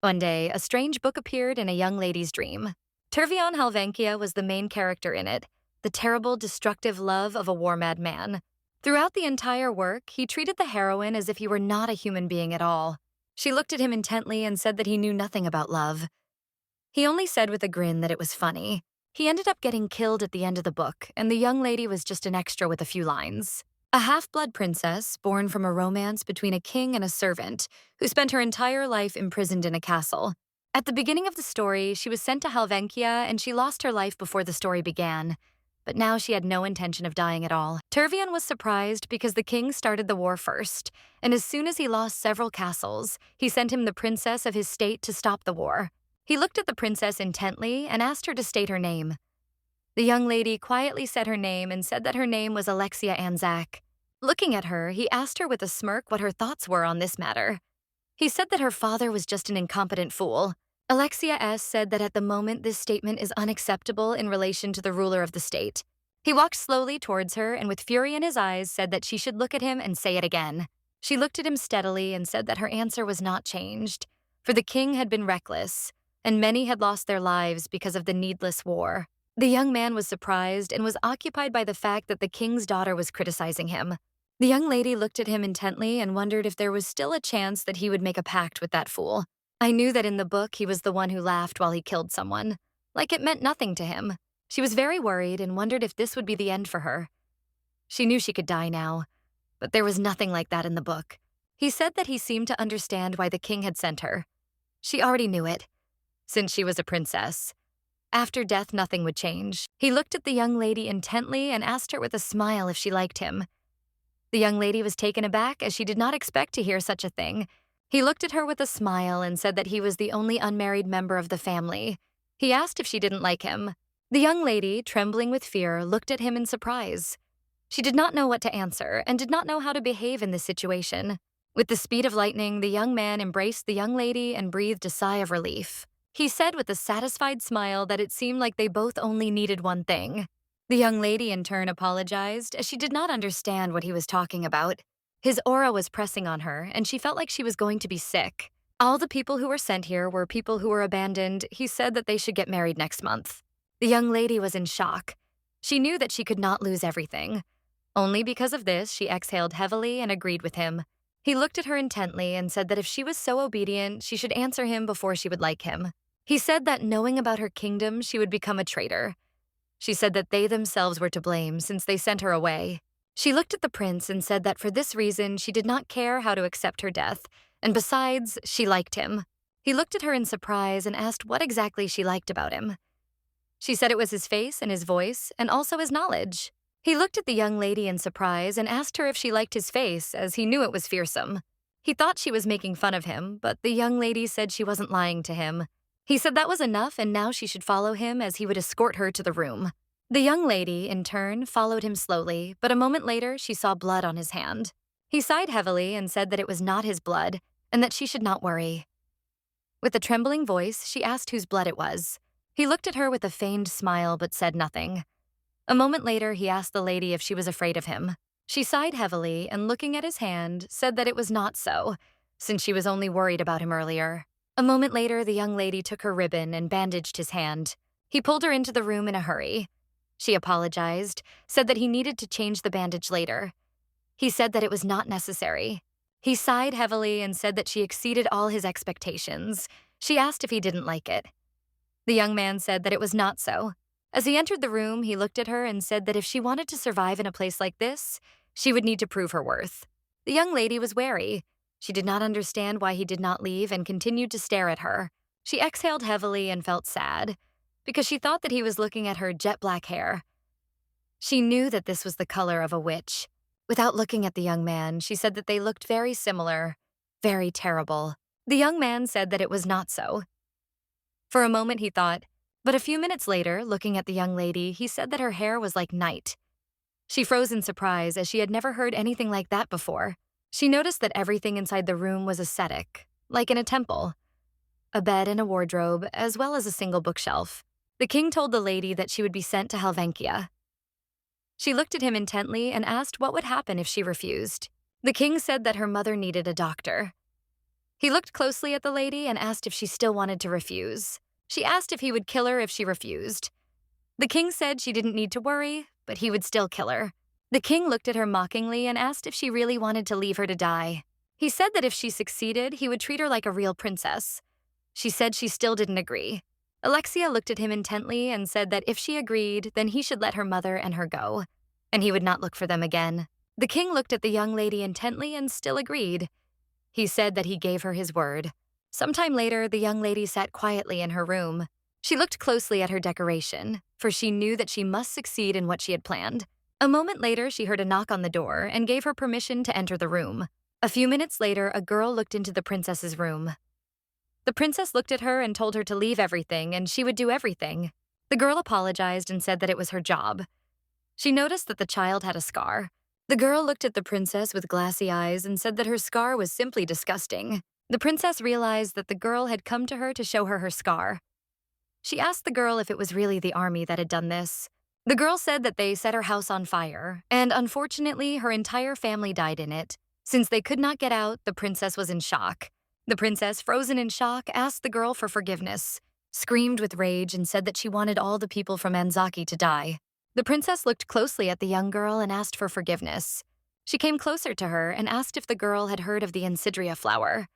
One day, a strange book appeared in a young lady's dream. Turvion Halvenkia was the main character in it, the terrible, destructive love of a war-mad man. Throughout the entire work, he treated the heroine as if he were not a human being at all. She looked at him intently and said that he knew nothing about love. He only said with a grin that it was funny. He ended up getting killed at the end of the book, and the young lady was just an extra with a few lines. A half-blood princess, born from a romance between a king and a servant, who spent her entire life imprisoned in a castle. At the beginning of the story, she was sent to Halvenkia and she lost her life before the story began. But now she had no intention of dying at all. Turvion was surprised because the king started the war first, and as soon as he lost several castles, he sent him the princess of his state to stop the war. He looked at the princess intently and asked her to state her name. The young lady quietly said her name and said that her name was Alexia Anzac. Looking at her, he asked her with a smirk what her thoughts were on this matter. He said that her father was just an incompetent fool. Alexia S. said that at the moment this statement is unacceptable in relation to the ruler of the state. He walked slowly towards her and with fury in his eyes said that she should look at him and say it again. She looked at him steadily and said that her answer was not changed, for the king had been reckless, and many had lost their lives because of the needless war. The young man was surprised and was occupied by the fact that the king's daughter was criticizing him. The young lady looked at him intently and wondered if there was still a chance that he would make a pact with that fool. I knew that in the book he was the one who laughed while he killed someone, like it meant nothing to him. She was very worried and wondered if this would be the end for her. She knew she could die now, but there was nothing like that in the book. He said that he seemed to understand why the king had sent her. She already knew it, since she was a princess. After death, nothing would change. He looked at the young lady intently and asked her with a smile if she liked him. The young lady was taken aback as she did not expect to hear such a thing. He looked at her with a smile and said that he was the only unmarried member of the family. He asked if she didn't like him. The young lady, trembling with fear, looked at him in surprise. She did not know what to answer and did not know how to behave in this situation. With the speed of lightning, the young man embraced the young lady and breathed a sigh of relief. He said with a satisfied smile that it seemed like they both only needed one thing. The young lady in turn apologized as she did not understand what he was talking about. His aura was pressing on her, and she felt like she was going to be sick. All the people who were sent here were people who were abandoned. He said that they should get married next month. The young lady was in shock. She knew that she could not lose everything. Only because of this, she exhaled heavily and agreed with him. He looked at her intently and said that if she was so obedient, she should answer him before she would like him. He said that knowing about her kingdom, she would become a traitor. She said that they themselves were to blame since they sent her away. She looked at the prince and said that for this reason, she did not care how to accept her death, and besides, she liked him. He looked at her in surprise and asked what exactly she liked about him. She said it was his face and his voice, and also his knowledge. He looked at the young lady in surprise and asked her if she liked his face, as he knew it was fearsome. He thought she was making fun of him, but the young lady said she wasn't lying to him. He said that was enough and now she should follow him as he would escort her to the room. The young lady, in turn, followed him slowly, but a moment later she saw blood on his hand. He sighed heavily and said that it was not his blood and that she should not worry. With a trembling voice, she asked whose blood it was. He looked at her with a feigned smile but said nothing. A moment later, he asked the lady if she was afraid of him. She sighed heavily and, looking at his hand, said that it was not so, since she was only worried about him earlier. A moment later, the young lady took her ribbon and bandaged his hand. He pulled her into the room in a hurry. She apologized, said that he needed to change the bandage later. He said that it was not necessary. He sighed heavily and said that she exceeded all his expectations. She asked if he didn't like it. The young man said that it was not so. As he entered the room, he looked at her and said that if she wanted to survive in a place like this, she would need to prove her worth. The young lady was wary. She did not understand why he did not leave and continued to stare at her. She exhaled heavily and felt sad, because she thought that he was looking at her jet-black hair. She knew that this was the color of a witch. Without looking at the young man, she said that they looked very similar, very terrible. The young man said that it was not so. For a moment he thought, but a few minutes later, looking at the young lady, he said that her hair was like night. She froze in surprise as she had never heard anything like that before. She noticed that everything inside the room was ascetic, like in a temple. A bed and a wardrobe, as well as a single bookshelf. The king told the lady that she would be sent to Halvenkia. She looked at him intently and asked what would happen if she refused. The king said that her mother needed a doctor. He looked closely at the lady and asked if she still wanted to refuse. She asked if he would kill her if she refused. The king said she didn't need to worry, but he would still kill her. The king looked at her mockingly and asked if she really wanted to leave her to die. He said that if she succeeded, he would treat her like a real princess. She said she still didn't agree. Alexia looked at him intently and said that if she agreed, then he should let her mother and her go, and he would not look for them again. The king looked at the young lady intently and still agreed. He said that he gave her his word. Sometime later, the young lady sat quietly in her room. She looked closely at her decoration, for she knew that she must succeed in what she had planned. A moment later, she heard a knock on the door and gave her permission to enter the room. A few minutes later, a girl looked into the princess's room. The princess looked at her and told her to leave everything and she would do everything. The girl apologized and said that it was her job. She noticed that the child had a scar. The girl looked at the princess with glassy eyes and said that her scar was simply disgusting. The princess realized that the girl had come to her to show her her scar. She asked the girl if it was really the army that had done this. The girl said that they set her house on fire, and unfortunately, her entire family died in it. Since they could not get out, the princess was in shock. The princess, frozen in shock, asked the girl for forgiveness, screamed with rage, and said that she wanted all the people from Anzaki to die. The princess looked closely at the young girl and asked for forgiveness. She came closer to her and asked if the girl had heard of the Ansidria flower.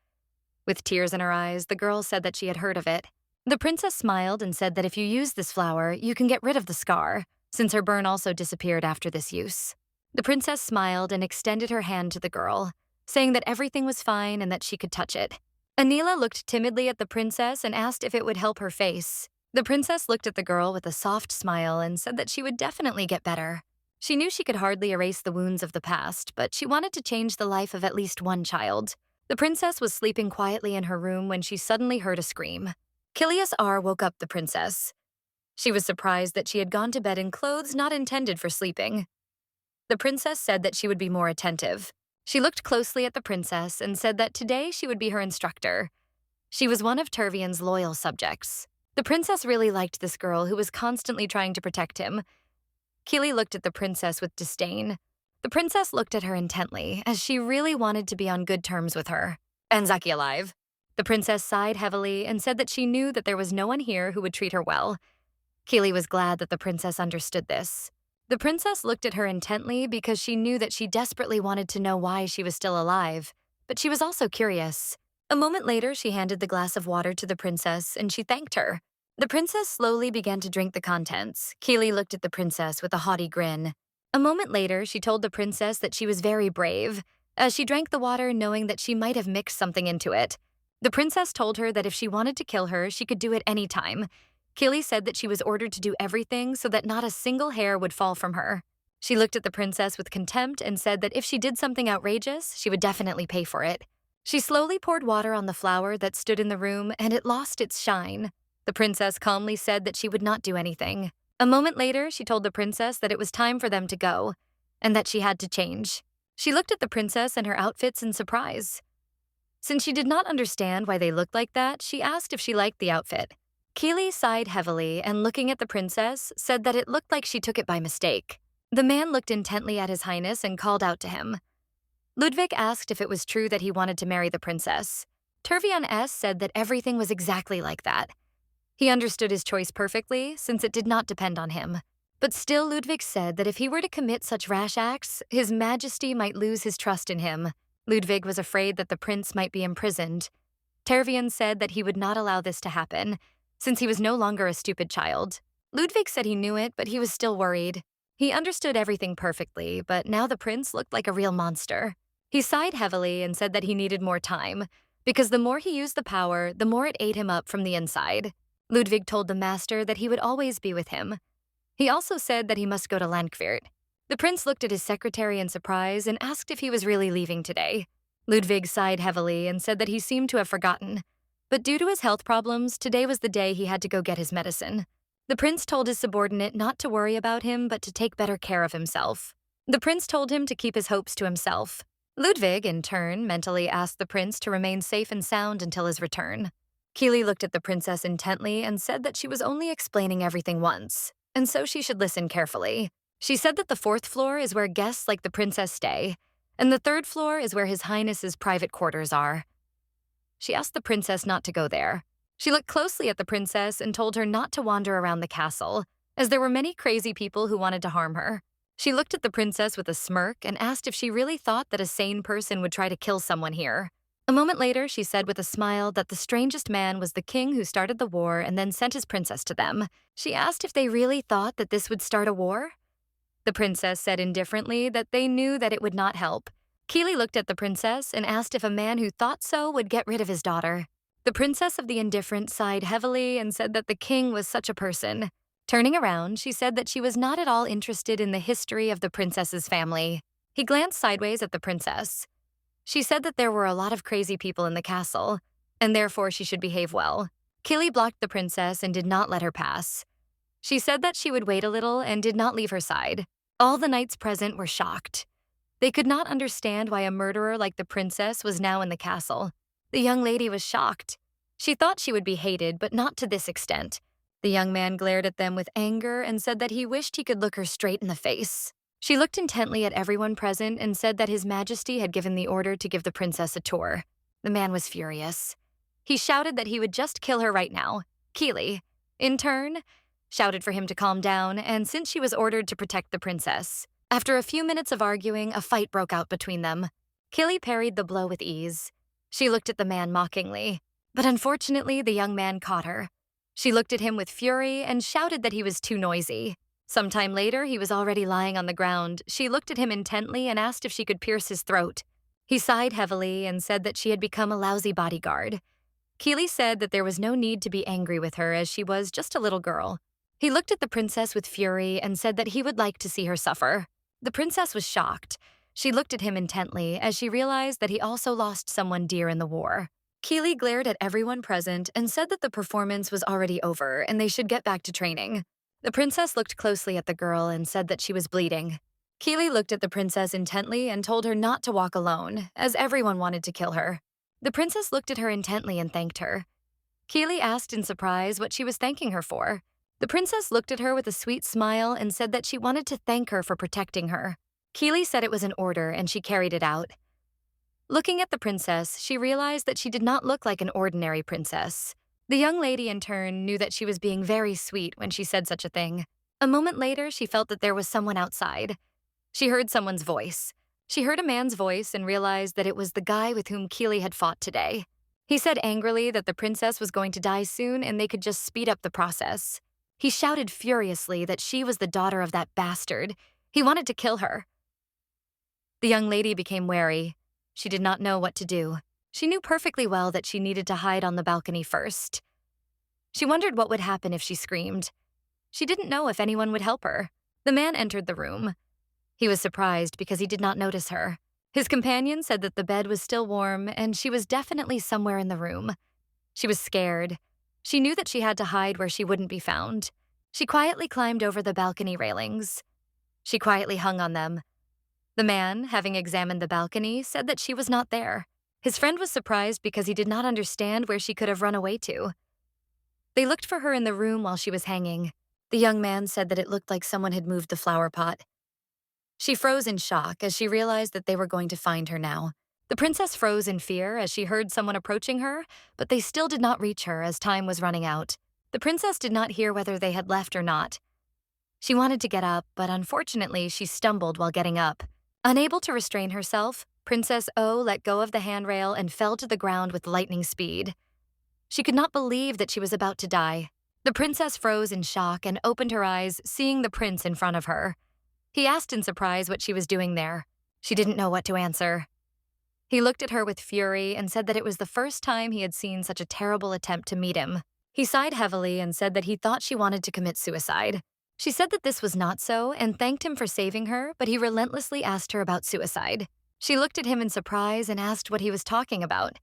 With tears in her eyes, the girl said that she had heard of it. The princess smiled and said that if you use this flower, you can get rid of the scar, since her burn also disappeared after this use. The princess smiled and extended her hand to the girl, saying that everything was fine and that she could touch it. Anila looked timidly at the princess and asked if it would help her face. The princess looked at the girl with a soft smile and said that she would definitely get better. She knew she could hardly erase the wounds of the past, but she wanted to change the life of at least one child. The princess was sleeping quietly in her room when she suddenly heard a scream. Kilias R woke up the princess. She was surprised that she had gone to bed in clothes not intended for sleeping. The princess said that she would be more attentive. She looked closely at the princess and said that today she would be her instructor. She was one of Turvian's loyal subjects. The princess really liked this girl who was constantly trying to protect him. Kili looked at the princess with disdain. The princess looked at her intently, as she really wanted to be on good terms with her. Anzaki alive. The princess sighed heavily and said that she knew that there was no one here who would treat her well. Kili was glad that the princess understood this. The princess looked at her intently because she knew that she desperately wanted to know why she was still alive, but she was also curious. A moment later, she handed the glass of water to the princess and she thanked her. The princess slowly began to drink the contents. Kili looked at the princess with a haughty grin. A moment later, she told the princess that she was very brave, as she drank the water knowing that she might have mixed something into it. The princess told her that if she wanted to kill her, she could do it any time. Kili said that she was ordered to do everything so that not a single hair would fall from her. She looked at the princess with contempt and said that if she did something outrageous, she would definitely pay for it. She slowly poured water on the flower that stood in the room, and it lost its shine. The princess calmly said that she would not do anything. A moment later, she told the princess that it was time for them to go, and that she had to change. She looked at the princess and her outfits in surprise. Since she did not understand why they looked like that, she asked if she liked the outfit. Kili sighed heavily and, looking at the princess, said that it looked like she took it by mistake. The man looked intently at His Highness and called out to him. Ludwig asked if it was true that he wanted to marry the princess. Turvian S. said that everything was exactly like that. He understood his choice perfectly, since it did not depend on him. But still, Ludwig said that if he were to commit such rash acts, His Majesty might lose his trust in him. Ludwig was afraid that the prince might be imprisoned. Turvian said that he would not allow this to happen, since he was no longer a stupid child. Ludwig said he knew it, but he was still worried. He understood everything perfectly, but now the prince looked like a real monster. He sighed heavily and said that he needed more time, because the more he used the power, the more it ate him up from the inside. Ludwig told the master that he would always be with him. He also said that he must go to Landkvirt. The prince looked at his secretary in surprise and asked if he was really leaving today. Ludwig sighed heavily and said that he seemed to have forgotten. But due to his health problems, today was the day he had to go get his medicine. The prince told his subordinate not to worry about him, but to take better care of himself. The prince told him to keep his hopes to himself. Ludwig, in turn, mentally asked the prince to remain safe and sound until his return. Kili looked at the princess intently and said that she was only explaining everything once, and so she should listen carefully. She said that the 4th floor is where guests like the princess stay, and the 3rd floor is where His Highness's private quarters are. She asked the princess not to go there. She looked closely at the princess and told her not to wander around the castle, as there were many crazy people who wanted to harm her. She looked at the princess with a smirk and asked if she really thought that a sane person would try to kill someone here. A moment later, she said with a smile that the strangest man was the king who started the war and then sent his princess to them. She asked if they really thought that this would start a war. The princess said indifferently that they knew that it would not help. Keely looked at the princess and asked if a man who thought so would get rid of his daughter. The princess of the indifferent sighed heavily and said that the king was such a person. Turning around, she said that she was not at all interested in the history of the princess's family. He glanced sideways at the princess. She said that there were a lot of crazy people in the castle, and therefore she should behave well. Keely blocked the princess and did not let her pass. She said that she would wait a little and did not leave her side. All the knights present were shocked. They could not understand why a murderer like the princess was now in the castle. The young lady was shocked. She thought she would be hated, but not to this extent. The young man glared at them with anger and said that he wished he could look her straight in the face. She looked intently at everyone present and said that His Majesty had given the order to give the princess a tour. The man was furious. He shouted that he would just kill her right now. Keely, in turn, shouted for him to calm down, and since she was ordered to protect the princess. After a few minutes of arguing, a fight broke out between them. Keely parried the blow with ease. She looked at the man mockingly, but unfortunately the young man caught her. She looked at him with fury and shouted that he was too noisy. Sometime later, he was already lying on the ground. She looked at him intently and asked if she could pierce his throat. He sighed heavily and said that she had become a lousy bodyguard. Keely said that there was no need to be angry with her as she was just a little girl. He looked at the princess with fury and said that he would like to see her suffer. The princess was shocked. She looked at him intently as she realized that he also lost someone dear in the war. Keely glared at everyone present and said that the performance was already over and they should get back to training. The princess looked closely at the girl and said that she was bleeding. Keely looked at the princess intently and told her not to walk alone, as everyone wanted to kill her. The princess looked at her intently and thanked her. Keely asked in surprise what she was thanking her for. The princess looked at her with a sweet smile and said that she wanted to thank her for protecting her. Keely said it was an order and she carried it out. Looking at the princess, she realized that she did not look like an ordinary princess. The young lady, in turn, knew that she was being very sweet when she said such a thing. A moment later, she felt that there was someone outside. She heard someone's voice. She heard a man's voice and realized that it was the guy with whom Keely had fought today. He said angrily that the princess was going to die soon and they could just speed up the process. He shouted furiously that she was the daughter of that bastard. He wanted to kill her. The young lady became wary. She did not know what to do. She knew perfectly well that she needed to hide on the balcony first. She wondered what would happen if she screamed. She didn't know if anyone would help her. The man entered the room. He was surprised because he did not notice her. His companion said that the bed was still warm and she was definitely somewhere in the room. She was scared. She knew that she had to hide where she wouldn't be found. She quietly climbed over the balcony railings. She quietly hung on them. The man, having examined the balcony, said that she was not there. His friend was surprised because he did not understand where she could have run away to. They looked for her in the room while she was hanging. The young man said that it looked like someone had moved the flower pot. She froze in shock as she realized that they were going to find her now. The princess froze in fear as she heard someone approaching her, but they still did not reach her as time was running out. The princess did not hear whether they had left or not. She wanted to get up, but unfortunately she stumbled while getting up. Unable to restrain herself, Princess O let go of the handrail and fell to the ground with lightning speed. She could not believe that she was about to die. The princess froze in shock and opened her eyes, seeing the prince in front of her. He asked in surprise what she was doing there. She didn't know what to answer. He looked at her with fury and said that it was the first time he had seen such a terrible attempt to meet him. He sighed heavily and said that he thought she wanted to commit suicide. She said that this was not so and thanked him for saving her, but he relentlessly asked her about suicide. She looked at him in surprise and asked what he was talking about.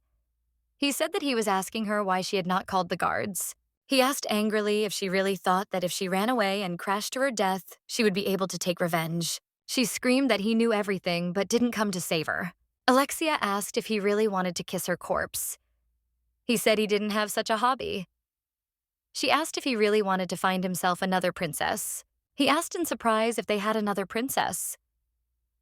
He said that he was asking her why she had not called the guards. He asked angrily if she really thought that if she ran away and crashed to her death, she would be able to take revenge. She screamed that he knew everything but didn't come to save her. Alexia asked if he really wanted to kiss her corpse. He said he didn't have such a hobby. She asked if he really wanted to find himself another princess. He asked in surprise if they had another princess.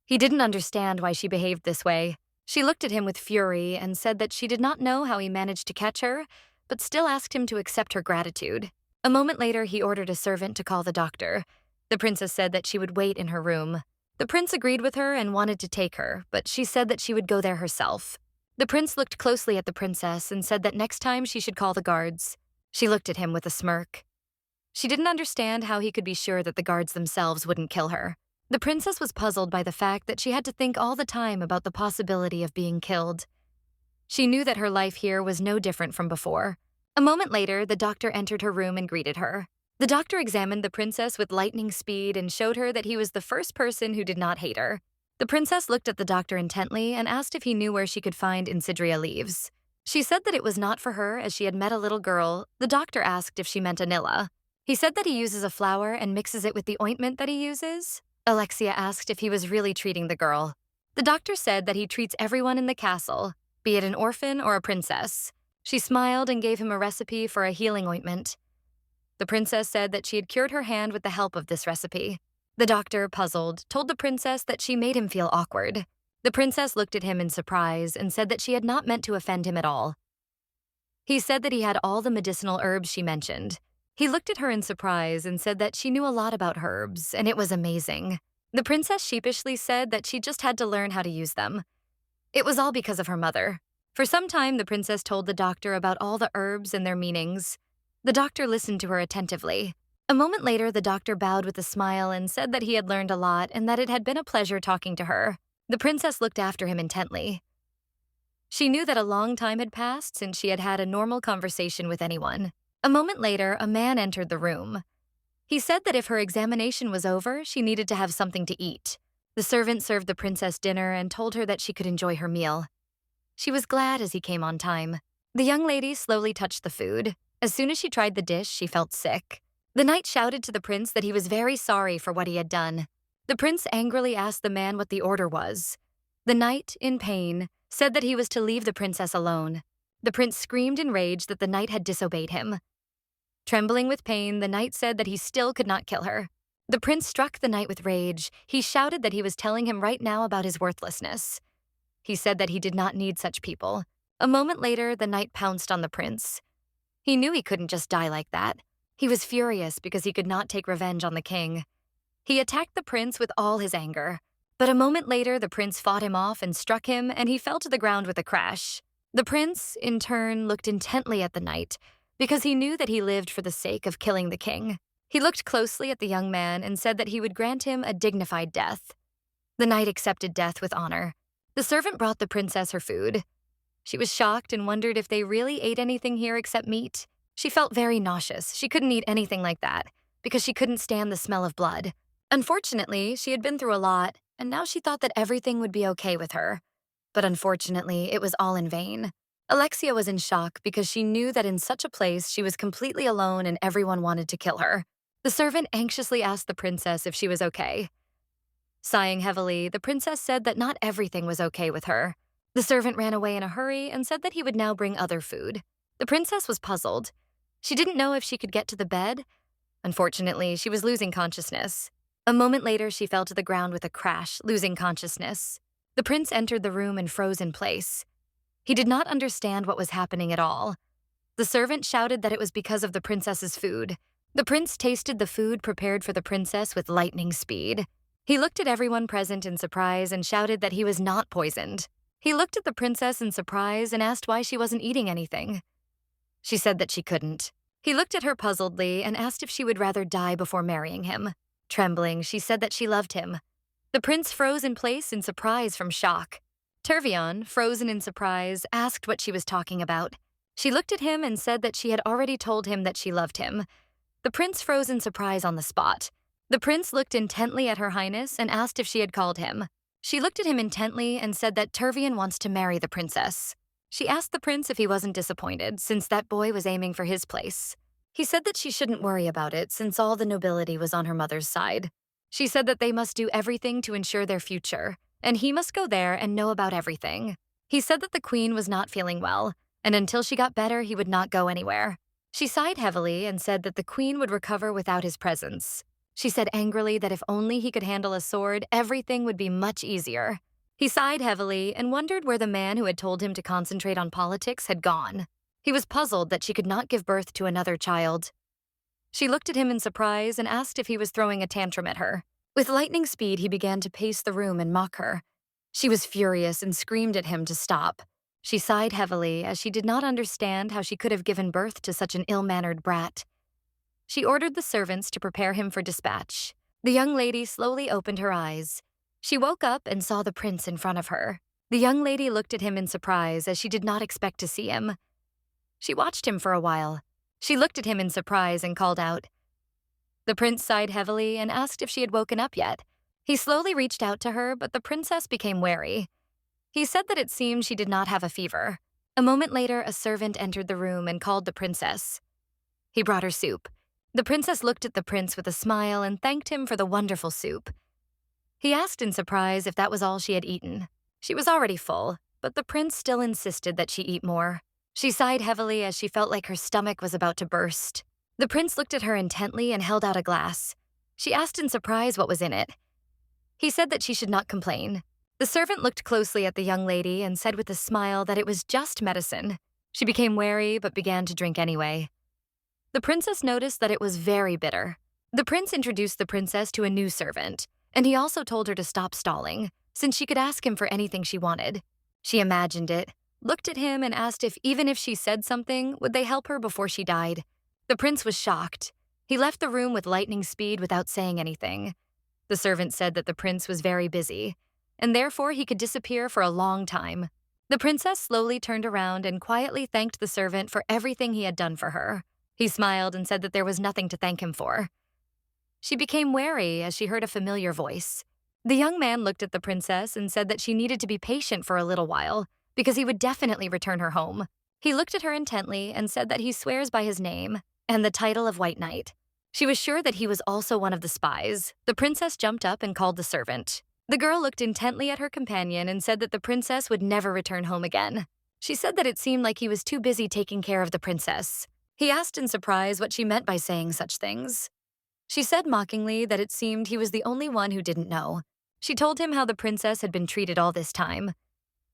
He didn't understand why she behaved this way. She looked at him with fury and said that she did not know how he managed to catch her, but still asked him to accept her gratitude. A moment later, he ordered a servant to call the doctor. The princess said that she would wait in her room. The prince agreed with her and wanted to take her, but she said that she would go there herself. The prince looked closely at the princess and said that next time she should call the guards. She looked at him with a smirk. She didn't understand how he could be sure that the guards themselves wouldn't kill her. The princess was puzzled by the fact that she had to think all the time about the possibility of being killed. She knew that her life here was no different from before. A moment later, the doctor entered her room and greeted her. The doctor examined the princess with lightning speed and showed her that he was the first person who did not hate her. The princess looked at the doctor intently and asked if he knew where she could find Insidria leaves. She said that it was not for her, as she had met a little girl. The doctor asked if she meant Anilla. He said that he uses a flower and mixes it with the ointment that he uses. Alexia asked if he was really treating the girl. The doctor said that he treats everyone in the castle, be it an orphan or a princess. She smiled and gave him a recipe for a healing ointment. The princess said that she had cured her hand with the help of this recipe. The doctor, puzzled, told the princess that she made him feel awkward. The princess looked at him in surprise and said that she had not meant to offend him at all. He said that he had all the medicinal herbs she mentioned. He looked at her in surprise and said that she knew a lot about herbs, and it was amazing. The princess sheepishly said that she just had to learn how to use them. It was all because of her mother. For some time, the princess told the doctor about all the herbs and their meanings. The doctor listened to her attentively. A moment later, the doctor bowed with a smile and said that he had learned a lot and that it had been a pleasure talking to her. The princess looked after him intently. She knew that a long time had passed since she had had a normal conversation with anyone. A moment later, a man entered the room. He said that if her examination was over, she needed to have something to eat. The servant served the princess dinner and told her that she could enjoy her meal. She was glad as he came on time. The young lady slowly touched the food. As soon as she tried the dish, she felt sick. The knight shouted to the prince that he was very sorry for what he had done. The prince angrily asked the man what the order was. The knight, in pain, said that he was to leave the princess alone. The prince screamed in rage that the knight had disobeyed him. Trembling with pain, the knight said that he still could not kill her. The prince struck the knight with rage. He shouted that he was telling him right now about his worthlessness. He said that he did not need such people. A moment later, the knight pounced on the prince. He knew he couldn't just die like that. He was furious because he could not take revenge on the king. He attacked the prince with all his anger. But a moment later, the prince fought him off and struck him, and he fell to the ground with a crash. The prince, in turn, looked intently at the knight, because he knew that he lived for the sake of killing the king. He looked closely at the young man and said that he would grant him a dignified death. The knight accepted death with honor. The servant brought the princess her food. She was shocked and wondered if they really ate anything here except meat. She felt very nauseous. She couldn't eat anything like that, because she couldn't stand the smell of blood. Unfortunately, she had been through a lot, and now she thought that everything would be okay with her. But unfortunately, it was all in vain. Alexia was in shock because she knew that in such a place she was completely alone and everyone wanted to kill her. The servant anxiously asked the princess if she was okay. Sighing heavily, the princess said that not everything was okay with her. The servant ran away in a hurry and said that he would now bring other food. The princess was puzzled. She didn't know if she could get to the bed. Unfortunately, she was losing consciousness. A moment later, she fell to the ground with a crash, losing consciousness. The prince entered the room and froze in place. He did not understand what was happening at all. The servant shouted that it was because of the princess's food. The prince tasted the food prepared for the princess with lightning speed. He looked at everyone present in surprise and shouted that he was not poisoned. He looked at the princess in surprise and asked why she wasn't eating anything. She said that she couldn't. He looked at her puzzledly and asked if she would rather die before marrying him. Trembling, she said that she loved him. The prince froze in place in surprise from shock. Turvion, frozen in surprise, asked what she was talking about. She looked at him and said that she had already told him that she loved him. The prince froze in surprise on the spot. The prince looked intently at Her Highness and asked if she had called him. She looked at him intently and said that Turvion wants to marry the princess. She asked the prince if he wasn't disappointed, since that boy was aiming for his place. He said that she shouldn't worry about it, since all the nobility was on her mother's side. She said that they must do everything to ensure their future, and he must go there and know about everything. He said that the queen was not feeling well, and until she got better, he would not go anywhere. She sighed heavily and said that the queen would recover without his presence. She said angrily that if only he could handle a sword, everything would be much easier. He sighed heavily and wondered where the man who had told him to concentrate on politics had gone. He was puzzled that she could not give birth to another child. She looked at him in surprise and asked if he was throwing a tantrum at her. With lightning speed, he began to pace the room and mock her. She was furious and screamed at him to stop. She sighed heavily as she did not understand how she could have given birth to such an ill-mannered brat. She ordered the servants to prepare him for dispatch. The young lady slowly opened her eyes. She woke up and saw the prince in front of her. The young lady looked at him in surprise as she did not expect to see him. She watched him for a while. She looked at him in surprise and called out. The prince sighed heavily and asked if she had woken up yet. He slowly reached out to her, but the princess became wary. He said that it seemed she did not have a fever. A moment later, a servant entered the room and called the princess. He brought her soup. The princess looked at the prince with a smile and thanked him for the wonderful soup. He asked in surprise if that was all she had eaten. She was already full, but the prince still insisted that she eat more. She sighed heavily as she felt like her stomach was about to burst. The prince looked at her intently and held out a glass. She asked in surprise what was in it. He said that she should not complain. The servant looked closely at the young lady and said with a smile that it was just medicine. She became wary but began to drink anyway. The princess noticed that it was very bitter. The prince introduced the princess to a new servant, and he also told her to stop stalling, since she could ask him for anything she wanted. She imagined it, looked at him, and asked if even if she said something, would they help her before she died. The prince was shocked. He left the room with lightning speed without saying anything. The servant said that the prince was very busy, and therefore he could disappear for a long time. The princess slowly turned around and quietly thanked the servant for everything he had done for her. He smiled and said that there was nothing to thank him for. She became wary as she heard a familiar voice. The young man looked at the princess and said that she needed to be patient for a little while, because he would definitely return her home. He looked at her intently and said that he swears by his name and the title of White Knight. She was sure that he was also one of the spies. The princess jumped up and called the servant. The girl looked intently at her companion and said that the princess would never return home again. She said that it seemed like he was too busy taking care of the princess. He asked in surprise what she meant by saying such things. She said mockingly that it seemed he was the only one who didn't know. She told him how the princess had been treated all this time.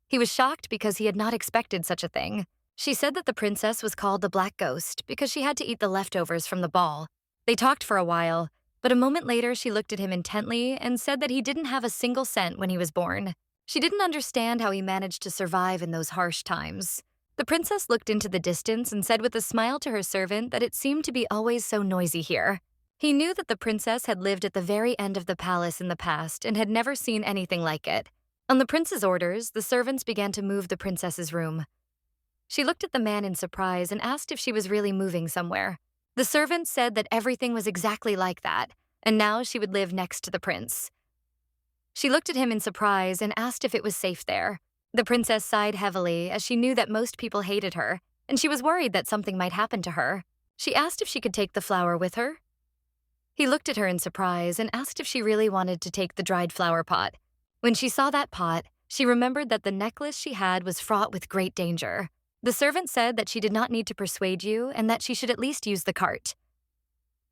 He was shocked because he had not expected such a thing. She said that the princess was called the Black Ghost because she had to eat the leftovers from the ball. They talked for a while, but a moment later she looked at him intently and said that he didn't have a single cent when he was born. She didn't understand how he managed to survive in those harsh times. The princess looked into the distance and said with a smile to her servant that it seemed to be always so noisy here. He knew that the princess had lived at the very end of the palace in the past and had never seen anything like it. On the prince's orders, the servants began to move the princess's room. She looked at the man in surprise and asked if she was really moving somewhere. The servant said that everything was exactly like that, and now she would live next to the prince. She looked at him in surprise and asked if it was safe there. The princess sighed heavily as she knew that most people hated her, and she was worried that something might happen to her. She asked if she could take the flower with her. He looked at her in surprise and asked if she really wanted to take the dried flower pot. When she saw that pot, she remembered that the necklace she had was fraught with great danger. The servant said that she did not need to persuade you and that she should at least use the cart.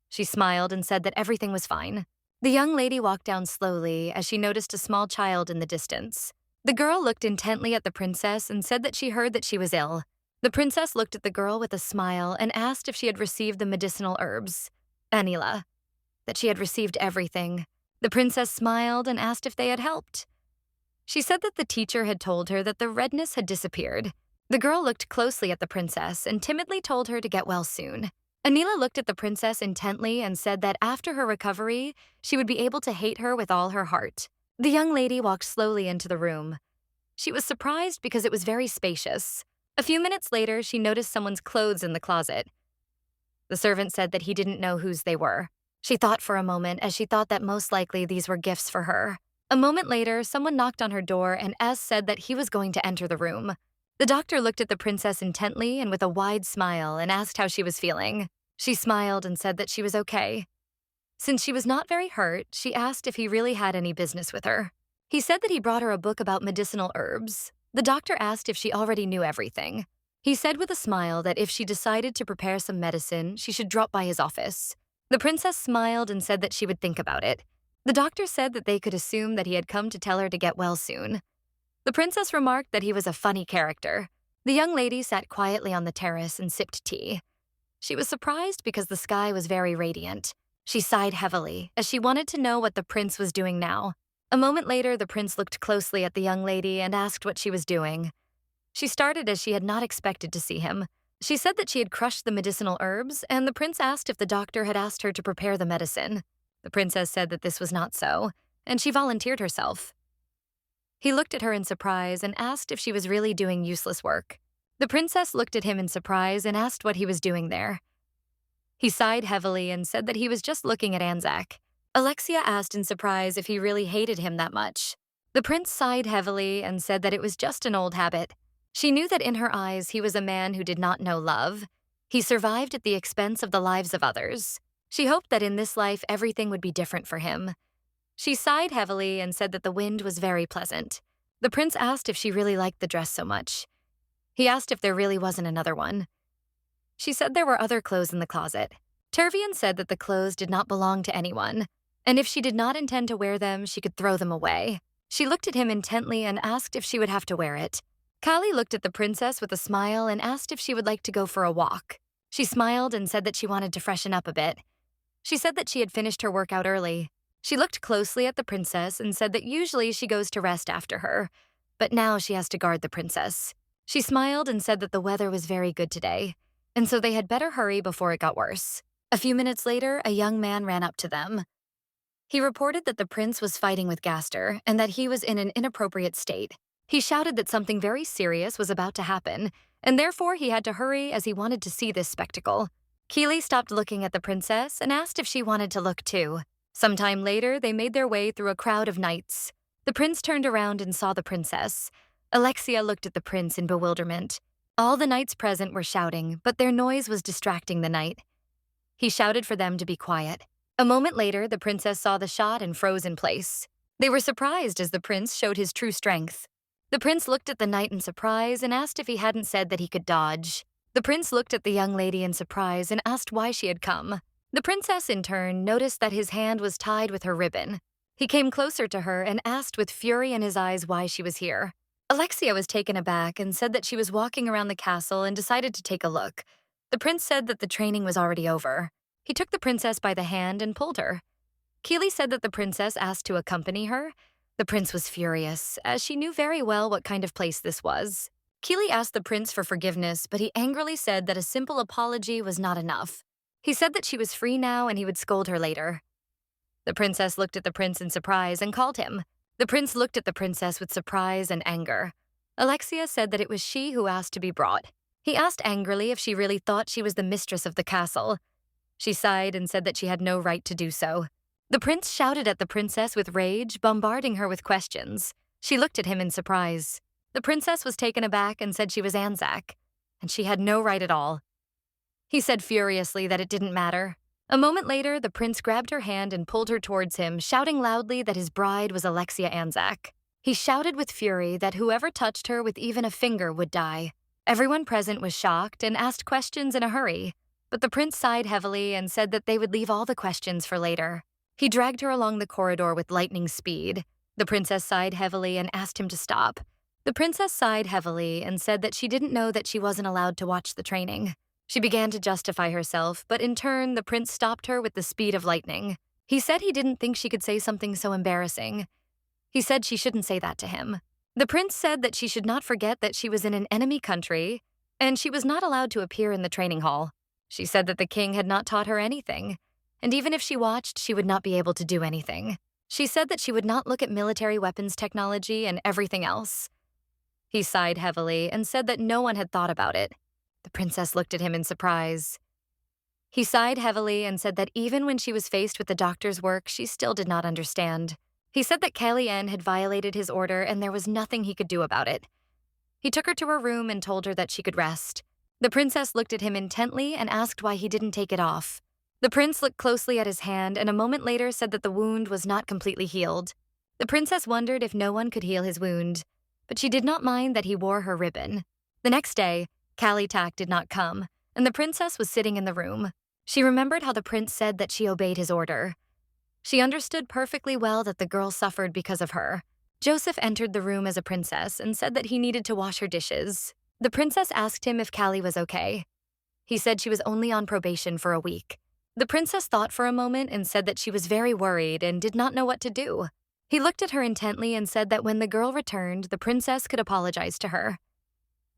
She smiled and said that everything was fine. The young lady walked down slowly as she noticed a small child in the distance. The girl looked intently at the princess and said that she heard that she was ill. The princess looked at the girl with a smile and asked if she had received the medicinal herbs. Anila. That she had received everything. The princess smiled and asked if they had helped. She said that the teacher had told her that the redness had disappeared. The girl looked closely at the princess and timidly told her to get well soon. Anila looked at the princess intently and said that after her recovery, she would be able to hate her with all her heart. The young lady walked slowly into the room. She was surprised because it was very spacious. A few minutes later, she noticed someone's clothes in the closet. The servant said that he didn't know whose they were. She thought for a moment as she thought that most likely these were gifts for her. A moment later, someone knocked on her door and S said that he was going to enter the room. The doctor looked at the princess intently and with a wide smile and asked how she was feeling. She smiled and said that she was okay. Since she was not very hurt, she asked if he really had any business with her. He said that he brought her a book about medicinal herbs. The doctor asked if she already knew everything. He said with a smile that if she decided to prepare some medicine, she should drop by his office. The princess smiled and said that she would think about it. The doctor said that they could assume that he had come to tell her to get well soon. The princess remarked that he was a funny character. The young lady sat quietly on the terrace and sipped tea. She was surprised because the sky was very radiant. She sighed heavily, as she wanted to know what the prince was doing now. A moment later, the prince looked closely at the young lady and asked what she was doing. She started as she had not expected to see him. She said that she had crushed the medicinal herbs, and the prince asked if the doctor had asked her to prepare the medicine. The princess said that this was not so, and she volunteered herself. He looked at her in surprise and asked if she was really doing useless work. The princess looked at him in surprise and asked what he was doing there. He sighed heavily and said that he was just looking at Anzac. Alexia asked in surprise if he really hated him that much. The prince sighed heavily and said that it was just an old habit. She knew that in her eyes he was a man who did not know love. He survived at the expense of the lives of others. She hoped that in this life everything would be different for him. She sighed heavily and said that the wind was very pleasant. The prince asked if she really liked the dress so much. He asked if there really wasn't another one. She said there were other clothes in the closet. Tervian said that the clothes did not belong to anyone, and if she did not intend to wear them, she could throw them away. She looked at him intently and asked if she would have to wear it. Kali looked at the princess with a smile and asked if she would like to go for a walk. She smiled and said that she wanted to freshen up a bit. She said that she had finished her workout early. She looked closely at the princess and said that usually she goes to rest after her, but now she has to guard the princess. She smiled and said that the weather was very good today, and so they had better hurry before it got worse. A few minutes later, a young man ran up to them. He reported that the prince was fighting with Gaster and that he was in an inappropriate state. He shouted that something very serious was about to happen, and therefore he had to hurry as he wanted to see this spectacle. Keely stopped looking at the princess and asked if she wanted to look too. Sometime later, they made their way through a crowd of knights. The prince turned around and saw the princess. Alexia looked at the prince in bewilderment. All the knights present were shouting, but their noise was distracting the knight. He shouted for them to be quiet. A moment later, the princess saw the shot and froze in place. They were surprised as the prince showed his true strength. The prince looked at the knight in surprise and asked if he hadn't said that he could dodge. The prince looked at the young lady in surprise and asked why she had come. The princess, in turn, noticed that his hand was tied with her ribbon. He came closer to her and asked with fury in his eyes why she was here. Alexia was taken aback and said that she was walking around the castle and decided to take a look. The prince said that the training was already over. He took the princess by the hand and pulled her. Keely said that the princess asked to accompany her. The prince was furious, as she knew very well what kind of place this was. Keely asked the prince for forgiveness, but he angrily said that a simple apology was not enough. He said that she was free now and he would scold her later. The princess looked at the prince in surprise and called him. The prince looked at the princess with surprise and anger. Alexia said that it was she who asked to be brought. He asked angrily if she really thought she was the mistress of the castle. She sighed and said that she had no right to do so. The prince shouted at the princess with rage, bombarding her with questions. She looked at him in surprise. The princess was taken aback and said she was Anzac, and she had no right at all. He said furiously that it didn't matter. A moment later, the prince grabbed her hand and pulled her towards him, shouting loudly that his bride was Alexia Anzac. He shouted with fury that whoever touched her with even a finger would die. Everyone present was shocked and asked questions in a hurry, but the prince sighed heavily and said that they would leave all the questions for later. He dragged her along the corridor with lightning speed. The princess sighed heavily and asked him to stop. The princess sighed heavily and said that she didn't know that she wasn't allowed to watch the training. She began to justify herself, but in turn, the prince stopped her with the speed of lightning. He said he didn't think she could say something so embarrassing. He said she shouldn't say that to him. The prince said that she should not forget that she was in an enemy country, and she was not allowed to appear in the training hall. She said that the king had not taught her anything, and even if she watched, she would not be able to do anything. She said that she would not look at military weapons technology and everything else. He sighed heavily and said that no one had thought about it. The princess looked at him in surprise. He sighed heavily and said that even when she was faced with the doctor's work, she still did not understand. He said that Kellyanne had violated his order and there was nothing he could do about it. He took her to her room and told her that she could rest. The princess looked at him intently and asked why he didn't take it off. The prince looked closely at his hand and a moment later said that the wound was not completely healed. The princess wondered if no one could heal his wound, but she did not mind that he wore her ribbon. The next day, Callie Tack did not come, and the princess was sitting in the room. She remembered how the prince said that she obeyed his order. She understood perfectly well that the girl suffered because of her. Joseph entered the room as a princess and said that he needed to wash her dishes. The princess asked him if Callie was okay. He said she was only on probation for a week. The princess thought for a moment and said that she was very worried and did not know what to do. He looked at her intently and said that when the girl returned, the princess could apologize to her.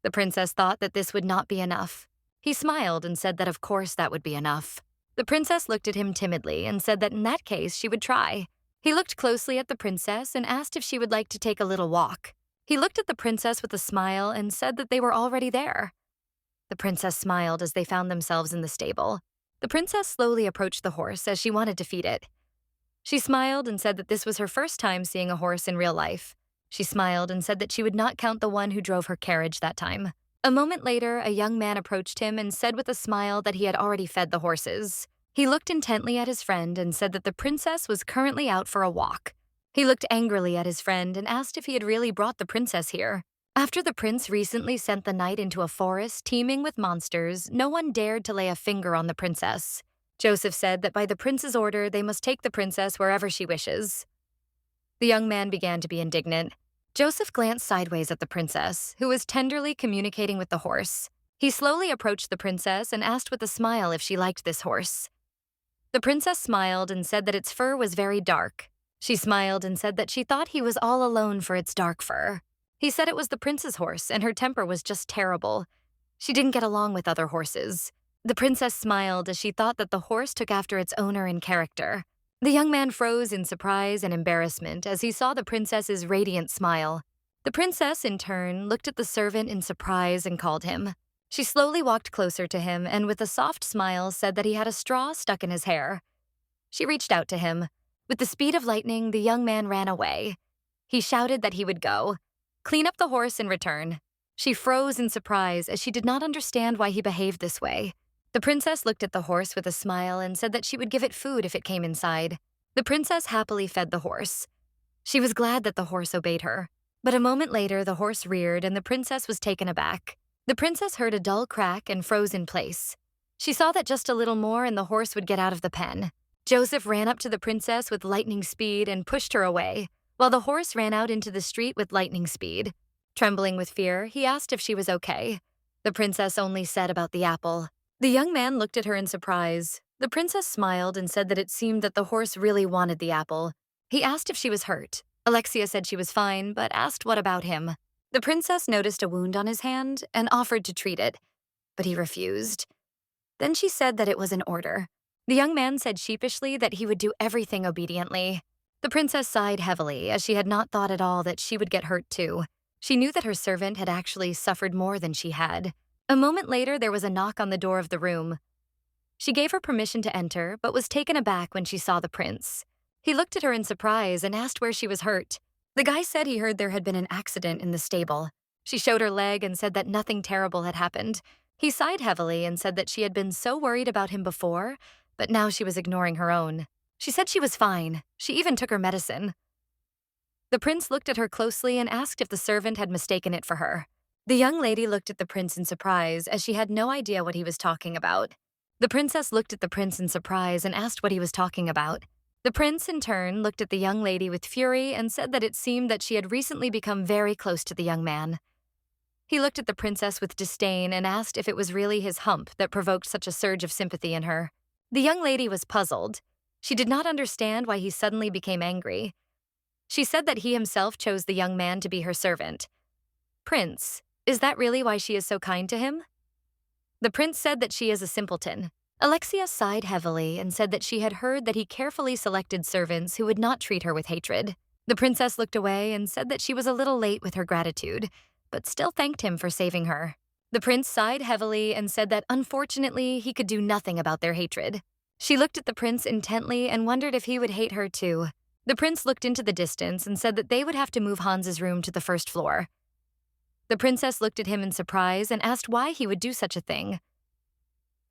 The princess thought that this would not be enough. He smiled and said that of course that would be enough. The princess looked at him timidly and said that in that case she would try. He looked closely at the princess and asked if she would like to take a little walk. He looked at the princess with a smile and said that they were already there. The princess smiled as they found themselves in the stable. The princess slowly approached the horse as she wanted to feed it. She smiled and said that this was her first time seeing a horse in real life. She smiled and said that she would not count the one who drove her carriage that time. A moment later, a young man approached him and said with a smile that he had already fed the horses. He looked intently at his friend and said that the princess was currently out for a walk. He looked angrily at his friend and asked if he had really brought the princess here. After the prince recently sent the night into a forest teeming with monsters, no one dared to lay a finger on the princess. Joseph said that by the prince's order, they must take the princess wherever she wishes. The young man began to be indignant. Joseph glanced sideways at the princess, who was tenderly communicating with the horse. He slowly approached the princess and asked with a smile if she liked this horse. The princess smiled and said that its fur was very dark. She smiled and said that she thought he was all alone for its dark fur. He said it was the prince's horse and her temper was just terrible. She didn't get along with other horses. The princess smiled as she thought that the horse took after its owner in character. The young man froze in surprise and embarrassment as he saw the princess's radiant smile. The princess, in turn, looked at the servant in surprise and called him. She slowly walked closer to him and with a soft smile said that he had a straw stuck in his hair. She reached out to him. With the speed of lightning, the young man ran away. He shouted that he would go. Clean up the horse and return. She froze in surprise as she did not understand why he behaved this way. The princess looked at the horse with a smile and said that she would give it food if it came inside. The princess happily fed the horse. She was glad that the horse obeyed her. But a moment later, the horse reared and the princess was taken aback. The princess heard a dull crack and froze in place. She saw that just a little more and the horse would get out of the pen. Joseph ran up to the princess with lightning speed and pushed her away, while the horse ran out into the street with lightning speed. Trembling with fear, he asked if she was okay. The princess only said about the apple. The young man looked at her in surprise. The princess smiled and said that it seemed that the horse really wanted the apple. He asked if she was hurt. Alexia said she was fine, but asked what about him. The princess noticed a wound on his hand and offered to treat it, but he refused. Then she said that it was an order. The young man said sheepishly that he would do everything obediently. The princess sighed heavily as she had not thought at all that she would get hurt too. She knew that her servant had actually suffered more than she had. A moment later, there was a knock on the door of the room. She gave her permission to enter, but was taken aback when she saw the prince. He looked at her in surprise and asked where she was hurt. The guy said he heard there had been an accident in the stable. She showed her leg and said that nothing terrible had happened. He sighed heavily and said that she had been so worried about him before, but now she was ignoring her own. She said she was fine. She even took her medicine. The prince looked at her closely and asked if the servant had mistaken it for her. The young lady looked at the prince in surprise as she had no idea what he was talking about. The princess looked at the prince in surprise and asked what he was talking about. The prince, in turn, looked at the young lady with fury and said that it seemed that she had recently become very close to the young man. He looked at the princess with disdain and asked if it was really his hump that provoked such a surge of sympathy in her. The young lady was puzzled. She did not understand why he suddenly became angry. She said that he himself chose the young man to be her servant. Prince, is that really why she is so kind to him? The prince said that she is a simpleton. Alexia sighed heavily and said that she had heard that he carefully selected servants who would not treat her with hatred. The princess looked away and said that she was a little late with her gratitude, but still thanked him for saving her. The prince sighed heavily and said that unfortunately he could do nothing about their hatred. She looked at the prince intently and wondered if he would hate her too. The prince looked into the distance and said that they would have to move Hans's room to the first floor. The princess looked at him in surprise and asked why he would do such a thing.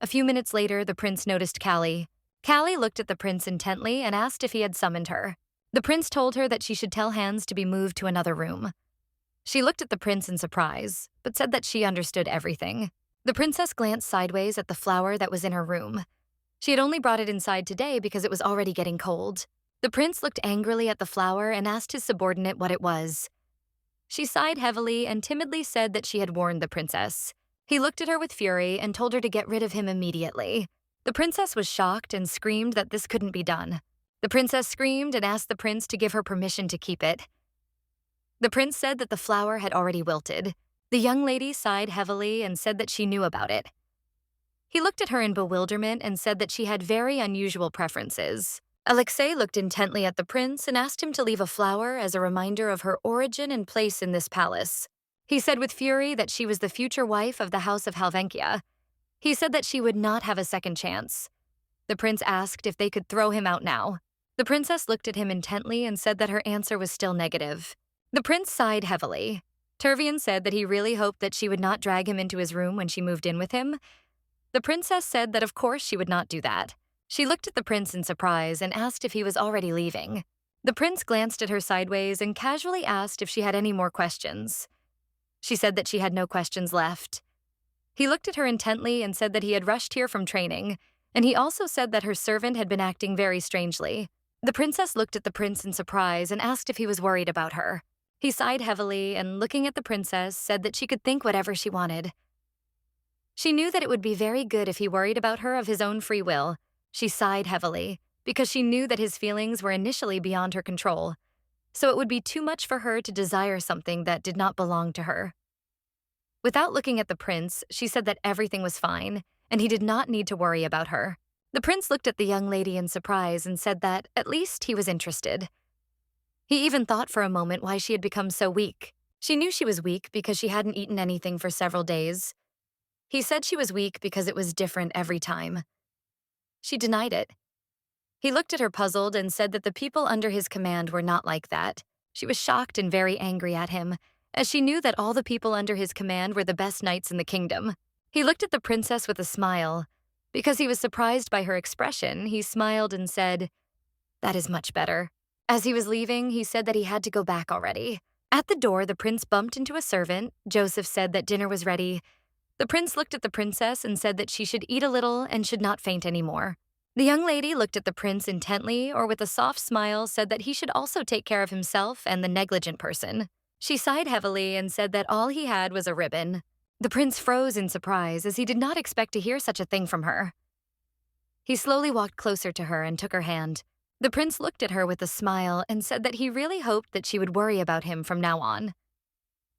A few minutes later, the prince noticed Callie. Callie looked at the prince intently and asked if he had summoned her. The prince told her that she should tell Hans to be moved to another room. She looked at the prince in surprise, but said that she understood everything. The princess glanced sideways at the flower that was in her room. She had only brought it inside today because it was already getting cold. The prince looked angrily at the flower and asked his subordinate what it was. She sighed heavily and timidly said that she had warned the princess. He looked at her with fury and told her to get rid of him immediately. The princess was shocked and screamed that this couldn't be done. The princess screamed and asked the prince to give her permission to keep it. The prince said that the flower had already wilted. The young lady sighed heavily and said that she knew about it. He looked at her in bewilderment and said that she had very unusual preferences. Alexei looked intently at the prince and asked him to leave a flower as a reminder of her origin and place in this palace. He said with fury that she was the future wife of the House of Halvenkia. He said that she would not have a second chance. The prince asked if they could throw him out now. The princess looked at him intently and said that her answer was still negative. The prince sighed heavily. Turvian said that he really hoped that she would not drag him into his room when she moved in with him. The princess said that of course she would not do that. She looked at the prince in surprise and asked if he was already leaving. The prince glanced at her sideways and casually asked if she had any more questions. She said that she had no questions left. He looked at her intently and said that he had rushed here from training, and he also said that her servant had been acting very strangely. The princess looked at the prince in surprise and asked if he was worried about her. He sighed heavily and, looking at the princess, said that she could think whatever she wanted. She knew that it would be very good if he worried about her of his own free will. She sighed heavily, because she knew that his feelings were initially beyond her control, so it would be too much for her to desire something that did not belong to her. Without looking at the prince, she said that everything was fine, and he did not need to worry about her. The prince looked at the young lady in surprise and said that, at least, he was interested. He even thought for a moment why she had become so weak. She knew she was weak because she hadn't eaten anything for several days. He said she was weak because it was different every time. She denied it. He looked at her puzzled and said that the people under his command were not like that. She was shocked and very angry at him, as she knew that all the people under his command were the best knights in the kingdom. He looked at the princess with a smile. Because he was surprised by her expression, he smiled and said, "That is much better." As he was leaving, he said that he had to go back already. At the door, the prince bumped into a servant. Joseph said that dinner was ready. The prince looked at the princess and said that she should eat a little and should not faint anymore. The young lady looked at the prince intently, or with a soft smile said that he should also take care of himself and the negligent person. She sighed heavily and said that all he had was a ribbon. The prince froze in surprise, as he did not expect to hear such a thing from her. He slowly walked closer to her and took her hand. The prince looked at her with a smile and said that he really hoped that she would worry about him from now on.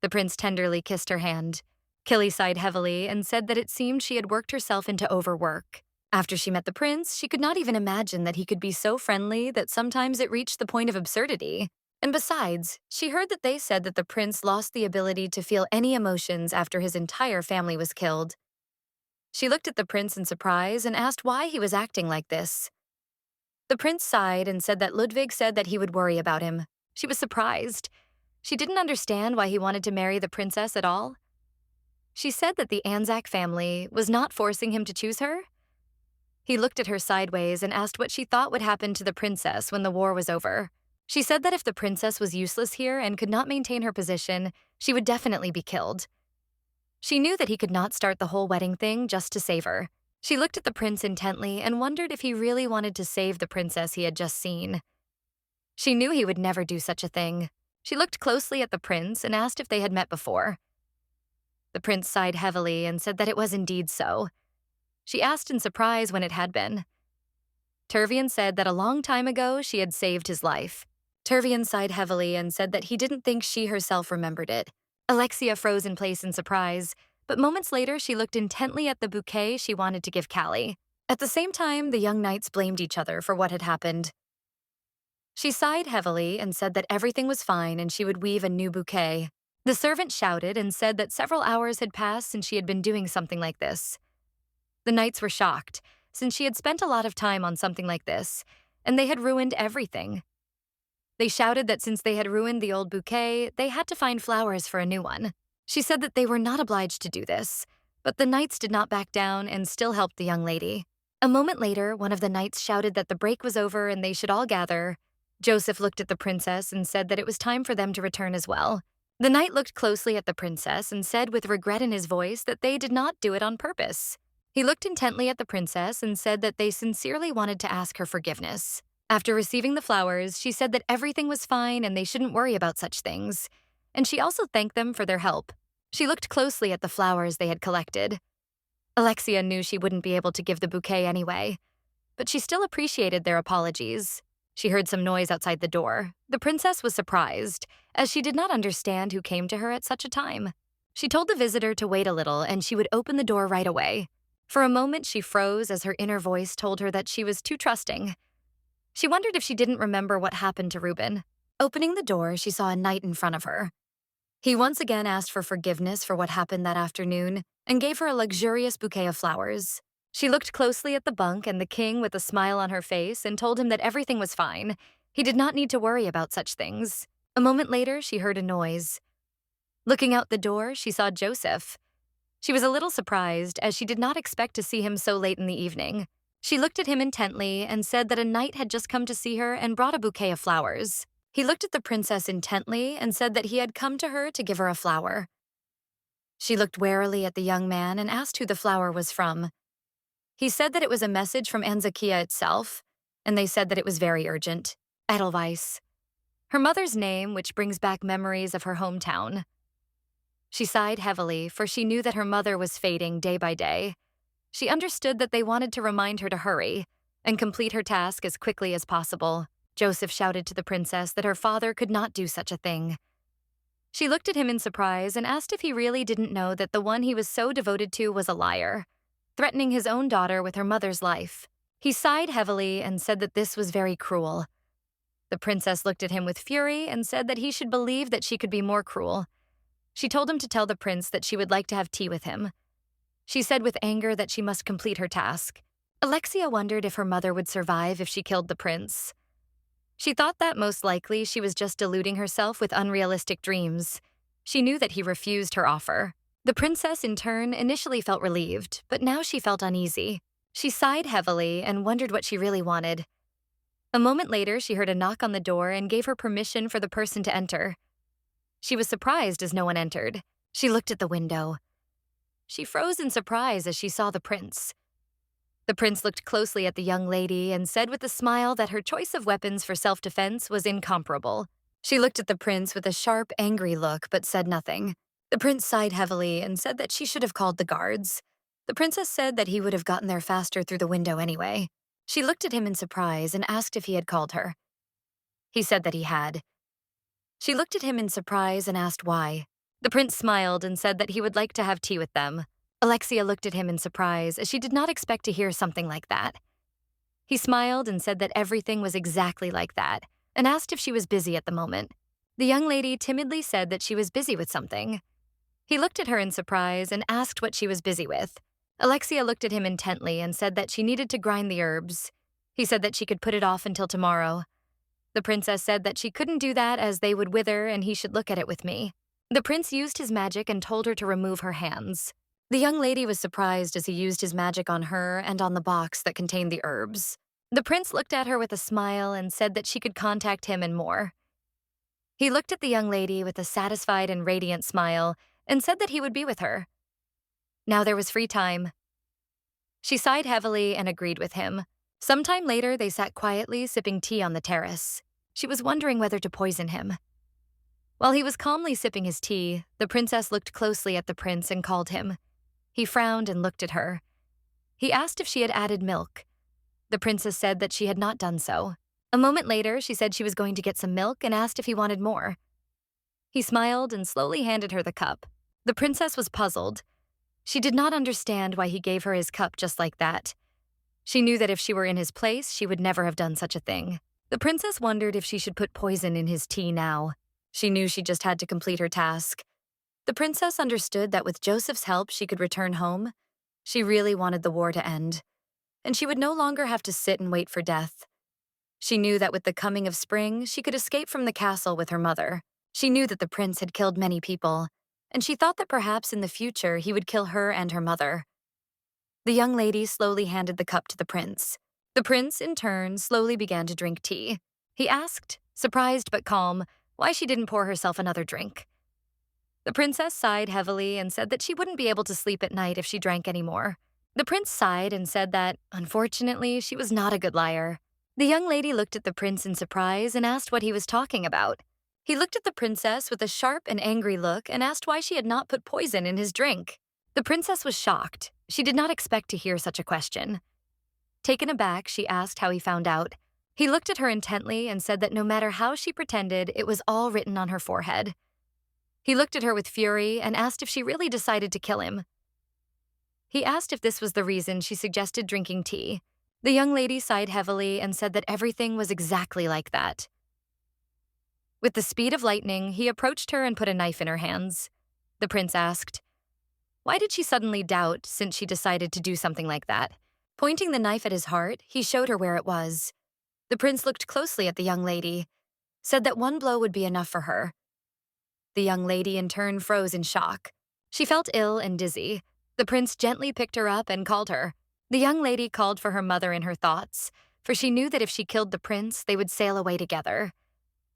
The prince tenderly kissed her hand. Killy sighed heavily and said that it seemed she had worked herself into overwork. After she met the prince, she could not even imagine that he could be so friendly that sometimes it reached the point of absurdity. And besides, she heard that they said that the prince lost the ability to feel any emotions after his entire family was killed. She looked at the prince in surprise and asked why he was acting like this. The prince sighed and said that Ludwig said that he would worry about him. She was surprised. She didn't understand why he wanted to marry the princess at all. She said that the Anzac family was not forcing him to choose her. He looked at her sideways and asked what she thought would happen to the princess when the war was over. She said that if the princess was useless here and could not maintain her position, she would definitely be killed. She knew that he could not start the whole wedding thing just to save her. She looked at the prince intently and wondered if he really wanted to save the princess he had just seen. She knew he would never do such a thing. She looked closely at the prince and asked if they had met before. The prince sighed heavily and said that it was indeed so. She asked in surprise when it had been. Turvian said that a long time ago she had saved his life. Turvian sighed heavily and said that he didn't think she herself remembered it. Alexia froze in place in surprise, but moments later she looked intently at the bouquet she wanted to give Callie. At the same time, the young knights blamed each other for what had happened. She sighed heavily and said that everything was fine and she would weave a new bouquet. The servant shouted and said that several hours had passed since she had been doing something like this. The knights were shocked, since she had spent a lot of time on something like this, and they had ruined everything. They shouted that since they had ruined the old bouquet, they had to find flowers for a new one. She said that they were not obliged to do this, but the knights did not back down and still helped the young lady. A moment later, one of the knights shouted that the break was over and they should all gather. Joseph looked at the princess and said that it was time for them to return as well. The knight looked closely at the princess and said with regret in his voice that they did not do it on purpose. He looked intently at the princess and said that they sincerely wanted to ask her forgiveness. After receiving the flowers, she said that everything was fine and they shouldn't worry about such things. And she also thanked them for their help. She looked closely at the flowers they had collected. Alexia knew she wouldn't be able to give the bouquet anyway, but she still appreciated their apologies. She heard some noise outside the door. The princess was surprised, as she did not understand who came to her at such a time. She told the visitor to wait a little and she would open the door right away. For a moment, she froze as her inner voice told her that she was too trusting. She wondered if she didn't remember what happened to Reuben. Opening the door, she saw a knight in front of her. He once again asked for forgiveness for what happened that afternoon and gave her a luxurious bouquet of flowers. She looked closely at the bunk and the king with a smile on her face and told him that everything was fine. He did not need to worry about such things. A moment later, she heard a noise. Looking out the door, she saw Joseph. She was a little surprised, as she did not expect to see him so late in the evening. She looked at him intently and said that a knight had just come to see her and brought a bouquet of flowers. He looked at the princess intently and said that he had come to her to give her a flower. She looked warily at the young man and asked who the flower was from. He said that it was a message from Anzakia itself, and they said that it was very urgent. Edelweiss. Her mother's name, which brings back memories of her hometown. She sighed heavily, for she knew that her mother was fading day by day. She understood that they wanted to remind her to hurry and complete her task as quickly as possible. Joseph shouted to the princess that her father could not do such a thing. She looked at him in surprise and asked if he really didn't know that the one he was so devoted to was a liar, threatening his own daughter with her mother's life. He sighed heavily and said that this was very cruel. The princess looked at him with fury and said that he should believe that she could be more cruel. She told him to tell the prince that she would like to have tea with him. She said with anger that she must complete her task. Alexia wondered if her mother would survive if she killed the prince. She thought that most likely she was just deluding herself with unrealistic dreams. She knew that he refused her offer. The princess, in turn, initially felt relieved, but now she felt uneasy. She sighed heavily and wondered what she really wanted. A moment later, she heard a knock on the door and gave her permission for the person to enter. She was surprised as no one entered. She looked at the window. She froze in surprise as she saw the prince. The prince looked closely at the young lady and said with a smile that her choice of weapons for self-defense was incomparable. She looked at the prince with a sharp, angry look but said nothing. The prince sighed heavily and said that she should have called the guards. The princess said that he would have gotten there faster through the window anyway. She looked at him in surprise and asked if he had called her. He said that he had. She looked at him in surprise and asked why. The prince smiled and said that he would like to have tea with them. Alexia looked at him in surprise, as she did not expect to hear something like that. He smiled and said that everything was exactly like that, and asked if she was busy at the moment. The young lady timidly said that she was busy with something. He looked at her in surprise and asked what she was busy with. Alexia looked at him intently and said that she needed to grind the herbs. He said that she could put it off until tomorrow. The princess said that she couldn't do that as they would wither and he should look at it with me. The prince used his magic and told her to remove her hands. The young lady was surprised as he used his magic on her and on the box that contained the herbs. The prince looked at her with a smile and said that she could contact him and more. He looked at the young lady with a satisfied and radiant smile and said that he would be with her. Now there was free time. She sighed heavily and agreed with him. Sometime later, they sat quietly sipping tea on the terrace. She was wondering whether to poison him. While he was calmly sipping his tea, the princess looked closely at the prince and called him. He frowned and looked at her. He asked if she had added milk. The princess said that she had not done so. A moment later, she said she was going to get some milk and asked if he wanted more. He smiled and slowly handed her the cup. The princess was puzzled. She did not understand why he gave her his cup just like that. She knew that if she were in his place, she would never have done such a thing. The princess wondered if she should put poison in his tea now. She knew she just had to complete her task. The princess understood that with Joseph's help, she could return home. She really wanted the war to end, and she would no longer have to sit and wait for death. She knew that with the coming of spring, she could escape from the castle with her mother. She knew that the prince had killed many people, and she thought that perhaps in the future he would kill her and her mother. The young lady slowly handed the cup to the prince. The prince, in turn, slowly began to drink tea. He asked, surprised but calm, why she didn't pour herself another drink. The princess sighed heavily and said that she wouldn't be able to sleep at night if she drank any more. The prince sighed and said that, unfortunately, she was not a good liar. The young lady looked at the prince in surprise and asked what he was talking about. He looked at the princess with a sharp and angry look and asked why she had not put poison in his drink. The princess was shocked. She did not expect to hear such a question. Taken aback, she asked how he found out. He looked at her intently and said that no matter how she pretended, it was all written on her forehead. He looked at her with fury and asked if she really decided to kill him. He asked if this was the reason she suggested drinking tea. The young lady sighed heavily and said that everything was exactly like that. With the speed of lightning, he approached her and put a knife in her hands. The prince asked, why did she suddenly doubt since she decided to do something like that? Pointing the knife at his heart, he showed her where it was. The prince looked closely at the young lady, said that one blow would be enough for her. The young lady in turn froze in shock. She felt ill and dizzy. The prince gently picked her up and called her. The young lady called for her mother in her thoughts, for she knew that if she killed the prince, they would sail away together.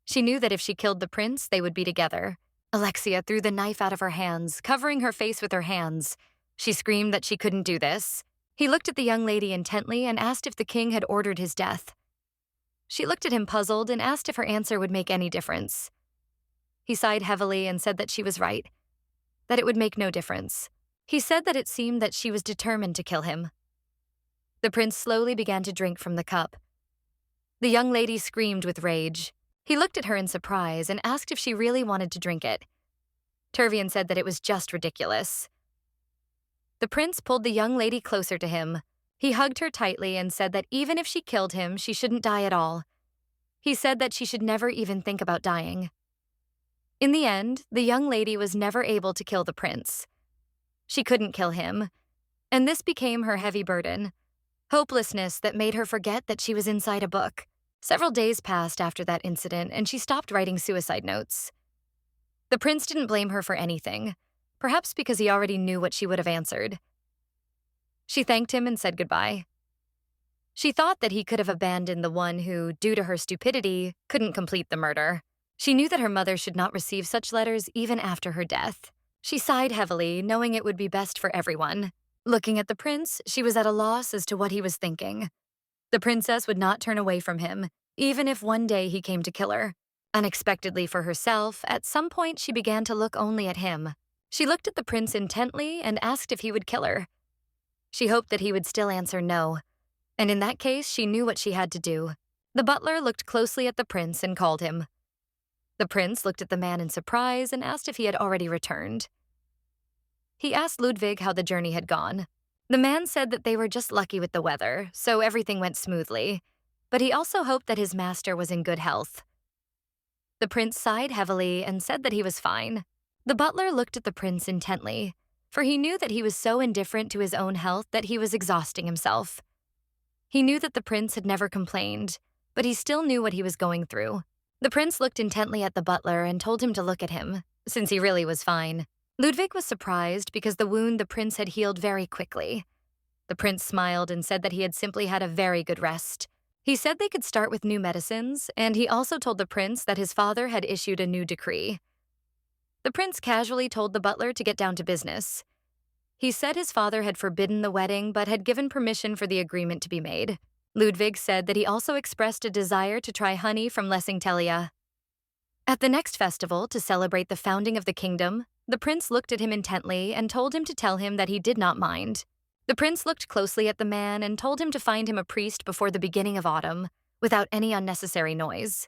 She knew that if she killed the prince, they would be together. Alexia threw the knife out of her hands, covering her face with her hands. She screamed that she couldn't do this. He looked at the young lady intently and asked if the king had ordered his death. She looked at him puzzled and asked if her answer would make any difference. He sighed heavily and said that she was right, that it would make no difference. He said that it seemed that she was determined to kill him. The prince slowly began to drink from the cup. The young lady screamed with rage. He looked at her in surprise and asked if she really wanted to drink it. Turvian said that it was just ridiculous. The prince pulled the young lady closer to him. He hugged her tightly and said that even if she killed him, she shouldn't die at all. He said that she should never even think about dying. In the end, the young lady was never able to kill the prince. She couldn't kill him, and this became her heavy burden. Hopelessness that made her forget that she was inside a book. Several days passed after that incident, and she stopped writing suicide notes. The prince didn't blame her for anything, perhaps because he already knew what she would have answered. She thanked him and said goodbye. She thought that he could have abandoned the one who, due to her stupidity, couldn't complete the murder. She knew that her mother should not receive such letters even after her death. She sighed heavily, knowing it would be best for everyone. Looking at the prince, she was at a loss as to what he was thinking. The princess would not turn away from him, even if one day he came to kill her. Unexpectedly for herself, at some point she began to look only at him. She looked at the prince intently and asked if he would kill her. She hoped that he would still answer no, and in that case, she knew what she had to do. The butler looked closely at the prince and called him. The prince looked at the man in surprise and asked if he had already returned. He asked Ludwig how the journey had gone. The man said that they were just lucky with the weather, so everything went smoothly, but he also hoped that his master was in good health. The prince sighed heavily and said that he was fine. The butler looked at the prince intently, for he knew that he was so indifferent to his own health that he was exhausting himself. He knew that the prince had never complained, but he still knew what he was going through. The prince looked intently at the butler and told him to look at him, since he really was fine. Ludwig was surprised because the wound the prince had healed very quickly. The prince smiled and said that he had simply had a very good rest. He said they could start with new medicines, and he also told the prince that his father had issued a new decree. The prince casually told the butler to get down to business. He said his father had forbidden the wedding but had given permission for the agreement to be made. Ludwig said that he also expressed a desire to try honey from Lessingtelia. At the next festival, to celebrate the founding of the kingdom, the prince looked at him intently and told him to tell him that he did not mind. The prince looked closely at the man and told him to find him a priest before the beginning of autumn, without any unnecessary noise.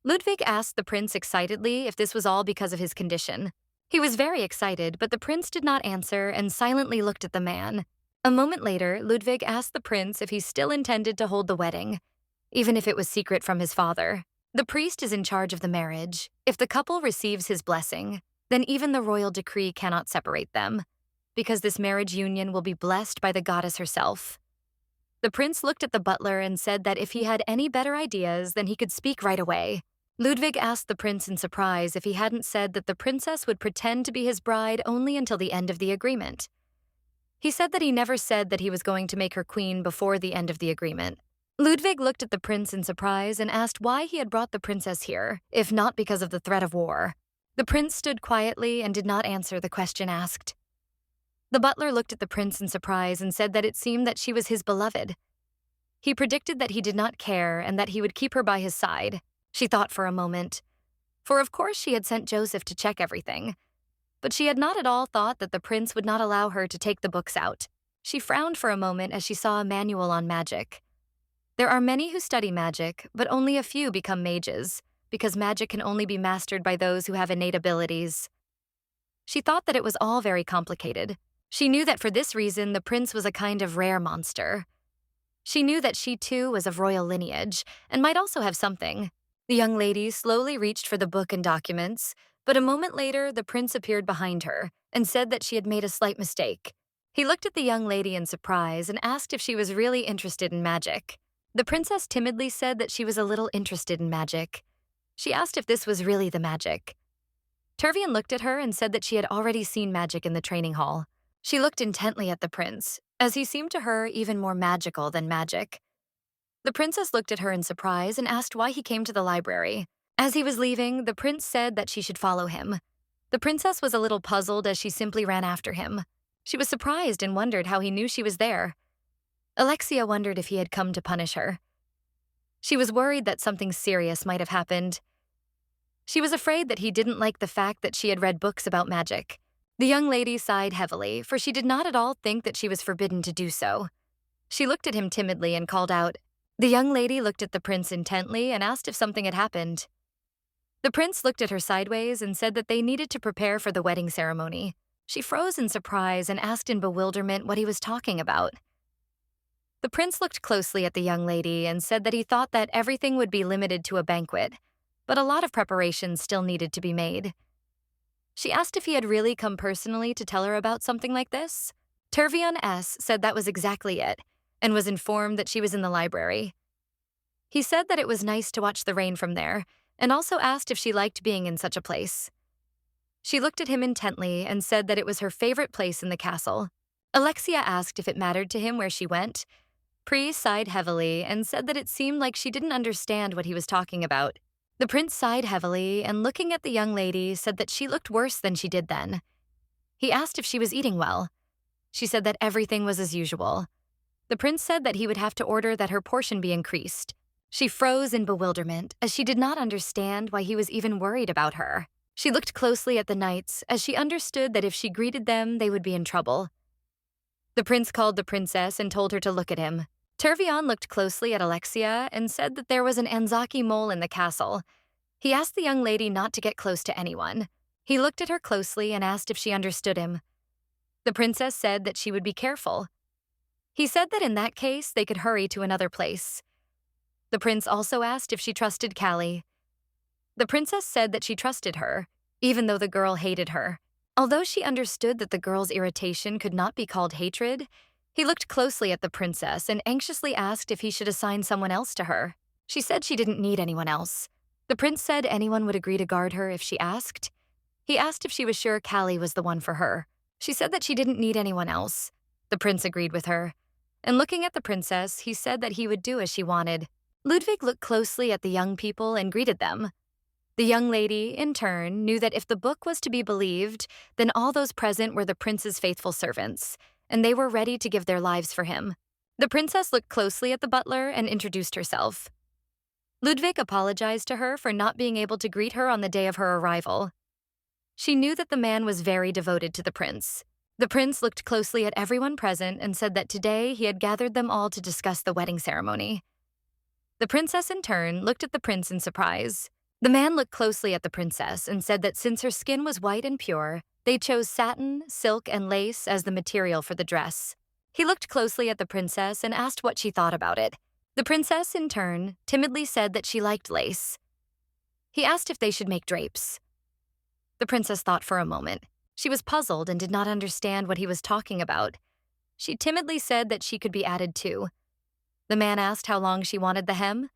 Ludwig asked the prince excitedly if this was all because of his condition. He was very excited, but the prince did not answer and silently looked at the man. A moment later, Ludwig asked the prince if he still intended to hold the wedding, even if it was secret from his father. The priest is in charge of the marriage. If the couple receives his blessing, then even the royal decree cannot separate them, because this marriage union will be blessed by the goddess herself. The prince looked at the butler and said that if he had any better ideas, then he could speak right away. Ludwig asked the prince in surprise if he hadn't said that the princess would pretend to be his bride only until the end of the agreement. He said that he never said that he was going to make her queen before the end of the agreement. Ludwig looked at the prince in surprise and asked why he had brought the princess here, if not because of the threat of war. The prince stood quietly and did not answer the question asked. The butler looked at the prince in surprise and said that it seemed that she was his beloved. He predicted that he did not care and that he would keep her by his side. She thought for a moment. For of course she had sent Joseph to check everything. But she had not at all thought that the prince would not allow her to take the books out. She frowned for a moment as she saw a manual on magic. There are many who study magic, but only a few become mages, because magic can only be mastered by those who have innate abilities. She thought that it was all very complicated. She knew that for this reason the prince was a kind of rare monster. She knew that she too was of royal lineage, and might also have something. The young lady slowly reached for the book and documents, but a moment later the prince appeared behind her and said that she had made a slight mistake. He looked at the young lady in surprise and asked if she was really interested in magic. The princess timidly said that she was a little interested in magic. She asked if this was really the magic. Turvian looked at her and said that she had already seen magic in the training hall. She looked intently at the prince, as he seemed to her even more magical than magic. The princess looked at her in surprise and asked why he came to the library. As he was leaving, the prince said that she should follow him. The princess was a little puzzled as she simply ran after him. She was surprised and wondered how he knew she was there. Alexia wondered if he had come to punish her. She was worried that something serious might have happened. She was afraid that he didn't like the fact that she had read books about magic. The young lady sighed heavily, for she did not at all think that she was forbidden to do so. She looked at him timidly and called out. The young lady looked at the prince intently and asked if something had happened. The prince looked at her sideways and said that they needed to prepare for the wedding ceremony. She froze in surprise and asked in bewilderment what he was talking about. The prince looked closely at the young lady and said that he thought that everything would be limited to a banquet, but a lot of preparations still needed to be made. She asked if he had really come personally to tell her about something like this. Turvion S. said that was exactly it, and was informed that she was in the library. He said that it was nice to watch the rain from there, and also asked if she liked being in such a place. She looked at him intently and said that it was her favorite place in the castle. Alexia asked if it mattered to him where she went. Pri sighed heavily and said that it seemed like she didn't understand what he was talking about. The prince sighed heavily and, looking at the young lady, said that she looked worse than she did then. He asked if she was eating well. She said that everything was as usual. The prince said that he would have to order that her portion be increased. She froze in bewilderment, as she did not understand why he was even worried about her. She looked closely at the knights, as she understood that if she greeted them, they would be in trouble. The prince called the princess and told her to look at him. Turvion looked closely at Alexia and said that there was an Anzaki mole in the castle. He asked the young lady not to get close to anyone. He looked at her closely and asked if she understood him. The princess said that she would be careful. He said that in that case, they could hurry to another place. The prince also asked if she trusted Callie. The princess said that she trusted her, even though the girl hated her. Although she understood that the girl's irritation could not be called hatred, he looked closely at the princess and anxiously asked if he should assign someone else to her. She said she didn't need anyone else. The prince said anyone would agree to guard her if she asked. He asked if she was sure Callie was the one for her. She said that she didn't need anyone else. The prince agreed with her. And looking at the princess, he said that he would do as she wanted. Ludwig looked closely at the young people and greeted them. The young lady, in turn, knew that if the book was to be believed, then all those present were the prince's faithful servants, and they were ready to give their lives for him. The princess looked closely at the butler and introduced herself. Ludwig apologized to her for not being able to greet her on the day of her arrival. She knew that the man was very devoted to the prince. The prince looked closely at everyone present and said that today he had gathered them all to discuss the wedding ceremony. The princess, in turn, looked at the prince in surprise. The man looked closely at the princess and said that since her skin was white and pure, they chose satin, silk, and lace as the material for the dress. He looked closely at the princess and asked what she thought about it. The princess, in turn, timidly said that she liked lace. He asked if they should make drapes. The princess thought for a moment. She was puzzled and did not understand what he was talking about. She timidly said that she could be added too. The man asked how long she wanted the hem.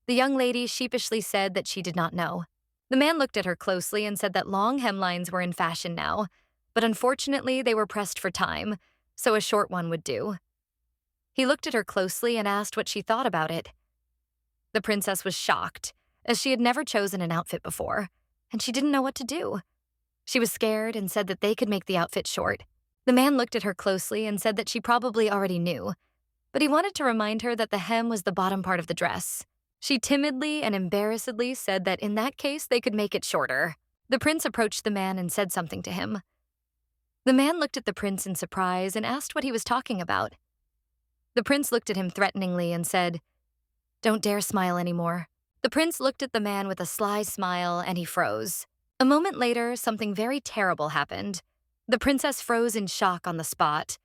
The young lady sheepishly said that she did not know. The man looked at her closely and said that long hemlines were in fashion now, but unfortunately they were pressed for time, so a short one would do. He looked at her closely and asked what she thought about it. The princess was shocked, as she had never chosen an outfit before, and she didn't know what to do. She was scared and said that they could make the outfit short. The man looked at her closely and said that she probably already knew. but he wanted to remind her that the hem was the bottom part of the dress. She timidly and embarrassedly said that in that case they could make it shorter. The prince approached the man and said something to him. The man looked at the prince in surprise and asked what he was talking about. The prince looked at him threateningly and said, "Don't dare smile anymore." The prince looked at the man with a sly smile and he froze. A moment later, something very terrible happened. The princess froze in shock on the spot.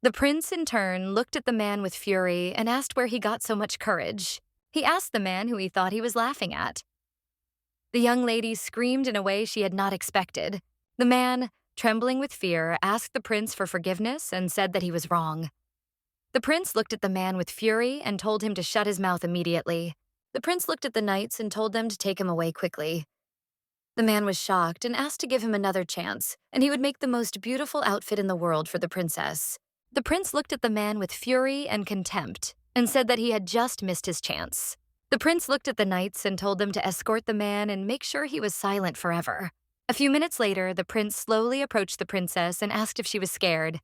The prince, in turn, looked at the man with fury and asked where he got so much courage. He asked the man who he thought he was laughing at. The young lady screamed in a way she had not expected. The man, trembling with fear, asked the prince for forgiveness and said that he was wrong. The prince looked at the man with fury and told him to shut his mouth immediately. The prince looked at the knights and told them to take him away quickly. The man was shocked and asked to give him another chance, and he would make the most beautiful outfit in the world for the princess. The prince looked at the man with fury and contempt and said that he had just missed his chance. The prince looked at the knights and told them to escort the man and make sure he was silent forever. A few minutes later, the prince slowly approached the princess and asked if she was scared.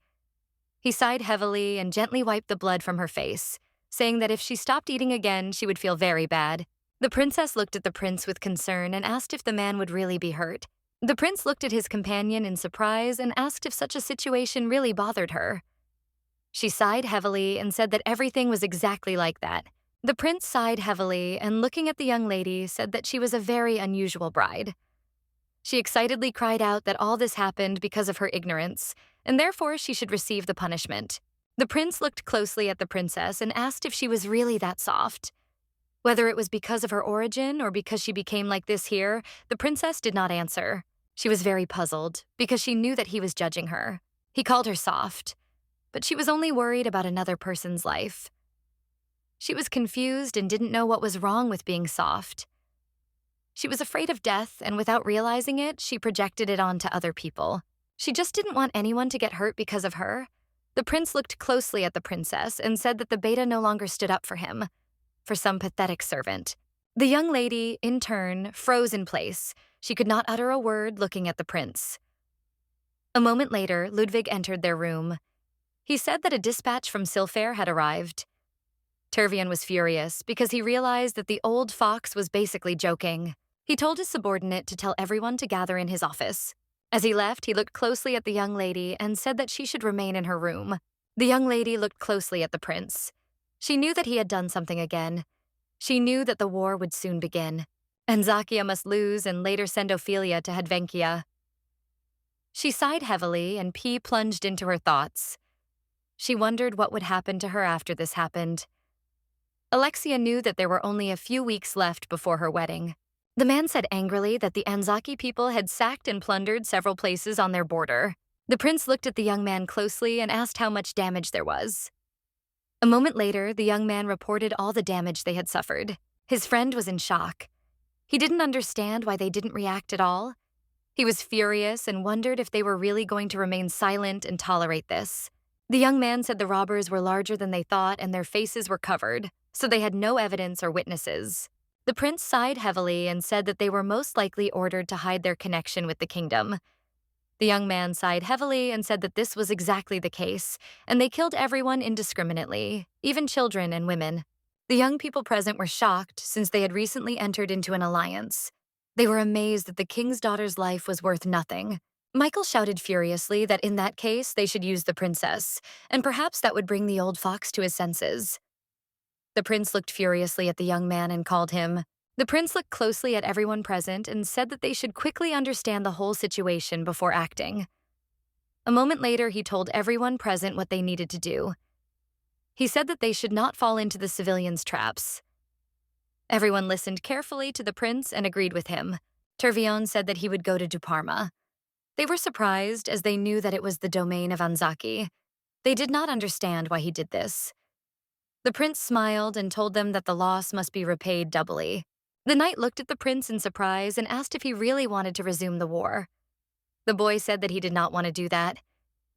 He sighed heavily and gently wiped the blood from her face, saying that if she stopped eating again, she would feel very bad. The princess looked at the prince with concern and asked if the man would really be hurt. The prince looked at his companion in surprise and asked if such a situation really bothered her. She sighed heavily and said that everything was exactly like that. The prince sighed heavily and, looking at the young lady, said that she was a very unusual bride. She excitedly cried out that all this happened because of her ignorance, and therefore she should receive the punishment. The prince looked closely at the princess and asked if she was really that soft. Whether it was because of her origin or because she became like this here, the princess did not answer. She was very puzzled because she knew that he was judging her. He called her soft, but she was only worried about another person's life. She was confused and didn't know what was wrong with being soft. She was afraid of death, and without realizing it, she projected it onto other people. She just didn't want anyone to get hurt because of her. The prince looked closely at the princess and said that the beta no longer stood up for him, for some pathetic servant. The young lady, in turn, froze in place. She could not utter a word, looking at the prince. A moment later, Ludwig entered their room. He said that a dispatch from Silfair had arrived. Tervian was furious because he realized that the old fox was basically joking. He told his subordinate to tell everyone to gather in his office. As he left, he looked closely at the young lady and said that she should remain in her room. The young lady looked closely at the prince. She knew that he had done something again. She knew that the war would soon begin. Anzakia must lose and later send Ophelia to Hadvenkia. She sighed heavily and P plunged into her thoughts. She wondered what would happen to her after this happened. Alexia knew that there were only a few weeks left before her wedding. The man said angrily that the Anzaki people had sacked and plundered several places on their border. The prince looked at the young man closely and asked how much damage there was. A moment later, the young man reported all the damage they had suffered. His friend was in shock. He didn't understand why they didn't react at all. He was furious and wondered if they were really going to remain silent and tolerate this. The young man said the robbers were larger than they thought and their faces were covered, so they had no evidence or witnesses. The prince sighed heavily and said that they were most likely ordered to hide their connection with the kingdom. The young man sighed heavily and said that this was exactly the case, and they killed everyone indiscriminately, even children and women. The young people present were shocked since they had recently entered into an alliance. They were amazed that the king's daughter's life was worth nothing. Michael shouted furiously that in that case they should use the princess, and perhaps that would bring the old fox to his senses. The prince looked furiously at the young man and called him. The prince looked closely at everyone present and said that they should quickly understand the whole situation before acting. A moment later, he told everyone present what they needed to do. He said that they should not fall into the civilians' traps. Everyone listened carefully to the prince and agreed with him. Tervion said that he would go to Duparma. They were surprised as they knew that it was the domain of Anzaki. They did not understand why he did this. The prince smiled and told them that the loss must be repaid doubly. The knight looked at the prince in surprise and asked if he really wanted to resume the war. The boy said that he did not want to do that.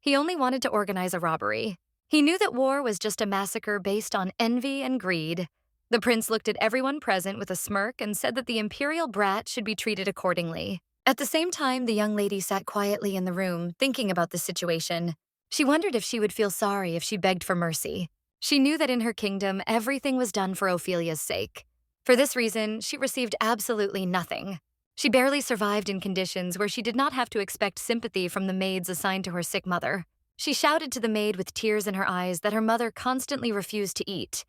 He only wanted to organize a robbery. He knew that war was just a massacre based on envy and greed. The prince looked at everyone present with a smirk and said that the imperial brat should be treated accordingly. At the same time, the young lady sat quietly in the room, thinking about the situation. She wondered if she would feel sorry if she begged for mercy. She knew that in her kingdom, everything was done for Ophelia's sake. For this reason, she received absolutely nothing. She barely survived in conditions where she did not have to expect sympathy from the maids assigned to her sick mother. She shouted to the maid with tears in her eyes that her mother constantly refused to eat.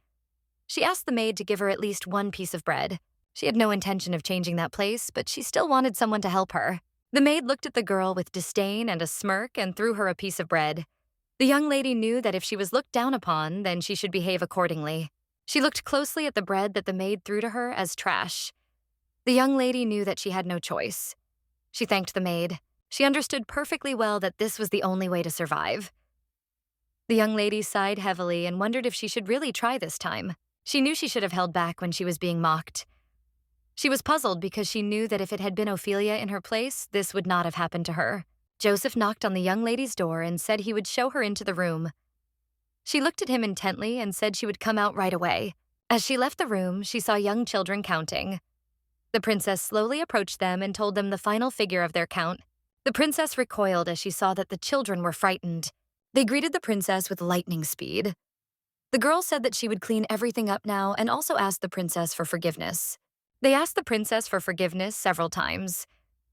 She asked the maid to give her at least one piece of bread. She had no intention of changing that place, but she still wanted someone to help her. The maid looked at the girl with disdain and a smirk and threw her a piece of bread. The young lady knew that if she was looked down upon, then she should behave accordingly. She looked closely at the bread that the maid threw to her as trash. The young lady knew that she had no choice. She thanked the maid. She understood perfectly well that this was the only way to survive. The young lady sighed heavily and wondered if she should really try this time. She knew she should have held back when she was being mocked. She was puzzled because she knew that if it had been Ophelia in her place, this would not have happened to her. Joseph knocked on the young lady's door and said he would show her into the room. She looked at him intently and said she would come out right away. As she left the room, she saw young children counting. The princess slowly approached them and told them the final figure of their count. The princess recoiled as she saw that the children were frightened. They greeted the princess with lightning speed. The girl said that she would clean everything up now and also asked the princess for forgiveness. They asked the princess for forgiveness several times.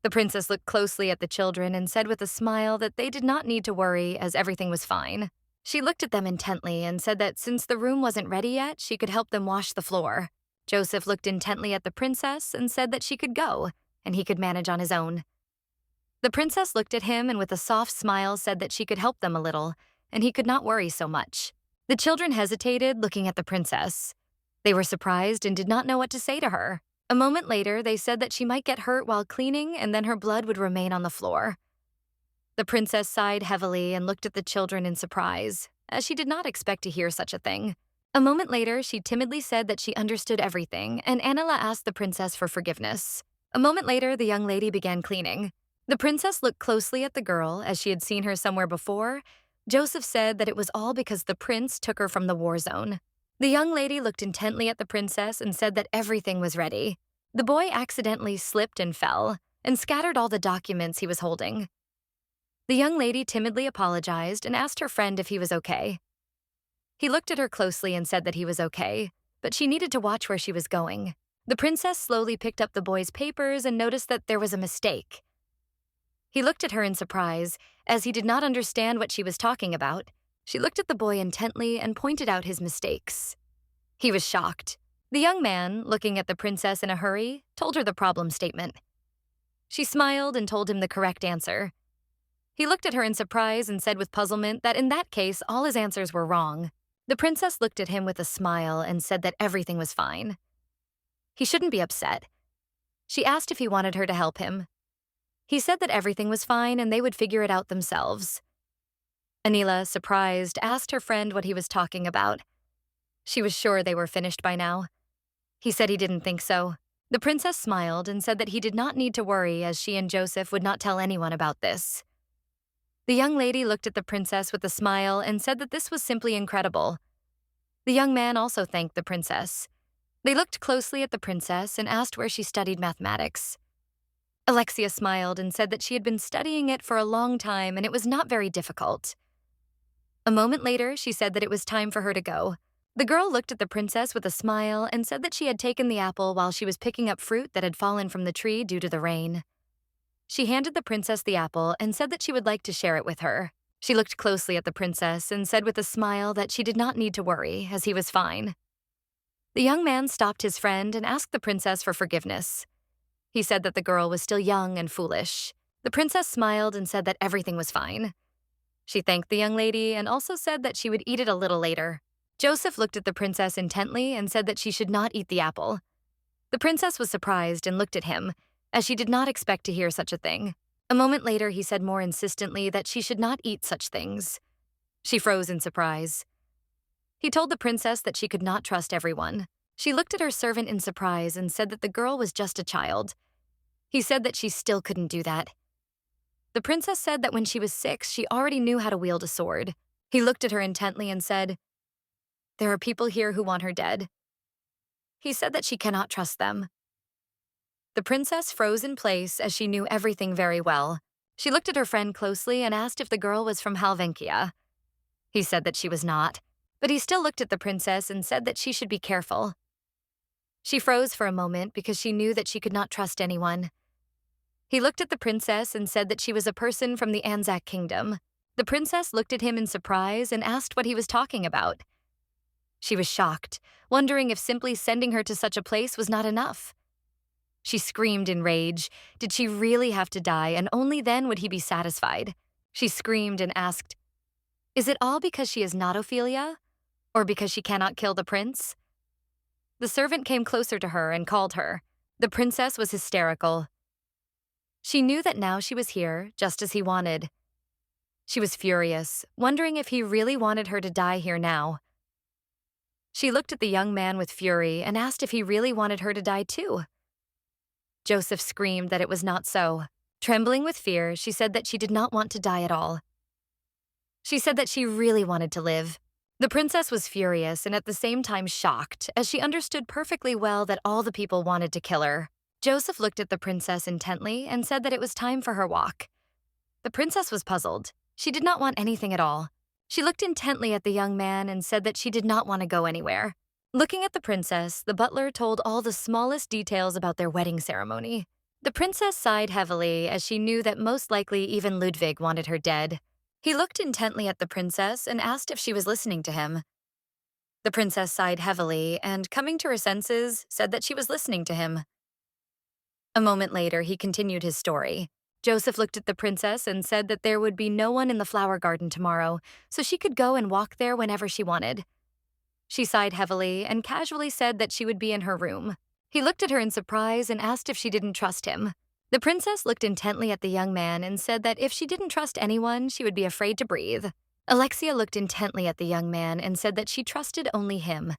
The princess looked closely at the children and said with a smile that they did not need to worry as everything was fine. She looked at them intently and said that since the room wasn't ready yet, she could help them wash the floor. Joseph looked intently at the princess and said that she could go, and he could manage on his own. The princess looked at him and with a soft smile said that she could help them a little, and he could not worry so much. The children hesitated, looking at the princess. They were surprised and did not know what to say to her. A moment later, they said that she might get hurt while cleaning and then her blood would remain on the floor. The princess sighed heavily and looked at the children in surprise, as she did not expect to hear such a thing. A moment later, she timidly said that she understood everything, and Anila asked the princess for forgiveness. A moment later, the young lady began cleaning. The princess looked closely at the girl, as she had seen her somewhere before. Joseph said that it was all because the prince took her from the war zone. The young lady looked intently at the princess and said that everything was ready. The boy accidentally slipped and fell, and scattered all the documents he was holding. The young lady timidly apologized and asked her friend if he was okay. He looked at her closely and said that he was okay, but she needed to watch where she was going. The princess slowly picked up the boy's papers and noticed that there was a mistake. He looked at her in surprise, as he did not understand what she was talking about. She looked at the boy intently and pointed out his mistakes. He was shocked. The young man, looking at the princess in a hurry, told her the problem statement. She smiled and told him the correct answer. He looked at her in surprise and said with puzzlement that in that case, all his answers were wrong. The princess looked at him with a smile and said that everything was fine. He shouldn't be upset. She asked if he wanted her to help him. He said that everything was fine and they would figure it out themselves. Anila, surprised, asked her friend what he was talking about. She was sure they were finished by now. He said he didn't think so. The princess smiled and said that he did not need to worry as she and Joseph would not tell anyone about this. The young lady looked at the princess with a smile and said that this was simply incredible. The young man also thanked the princess. They looked closely at the princess and asked where she studied mathematics. Alexia smiled and said that she had been studying it for a long time and it was not very difficult. A moment later, she said that it was time for her to go. The girl looked at the princess with a smile and said that she had taken the apple while she was picking up fruit that had fallen from the tree due to the rain. She handed the princess the apple and said that she would like to share it with her. She looked closely at the princess and said with a smile that she did not need to worry, as he was fine. The young man stopped his friend and asked the princess for forgiveness. He said that the girl was still young and foolish. The princess smiled and said that everything was fine. She thanked the young lady and also said that she would eat it a little later. Joseph looked at the princess intently and said that she should not eat the apple. The princess was surprised and looked at him, as she did not expect to hear such a thing. A moment later, he said more insistently that she should not eat such things. She froze in surprise. He told the princess that she could not trust everyone. She looked at her servant in surprise and said that the girl was just a child. He said that she still couldn't do that. The princess said that when she was 6, she already knew how to wield a sword. He looked at her intently and said, "There are people here who want her dead." He said that she cannot trust them. The princess froze in place as she knew everything very well. She looked at her friend closely and asked if the girl was from Halvenkia. He said that she was not. but he still looked at the princess and said that she should be careful. She froze for a moment because she knew that she could not trust anyone. He looked at the princess and said that she was a person from the Anzac kingdom. The princess looked at him in surprise and asked what he was talking about. She was shocked, wondering if simply sending her to such a place was not enough. She screamed in rage. Did she really have to die, and only then would he be satisfied? She screamed and asked, "Is it all because she is not Ophelia? Or because she cannot kill the prince?" The servant came closer to her and called her. The princess was hysterical. She knew that now she was here, just as he wanted. She was furious, wondering if he really wanted her to die here now. She looked at the young man with fury and asked if he really wanted her to die too. Joseph screamed that it was not so. Trembling with fear, she said that she did not want to die at all. She said that she really wanted to live. The princess was furious and at the same time shocked, as she understood perfectly well that all the people wanted to kill her. Joseph looked at the princess intently and said that it was time for her walk. The princess was puzzled. She did not want anything at all. She looked intently at the young man and said that she did not want to go anywhere. Looking at the princess, the butler told all the smallest details about their wedding ceremony. The princess sighed heavily as she knew that most likely even Ludwig wanted her dead. He looked intently at the princess and asked if she was listening to him. The princess sighed heavily and, coming to her senses, said that she was listening to him. A moment later, he continued his story. Joseph looked at the princess and said that there would be no one in the flower garden tomorrow, so she could go and walk there whenever she wanted. She sighed heavily and casually said that she would be in her room. He looked at her in surprise and asked if she didn't trust him. The princess looked intently at the young man and said that if she didn't trust anyone, she would be afraid to breathe. Alexia looked intently at the young man and said that she trusted only him.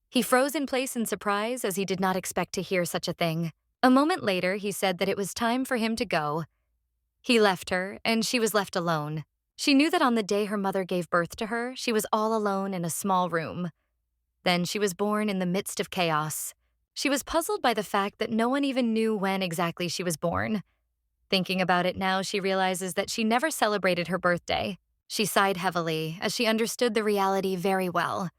He froze in place in surprise as he did not expect to hear such a thing. A moment later, he said that it was time for him to go. He left her, and she was left alone. She knew that on the day her mother gave birth to her, she was all alone in a small room. Then she was born in the midst of chaos. She was puzzled by the fact that no one even knew when exactly she was born. Thinking about it now, she realizes that she never celebrated her birthday. She sighed heavily as she understood the reality very well.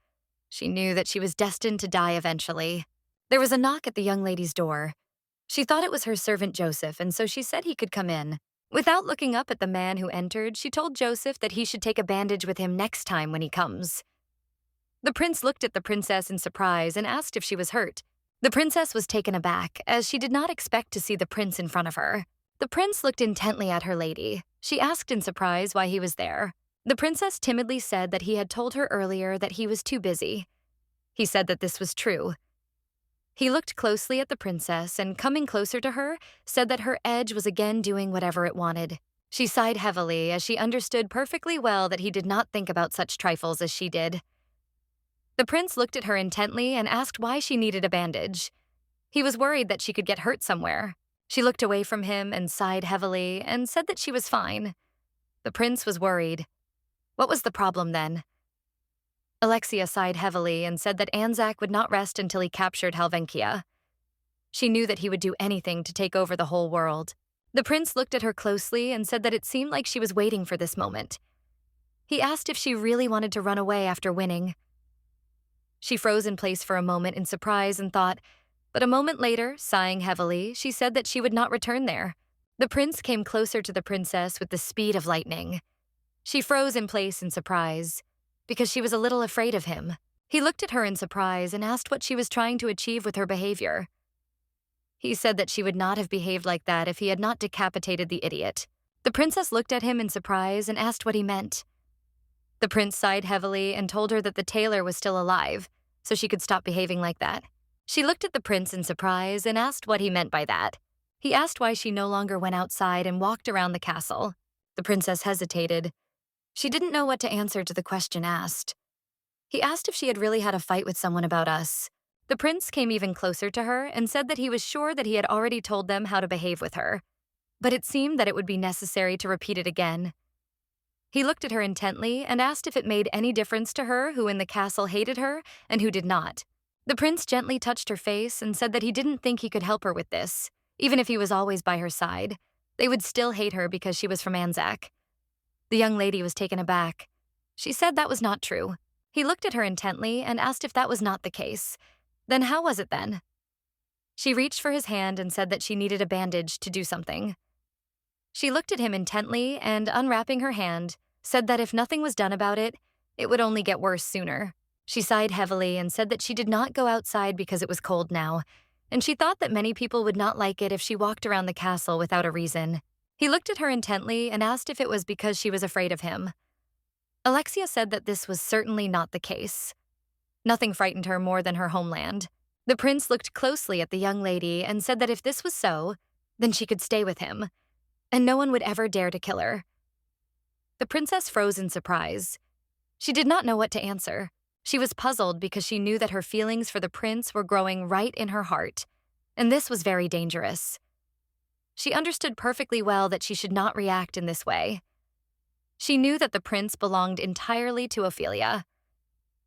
She knew that she was destined to die eventually. There was a knock at the young lady's door. She thought it was her servant Joseph, and so she said he could come in. Without looking up at the man who entered, she told Joseph that he should take a bandage with him next time when he comes. The prince looked at the princess in surprise and asked if she was hurt. The princess was taken aback, as she did not expect to see the prince in front of her. The prince looked intently at her lady. She asked in surprise why he was there. The princess timidly said that he had told her earlier that he was too busy. He said that this was true. He looked closely at the princess and, coming closer to her, said that her edge was again doing whatever it wanted. She sighed heavily as she understood perfectly well that he did not think about such trifles as she did. The prince looked at her intently and asked why she needed a bandage. He was worried that she could get hurt somewhere. She looked away from him and sighed heavily and said that she was fine. The prince was worried. What was the problem then? Alexia sighed heavily and said that Anzac would not rest until he captured Helvenkia. She knew that he would do anything to take over the whole world. The prince looked at her closely and said that it seemed like she was waiting for this moment. He asked if she really wanted to run away after winning. She froze in place for a moment in surprise and thought, but a moment later, sighing heavily, she said that she would not return there. The prince came closer to the princess with the speed of lightning. She froze in place in surprise, because she was a little afraid of him. He looked at her in surprise and asked what she was trying to achieve with her behavior. He said that she would not have behaved like that if he had not decapitated the idiot. The princess looked at him in surprise and asked what he meant. The prince sighed heavily and told her that the tailor was still alive, so she could stop behaving like that. She looked at the prince in surprise and asked what he meant by that. He asked why she no longer went outside and walked around the castle. The princess hesitated. She didn't know what to answer to the question asked. He asked if she had really had a fight with someone about us. The prince came even closer to her and said that he was sure that he had already told them how to behave with her, but it seemed that it would be necessary to repeat it again. He looked at her intently and asked if it made any difference to her who in the castle hated her and who did not. The prince gently touched her face and said that he didn't think he could help her with this. Even if he was always by her side, they would still hate her because she was from Anzac. The young lady was taken aback. She said that was not true. He looked at her intently and asked if that was not the case. Then how was it then? She reached for his hand and said that she needed a bandage to do something. She looked at him intently and, unwrapping her hand, said that if nothing was done about it, it would only get worse sooner. She sighed heavily and said that she did not go outside because it was cold now, and she thought that many people would not like it if she walked around the castle without a reason. He looked at her intently and asked if it was because she was afraid of him. Alexia said that this was certainly not the case. Nothing frightened her more than her homeland. The prince looked closely at the young lady and said that if this was so, then she could stay with him, and no one would ever dare to kill her. The princess froze in surprise. She did not know what to answer. She was puzzled because she knew that her feelings for the prince were growing right in her heart, and this was very dangerous. She understood perfectly well that she should not react in this way. She knew that the prince belonged entirely to Ophelia.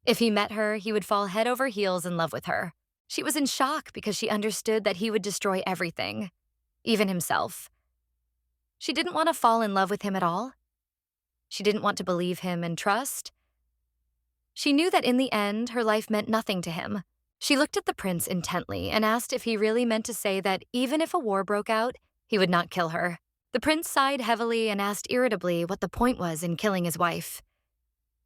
If he met her, he would fall head over heels in love with her. She was in shock because she understood that he would destroy everything, even himself. She didn't want to fall in love with him at all. She didn't want to believe him and trust. She knew that in the end, her life meant nothing to him. She looked at the prince intently and asked if he really meant to say that even if a war broke out, he would not kill her. The prince sighed heavily and asked irritably what the point was in killing his wife.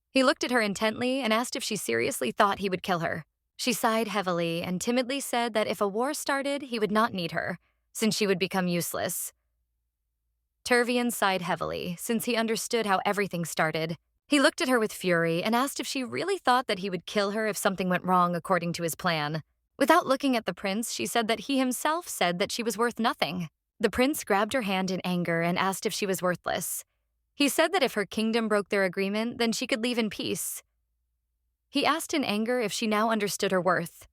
He looked at her intently and asked if she seriously thought he would kill her. She sighed heavily and timidly said that if a war started, he would not need her, since she would become useless. Turvian sighed heavily, since he understood how everything started. He looked at her with fury and asked if she really thought that he would kill her if something went wrong according to his plan. Without looking at the prince, she said that he himself said that she was worth nothing. The prince grabbed her hand in anger and asked if she was worthless. He said that if her kingdom broke their agreement, then she could leave in peace. He asked in anger if she now understood her worth.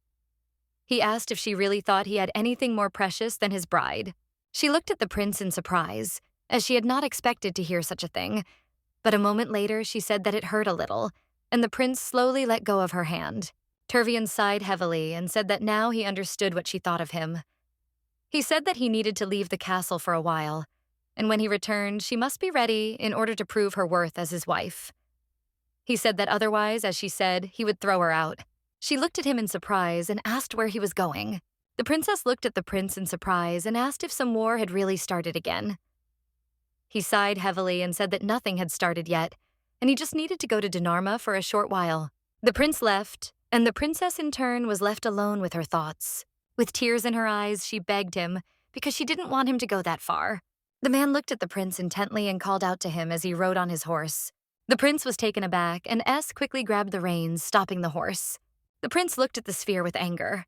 He asked if she really thought he had anything more precious than his bride. She looked at the prince in surprise, as she had not expected to hear such a thing, but a moment later she said that it hurt a little, and the prince slowly let go of her hand. Turvian sighed heavily and said that now he understood what she thought of him. He said that he needed to leave the castle for a while, and when he returned, she must be ready in order to prove her worth as his wife. He said that otherwise, as she said, he would throw her out. She looked at him in surprise and asked where he was going. The princess looked at the prince in surprise and asked if some war had really started again. He sighed heavily and said that nothing had started yet, and he just needed to go to Dinarma for a short while. The prince left, and the princess in turn was left alone with her thoughts. With tears in her eyes, she begged him, because she didn't want him to go that far. The man looked at the prince intently and called out to him as he rode on his horse. The prince was taken aback, and S quickly grabbed the reins, stopping the horse. The prince looked at the sphere with anger.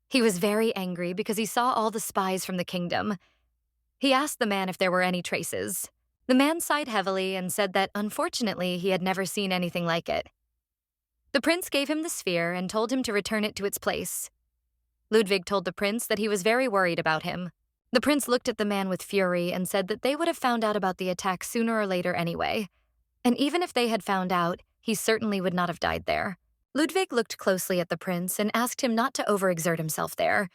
He was very angry because he saw all the spies from the kingdom. He asked the man if there were any traces. The man sighed heavily and said that, unfortunately, he had never seen anything like it. The prince gave him the sphere and told him to return it to its place. Ludwig told the prince that he was very worried about him. The prince looked at the man with fury and said that they would have found out about the attack sooner or later anyway. And even if they had found out, he certainly would not have died there. Ludwig looked closely at the prince and asked him not to overexert himself there,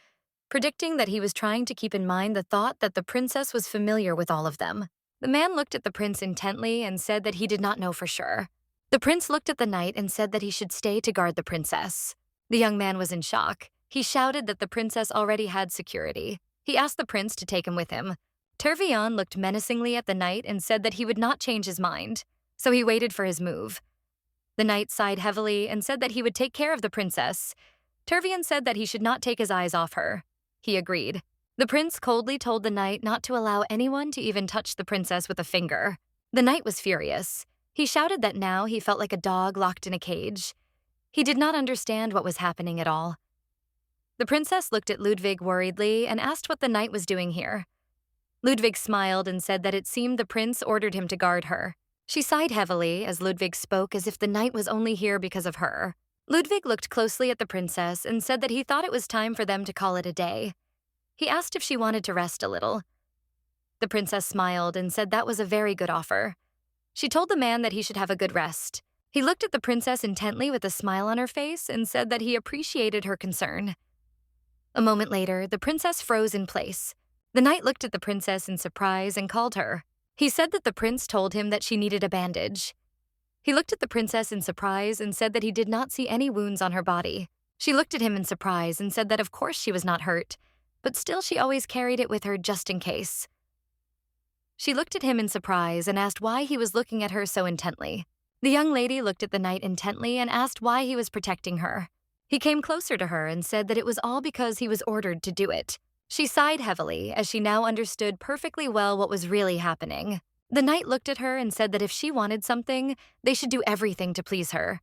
predicting that he was trying to keep in mind the thought that the princess was familiar with all of them. The man looked at the prince intently and said that he did not know for sure. The prince looked at the knight and said that he should stay to guard the princess. The young man was in shock. He shouted that the princess already had security. He asked the prince to take him with him. Turvian looked menacingly at the knight and said that he would not change his mind, so he waited for his move. The knight sighed heavily and said that he would take care of the princess. Turvian said that he should not take his eyes off her. He agreed. The prince coldly told the knight not to allow anyone to even touch the princess with a finger. The knight was furious. He shouted that now he felt like a dog locked in a cage. He did not understand what was happening at all. The princess looked at Ludwig worriedly and asked what the knight was doing here. Ludwig smiled and said that it seemed the prince ordered him to guard her. She sighed heavily as Ludwig spoke as if the knight was only here because of her. Ludwig looked closely at the princess and said that he thought it was time for them to call it a day. He asked if she wanted to rest a little. The princess smiled and said that was a very good offer. She told the man that he should have a good rest. He looked at the princess intently with a smile on her face and said that he appreciated her concern. A moment later, the princess froze in place. The knight looked at the princess in surprise and called her. He said that the prince told him that she needed a bandage. He looked at the princess in surprise and said that he did not see any wounds on her body. She looked at him in surprise and said that of course she was not hurt, but still she always carried it with her just in case. She looked at him in surprise and asked why he was looking at her so intently. The young lady looked at the knight intently and asked why he was protecting her. He came closer to her and said that it was all because he was ordered to do it. She sighed heavily as she now understood perfectly well what was really happening. The knight looked at her and said that if she wanted something, they should do everything to please her.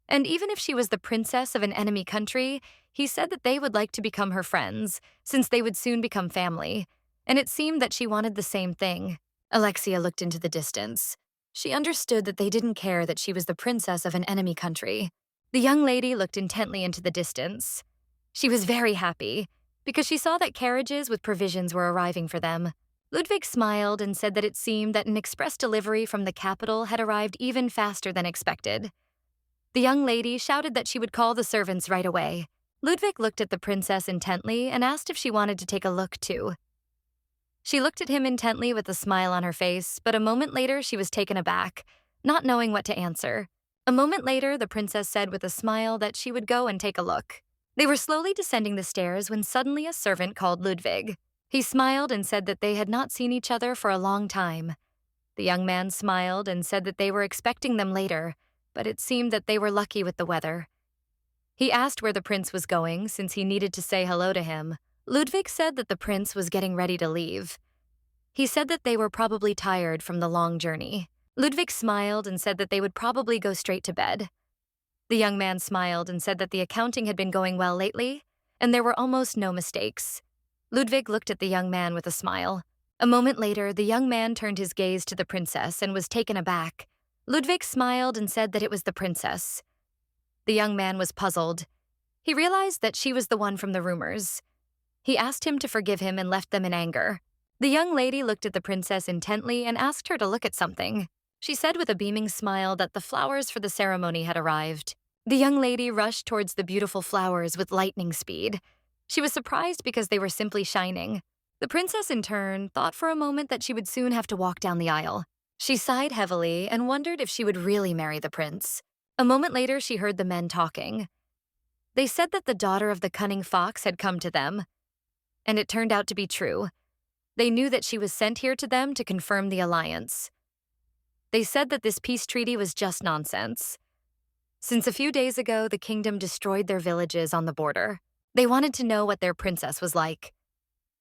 And even if she was the princess of an enemy country, he said that they would like to become her friends, since they would soon become family, and it seemed that she wanted the same thing. Alexia looked into the distance. She understood that they didn't care that she was the princess of an enemy country. The young lady looked intently into the distance. She was very happy, because she saw that carriages with provisions were arriving for them. Ludwig smiled and said that it seemed that an express delivery from the capital had arrived even faster than expected. The young lady shouted that she would call the servants right away. Ludwig looked at the princess intently and asked if she wanted to take a look too. She looked at him intently with a smile on her face, but a moment later she was taken aback, not knowing what to answer. A moment later, the princess said with a smile that she would go and take a look. They were slowly descending the stairs when suddenly a servant called Ludwig. He smiled and said that they had not seen each other for a long time. The young man smiled and said that they were expecting them later, but it seemed that they were lucky with the weather. He asked where the prince was going, since he needed to say hello to him. Ludwig said that the prince was getting ready to leave. He said that they were probably tired from the long journey. Ludwig smiled and said that they would probably go straight to bed. The young man smiled and said that the accounting had been going well lately, and there were almost no mistakes. Ludwig looked at the young man with a smile. A moment later, the young man turned his gaze to the princess and was taken aback. Ludwig smiled and said that it was the princess. The young man was puzzled. He realized that she was the one from the rumors. He asked him to forgive him and left them in anger. The young lady looked at the princess intently and asked her to look at something. She said with a beaming smile that the flowers for the ceremony had arrived. The young lady rushed towards the beautiful flowers with lightning speed. She was surprised because they were simply shining. The princess, in turn, thought for a moment that she would soon have to walk down the aisle. She sighed heavily and wondered if she would really marry the prince. A moment later, she heard the men talking. They said that the daughter of the cunning fox had come to them, and it turned out to be true. They knew that she was sent here to them to confirm the alliance. They said that this peace treaty was just nonsense. Since a few days ago, the kingdom destroyed their villages on the border. They wanted to know what their princess was like.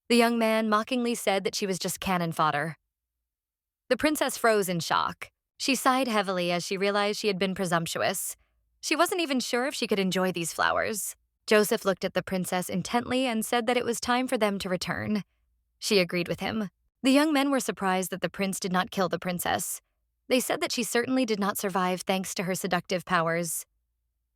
The young man mockingly said that she was just cannon fodder. The princess froze in shock. She sighed heavily as she realized she had been presumptuous. She wasn't even sure if she could enjoy these flowers. Joseph looked at the princess intently and said that it was time for them to return. She agreed with him. The young men were surprised that the prince did not kill the princess. They said that she certainly did not survive thanks to her seductive powers.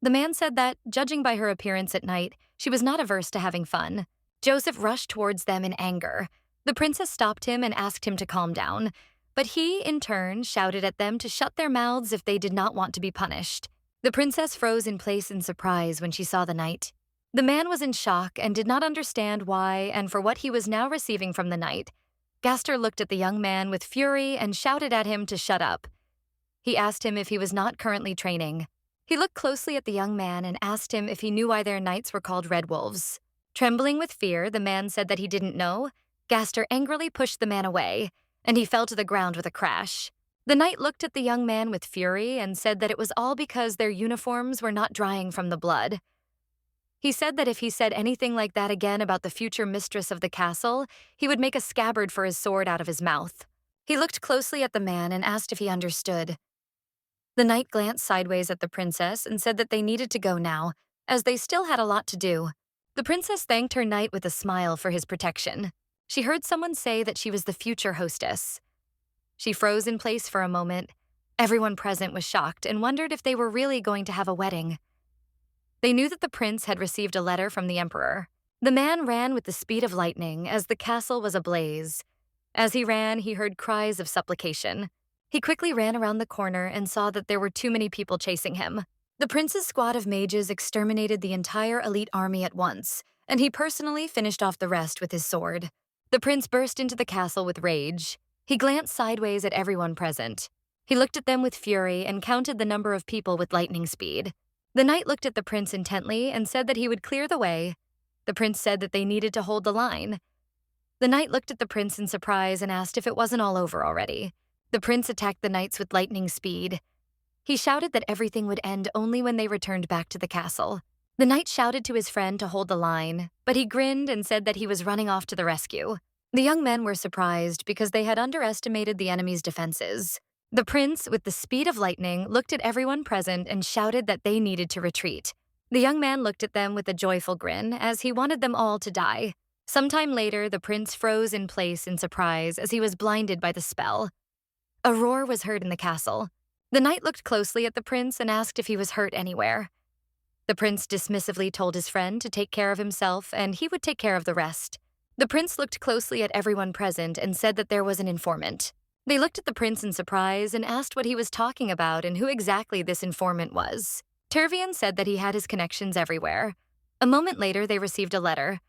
The man said that, judging by her appearance at night, she was not averse to having fun. Joseph rushed towards them in anger. The princess stopped him and asked him to calm down, but he, in turn, shouted at them to shut their mouths if they did not want to be punished. The princess froze in place in surprise when she saw the knight. The man was in shock and did not understand why and for what he was now receiving from the knight. Gaster looked at the young man with fury and shouted at him to shut up. He asked him if he was not currently training. He looked closely at the young man and asked him if he knew why their knights were called Red Wolves. Trembling with fear, the man said that he didn't know. Gaster angrily pushed the man away, and he fell to the ground with a crash. The knight looked at the young man with fury and said that it was all because their uniforms were not drying from the blood. He said that if he said anything like that again about the future mistress of the castle, he would make a scabbard for his sword out of his mouth. He looked closely at the man and asked if he understood. The knight glanced sideways at the princess and said that they needed to go now, as they still had a lot to do. The princess thanked her knight with a smile for his protection. She heard someone say that she was the future hostess. She froze in place for a moment. Everyone present was shocked and wondered if they were really going to have a wedding. They knew that the prince had received a letter from the emperor. The man ran with the speed of lightning as the castle was ablaze. As he ran, he heard cries of supplication. He quickly ran around the corner and saw that there were too many people chasing him. The prince's squad of mages exterminated the entire elite army at once, and he personally finished off the rest with his sword. The prince burst into the castle with rage. He glanced sideways at everyone present. He looked at them with fury and counted the number of people with lightning speed. The knight looked at the prince intently and said that he would clear the way. The prince said that they needed to hold the line. The knight looked at the prince in surprise and asked if it wasn't all over already. The prince attacked the knights with lightning speed. He shouted that everything would end only when they returned back to the castle. The knight shouted to his friend to hold the line, but he grinned and said that he was running off to the rescue. The young men were surprised because they had underestimated the enemy's defenses. The prince, with the speed of lightning, looked at everyone present and shouted that they needed to retreat. The young man looked at them with a joyful grin, as he wanted them all to die. Sometime later, the prince froze in place in surprise as he was blinded by the spell. A roar was heard in the castle. The knight looked closely at the prince and asked if he was hurt anywhere. The prince dismissively told his friend to take care of himself and he would take care of the rest. The prince looked closely at everyone present and said that there was an informant. They looked at the prince in surprise and asked what he was talking about and who exactly this informant was. Tervian said that he had his connections everywhere. A moment later, they received a letter.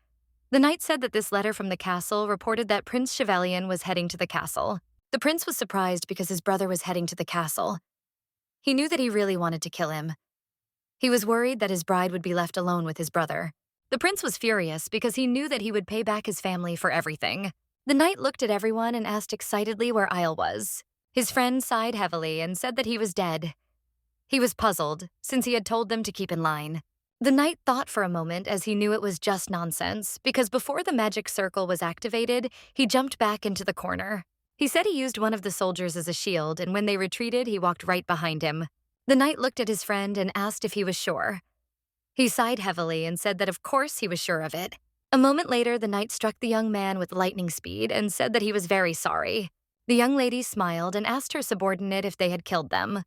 The knight said that this letter from the castle reported that Prince Chevalier was heading to the castle. The prince was surprised because his brother was heading to the castle. He knew that he really wanted to kill him. He was worried that his bride would be left alone with his brother. The prince was furious because he knew that he would pay back his family for everything. The knight looked at everyone and asked excitedly where Isle was. His friend sighed heavily and said that he was dead. He was puzzled, since he had told them to keep in line. The knight thought for a moment as he knew it was just nonsense, because before the magic circle was activated, he jumped back into the corner. He said he used one of the soldiers as a shield, and when they retreated, he walked right behind him. The knight looked at his friend and asked if he was sure. He sighed heavily and said that of course he was sure of it. A moment later, the knight struck the young man with lightning speed and said that he was very sorry. The young lady smiled and asked her subordinate if they had killed them.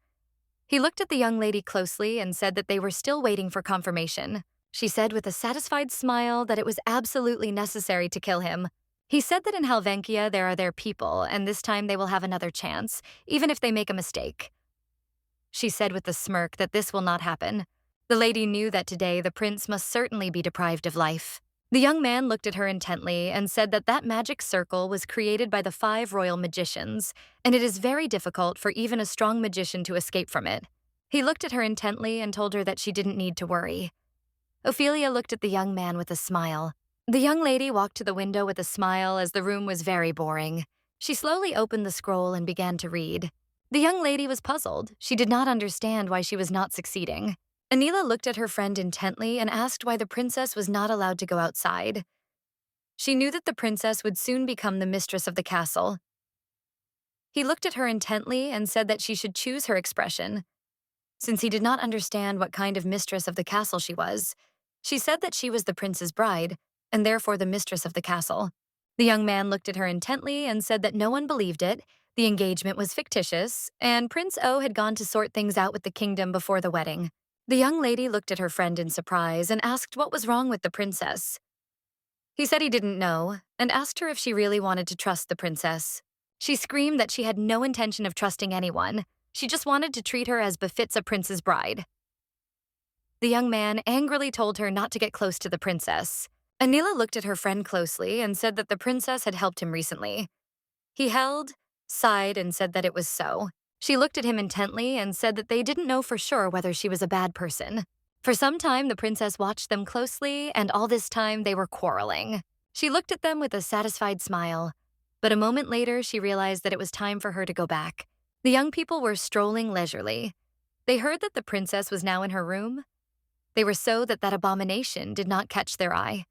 He looked at the young lady closely and said that they were still waiting for confirmation. She said with a satisfied smile that it was absolutely necessary to kill him. He said that in Helvenkia there are their people, and this time they will have another chance, even if they make a mistake. She said with a smirk that this will not happen. The lady knew that today the prince must certainly be deprived of life. The young man looked at her intently and said that that magic circle was created by the 5 royal magicians, and it is very difficult for even a strong magician to escape from it. He looked at her intently and told her that she didn't need to worry. Ophelia looked at the young man with a smile. The young lady walked to the window with a smile as the room was very boring. She slowly opened the scroll and began to read. The young lady was puzzled. She did not understand why she was not succeeding. Anila looked at her friend intently and asked why the princess was not allowed to go outside. She knew that the princess would soon become the mistress of the castle. He looked at her intently and said that she should choose her expression. Since he did not understand what kind of mistress of the castle she was, she said that she was the prince's bride, and therefore the mistress of the castle. The young man looked at her intently and said that no one believed it, the engagement was fictitious, and Prince O had gone to sort things out with the kingdom before the wedding. The young lady looked at her friend in surprise and asked what was wrong with the princess. He said he didn't know, and asked her if she really wanted to trust the princess. She screamed that she had no intention of trusting anyone. She just wanted to treat her as befits a prince's bride. The young man angrily told her not to get close to the princess. Anila looked at her friend closely and said that the princess had helped him recently. He held, sighed, and said that it was so. She looked at him intently and said that they didn't know for sure whether she was a bad person. For some time, the princess watched them closely, and all this time they were quarreling. She looked at them with a satisfied smile, but a moment later she realized that it was time for her to go back. The young people were strolling leisurely. They heard that the princess was now in her room. They were so that abomination did not catch their eye.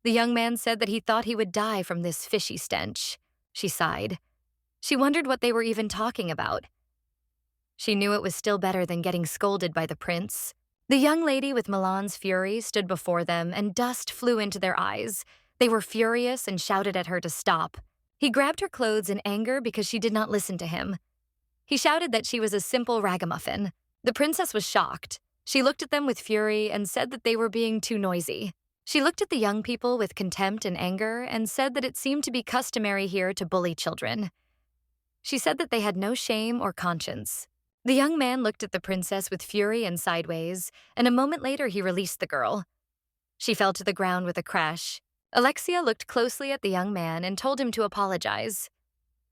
The young man said that he thought he would die from this fishy stench. She sighed. She wondered what they were even talking about. She knew it was still better than getting scolded by the prince. The young lady with Milan's fury stood before them, and dust flew into their eyes. They were furious and shouted at her to stop. He grabbed her clothes in anger because she did not listen to him. He shouted that she was a simple ragamuffin. The princess was shocked. She looked at them with fury and said that they were being too noisy. She looked at the young people with contempt and anger and said that it seemed to be customary here to bully children. She said that they had no shame or conscience. The young man looked at the princess with fury and sideways, and a moment later he released the girl. She fell to the ground with a crash. Alexia looked closely at the young man and told him to apologize.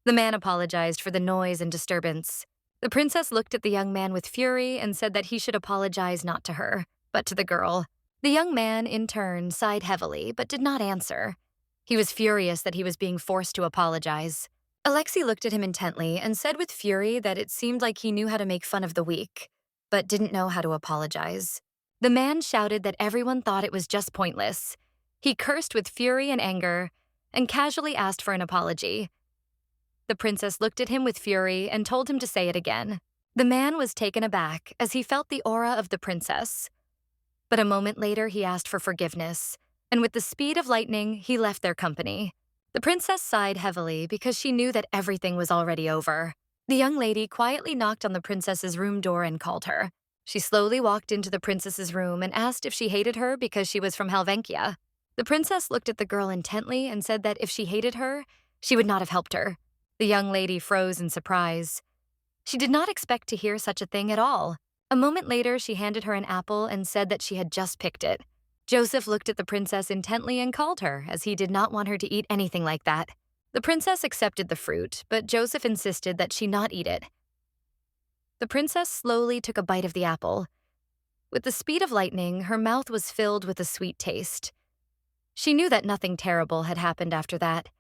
The man apologized for the noise and disturbance. The princess looked at the young man with fury and said that he should apologize not to her, but to the girl. The young man, in turn, sighed heavily, but did not answer. He was furious that he was being forced to apologize. Alexei looked at him intently and said with fury that it seemed like he knew how to make fun of the weak, but didn't know how to apologize. The man shouted that everyone thought it was just pointless. He cursed with fury and anger and casually asked for an apology. The princess looked at him with fury and told him to say it again. The man was taken aback as he felt the aura of the princess. But a moment later, he asked for forgiveness, and with the speed of lightning, he left their company. The princess sighed heavily because she knew that everything was already over. The young lady quietly knocked on the princess's room door and called her. She slowly walked into the princess's room and asked if she hated her because she was from Helvenkia. The princess looked at the girl intently and said that if she hated her, she would not have helped her. The young lady froze in surprise. She did not expect to hear such a thing at all. A moment later, she handed her an apple and said that she had just picked it. Joseph looked at the princess intently and called her, as he did not want her to eat anything like that. The princess accepted the fruit, but Joseph insisted that she not eat it. The princess slowly took a bite of the apple. With the speed of lightning, her mouth was filled with a sweet taste. She knew that nothing terrible had happened after that.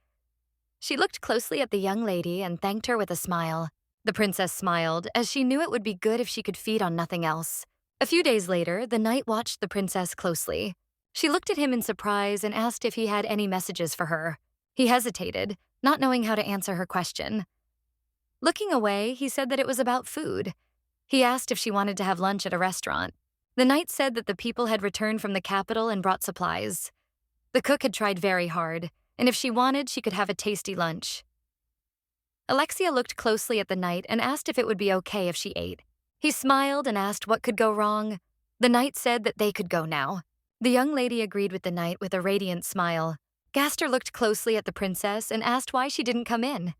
She looked closely at the young lady and thanked her with a smile. The princess smiled, as she knew it would be good if she could feed on nothing else. A few days later, the knight watched the princess closely. She looked at him in surprise and asked if he had any messages for her. He hesitated, not knowing how to answer her question. Looking away, he said that it was about food. He asked if she wanted to have lunch at a restaurant. The knight said that the people had returned from the capital and brought supplies. The cook had tried very hard, and if she wanted, she could have a tasty lunch. Alexia looked closely at the knight and asked if it would be okay if she ate. He smiled and asked what could go wrong. The knight said that they could go now. The young lady agreed with the knight with a radiant smile. Gaster looked closely at the princess and asked why she didn't come in.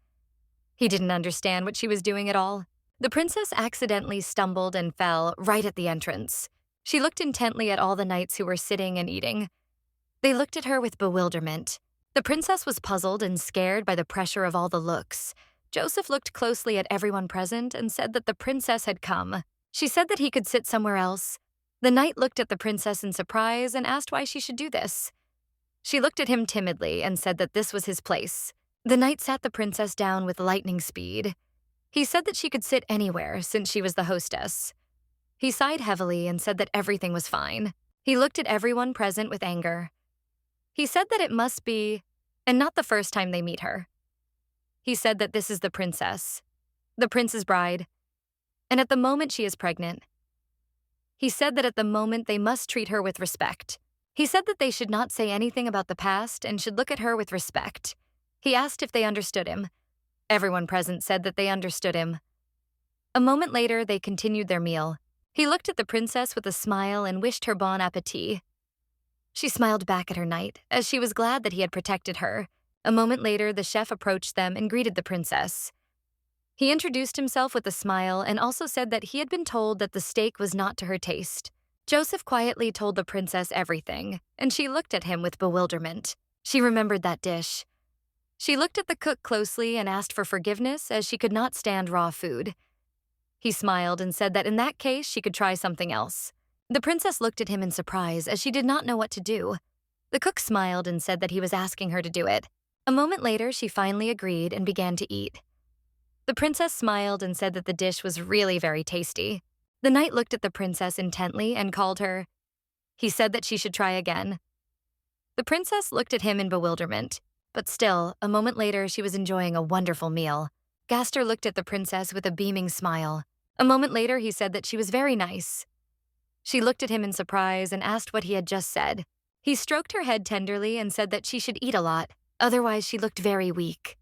He didn't understand what she was doing at all. The princess accidentally stumbled and fell right at the entrance. She looked intently at all the knights who were sitting and eating. They looked at her with bewilderment. The princess was puzzled and scared by the pressure of all the looks. Joseph looked closely at everyone present and said that the princess had come. She said that he could sit somewhere else. The knight looked at the princess in surprise and asked why she should do this. She looked at him timidly and said that this was his place. The knight sat the princess down with lightning speed. He said that she could sit anywhere since she was the hostess. He sighed heavily and said that everything was fine. He looked at everyone present with anger. He said that it must be, and not the first time they meet her. He said that this is the princess, the prince's bride, and at the moment she is pregnant. He said that at the moment they must treat her with respect. He said that they should not say anything about the past and should look at her with respect. He asked if they understood him. Everyone present said that they understood him. A moment later, they continued their meal. He looked at the princess with a smile and wished her bon appetit. She smiled back at her knight, as she was glad that he had protected her. A moment later, the chef approached them and greeted the princess. He introduced himself with a smile and also said that he had been told that the steak was not to her taste. Joseph quietly told the princess everything, and she looked at him with bewilderment. She remembered that dish. She looked at the cook closely and asked for forgiveness as she could not stand raw food. He smiled and said that in that case she could try something else. The princess looked at him in surprise as she did not know what to do. The cook smiled and said that he was asking her to do it. A moment later, she finally agreed and began to eat. The princess smiled and said that the dish was really very tasty. The knight looked at the princess intently and called her. He said that she should try again. The princess looked at him in bewilderment, but still, a moment later, she was enjoying a wonderful meal. Gaster looked at the princess with a beaming smile. A moment later, he said that she was very nice. She looked at him in surprise and asked what he had just said. He stroked her head tenderly and said that she should eat a lot, otherwise she looked very weak.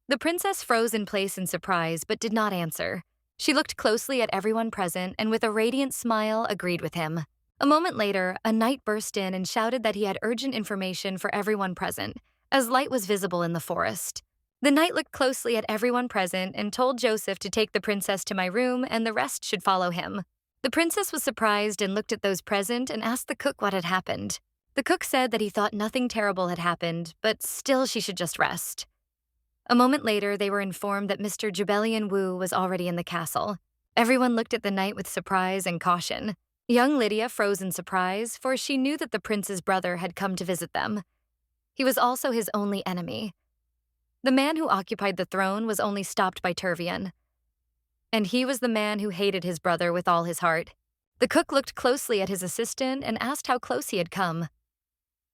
The princess froze in place in surprise but did not answer. She looked closely at everyone present and with a radiant smile agreed with him. A moment later, a knight burst in and shouted that he had urgent information for everyone present, as light was visible in the forest. The knight looked closely at everyone present and told Joseph to take the princess to my room and the rest should follow him. The princess was surprised and looked at those present and asked the cook what had happened. The cook said that he thought nothing terrible had happened, but still she should just rest. A moment later, they were informed that Mr. Jabellion Wu was already in the castle. Everyone looked at the knight with surprise and caution. Young Lydia froze in surprise, for she knew that the prince's brother had come to visit them. He was also his only enemy. The man who occupied the throne was only stopped by Turvion, and he was the man who hated his brother with all his heart. The cook looked closely at his assistant and asked how close he had come.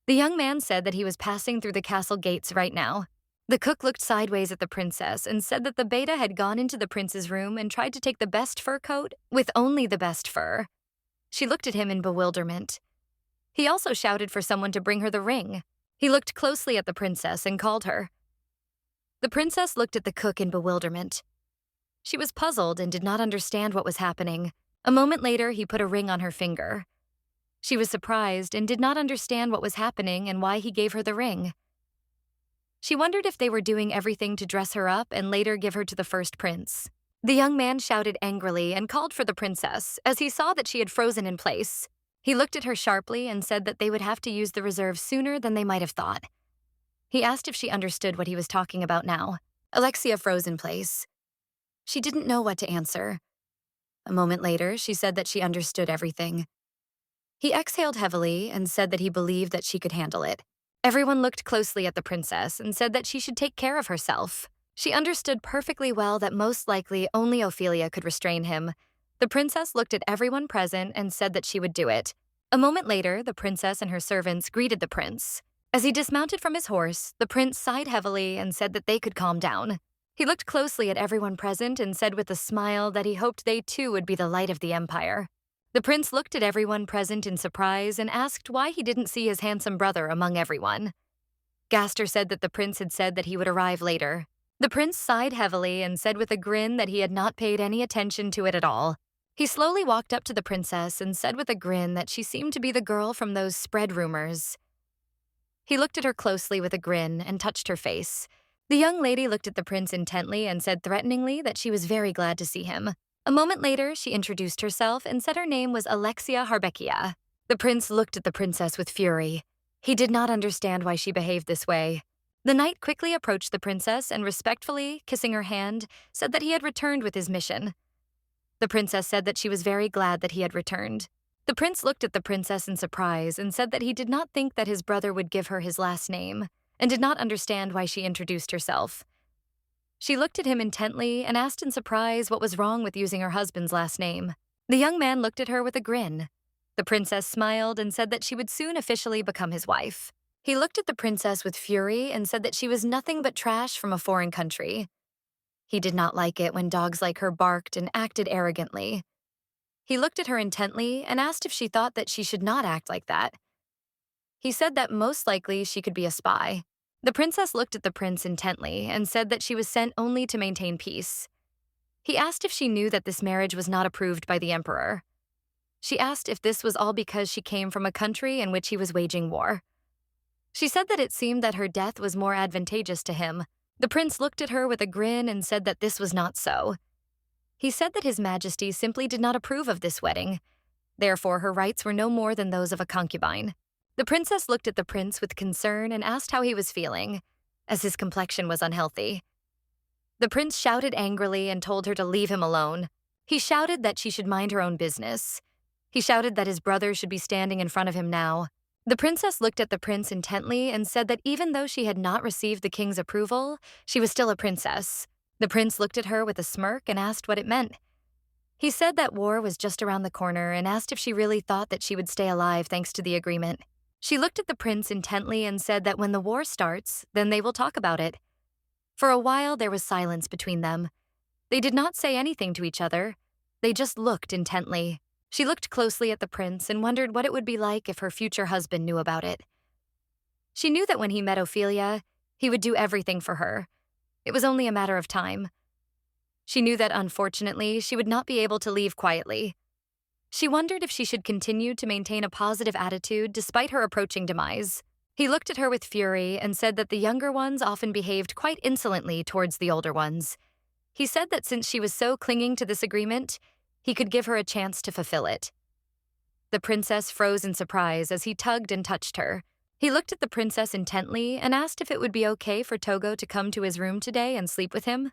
The young man said that he was passing through the castle gates right now. The cook looked sideways at the princess and said that the beta had gone into the prince's room and tried to take the best fur coat with only the best fur. She looked at him in bewilderment. He also shouted for someone to bring her the ring. He looked closely at the princess and called her. The princess looked at the cook in bewilderment. She was puzzled and did not understand what was happening. A moment later, he put a ring on her finger. She was surprised and did not understand what was happening and why he gave her the ring. She wondered if they were doing everything to dress her up and later give her to the first prince. The young man shouted angrily and called for the princess as he saw that she had frozen in place. He looked at her sharply and said that they would have to use the reserve sooner than they might have thought. He asked if she understood what he was talking about now. Alexia froze in place. She didn't know what to answer. A moment later, she said that she understood everything. He exhaled heavily and said that he believed that she could handle it. Everyone looked closely at the princess and said that she should take care of herself. She understood perfectly well that most likely only Ophelia could restrain him. The princess looked at everyone present and said that she would do it. A moment later, the princess and her servants greeted the prince. As he dismounted from his horse, the prince sighed heavily and said that they could calm down. He looked closely at everyone present and said with a smile that he hoped they too would be the light of the empire. The prince looked at everyone present in surprise and asked why he didn't see his handsome brother among everyone. Gaster said that the prince had said that he would arrive later. The prince sighed heavily and said with a grin that he had not paid any attention to it at all. He slowly walked up to the princess and said with a grin that she seemed to be the girl from those spread rumors. He looked at her closely with a grin and touched her face. The young lady looked at the prince intently and said threateningly that she was very glad to see him. A moment later, she introduced herself and said her name was Alexia Harbekia. The prince looked at the princess with fury. He did not understand why she behaved this way. The knight quickly approached the princess and respectfully, kissing her hand, said that he had returned with his mission. The princess said that she was very glad that he had returned. The prince looked at the princess in surprise and said that he did not think that his brother would give her his last name, and did not understand why she introduced herself. She looked at him intently and asked in surprise what was wrong with using her husband's last name. The young man looked at her with a grin. The princess smiled and said that she would soon officially become his wife. He looked at the princess with fury and said that she was nothing but trash from a foreign country. He did not like it when dogs like her barked and acted arrogantly. He looked at her intently and asked if she thought that she should not act like that. He said that most likely she could be a spy. The princess looked at the prince intently and said that she was sent only to maintain peace. He asked if she knew that this marriage was not approved by the emperor. She asked if this was all because she came from a country in which he was waging war. She said that it seemed that her death was more advantageous to him. The prince looked at her with a grin and said that this was not so. He said that His Majesty simply did not approve of this wedding. Therefore, her rights were no more than those of a concubine. The princess looked at the prince with concern and asked how he was feeling, as his complexion was unhealthy. The prince shouted angrily and told her to leave him alone. He shouted that she should mind her own business. He shouted that his brother should be standing in front of him now. The princess looked at the prince intently and said that even though she had not received the king's approval, she was still a princess. The prince looked at her with a smirk and asked what it meant. He said that war was just around the corner and asked if she really thought that she would stay alive thanks to the agreement. She looked at the prince intently and said that when the war starts, then they will talk about it. For a while, there was silence between them. They did not say anything to each other. They just looked intently. She looked closely at the prince and wondered what it would be like if her future husband knew about it. She knew that when he met Ophelia, he would do everything for her. It was only a matter of time. She knew that, unfortunately, she would not be able to leave quietly. She wondered if she should continue to maintain a positive attitude despite her approaching demise. He looked at her with fury and said that the younger ones often behaved quite insolently towards the older ones. He said that since she was so clinging to this agreement, he could give her a chance to fulfill it. The princess froze in surprise as he tugged and touched her. He looked at the princess intently and asked if it would be okay for Togo to come to his room today and sleep with him.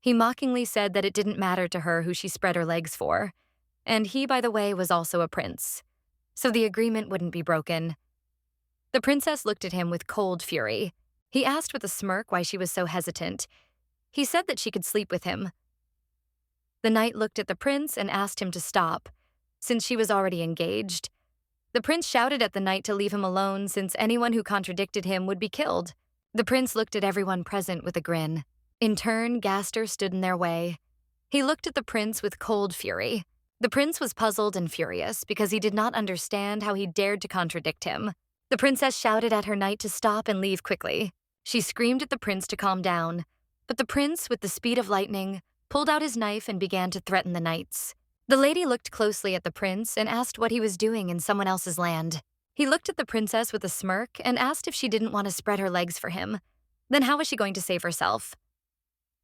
He mockingly said that it didn't matter to her who she spread her legs for, and he, by the way, was also a prince, so the agreement wouldn't be broken. The princess looked at him with cold fury. He asked with a smirk why she was so hesitant. He said that she could sleep with him. The knight looked at the prince and asked him to stop, since she was already engaged. The prince shouted at the knight to leave him alone, since anyone who contradicted him would be killed. The prince looked at everyone present with a grin. In turn, Gaster stood in their way. He looked at the prince with cold fury. The prince was puzzled and furious because he did not understand how he dared to contradict him. The princess shouted at her knight to stop and leave quickly. She screamed at the prince to calm down, but the prince, with the speed of lightning, pulled out his knife and began to threaten the knights. The lady looked closely at the prince and asked what he was doing in someone else's land. He looked at the princess with a smirk and asked if she didn't want to spread her legs for him. Then how was she going to save herself?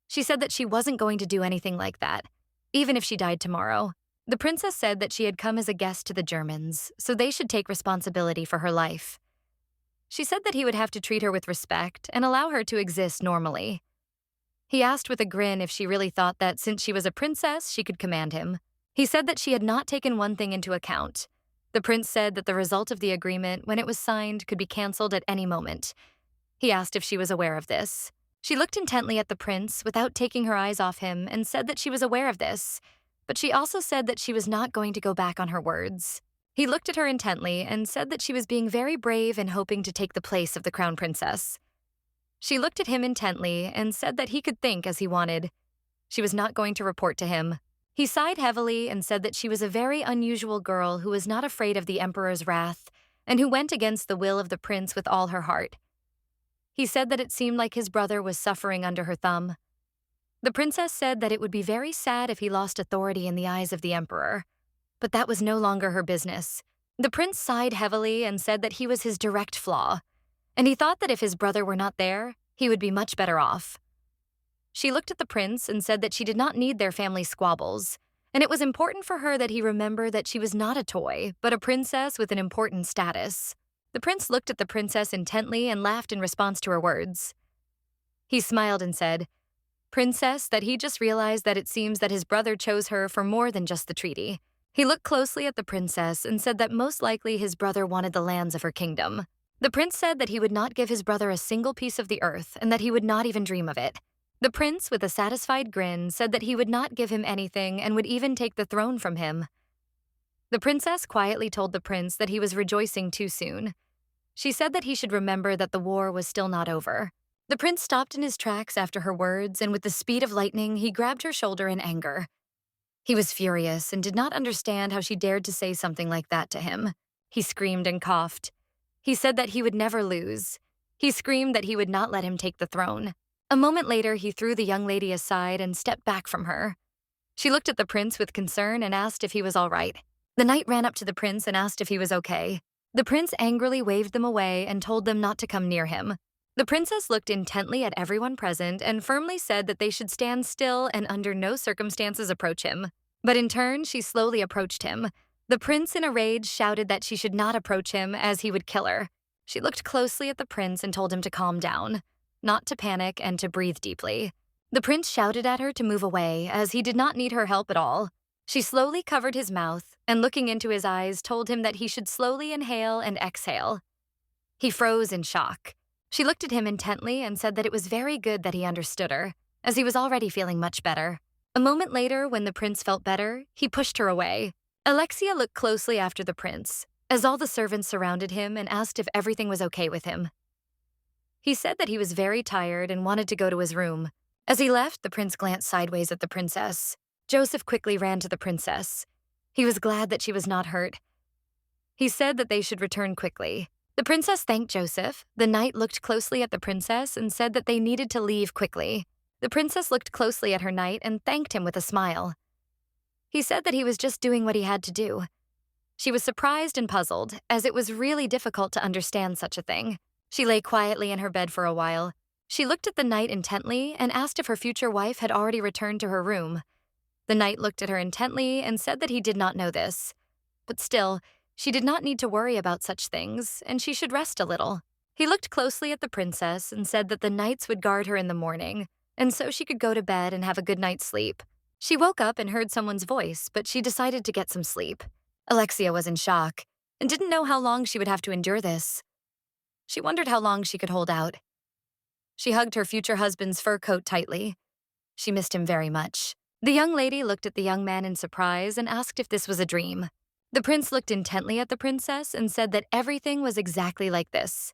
She said that she wasn't going to do anything like that, even if she died tomorrow. The princess said that she had come as a guest to the Germans, so they should take responsibility for her life. She said that he would have to treat her with respect and allow her to exist normally. He asked with a grin if she really thought that since she was a princess, she could command him. He said that she had not taken one thing into account. The prince said that the result of the agreement, when it was signed, could be cancelled at any moment. He asked if she was aware of this. She looked intently at the prince without taking her eyes off him and said that she was aware of this, but she also said that she was not going to go back on her words. He looked at her intently and said that she was being very brave and hoping to take the place of the crown princess. She looked at him intently and said that he could think as he wanted. She was not going to report to him. He sighed heavily and said that she was a very unusual girl who was not afraid of the emperor's wrath and who went against the will of the prince with all her heart. He said that it seemed like his brother was suffering under her thumb. The princess said that it would be very sad if he lost authority in the eyes of the emperor, but that was no longer her business. The prince sighed heavily and said that he was his direct flaw, and he thought that if his brother were not there, he would be much better off. She looked at the prince and said that she did not need their family squabbles, and it was important for her that he remember that she was not a toy, but a princess with an important status. The prince looked at the princess intently and laughed in response to her words. He smiled and said, "Princess, that he just realized that it seems that his brother chose her for more than just the treaty." He looked closely at the princess and said that most likely his brother wanted the lands of her kingdom. The prince said that he would not give his brother a single piece of the earth and that he would not even dream of it. The prince, with a satisfied grin, said that he would not give him anything and would even take the throne from him. The princess quietly told the prince that he was rejoicing too soon. She said that he should remember that the war was still not over. The prince stopped in his tracks after her words, and with the speed of lightning, he grabbed her shoulder in anger. He was furious and did not understand how she dared to say something like that to him. He screamed and coughed. He said that he would never lose. He screamed that he would not let him take the throne. A moment later, he threw the young lady aside and stepped back from her. She looked at the prince with concern and asked if he was all right. The knight ran up to the prince and asked if he was okay. The prince angrily waved them away and told them not to come near him. The princess looked intently at everyone present and firmly said that they should stand still and under no circumstances approach him. But in turn, she slowly approached him. The prince, in a rage, shouted that she should not approach him as he would kill her. She looked closely at the prince and told him to calm down, not to panic, and to breathe deeply. The prince shouted at her to move away as he did not need her help at all. She slowly covered his mouth and, looking into his eyes, told him that he should slowly inhale and exhale. He froze in shock. She looked at him intently and said that it was very good that he understood her, as he was already feeling much better. A moment later, when the prince felt better, he pushed her away. Alexia looked closely after the prince, as all the servants surrounded him and asked if everything was okay with him. He said that he was very tired and wanted to go to his room. As he left, the prince glanced sideways at the princess. Joseph quickly ran to the princess. He was glad that she was not hurt. He said that they should return quickly. The princess thanked Joseph. The knight looked closely at the princess and said that they needed to leave quickly. The princess looked closely at her knight and thanked him with a smile. He said that he was just doing what he had to do. She was surprised and puzzled, as it was really difficult to understand such a thing. She lay quietly in her bed for a while. She looked at the knight intently and asked if her future wife had already returned to her room. The knight looked at her intently and said that he did not know this. But still, She did not need to worry about such things, and she should rest a little. He looked closely at the princess and said that the knights would guard her in the morning, and so she could go to bed and have a good night's sleep. She woke up and heard someone's voice, but she decided to get some sleep. Alexia was in shock and didn't know how long she would have to endure this. She wondered how long she could hold out. She hugged her future husband's fur coat tightly. She missed him very much. The young lady looked at the young man in surprise and asked if this was a dream. The prince looked intently at the princess and said that everything was exactly like this.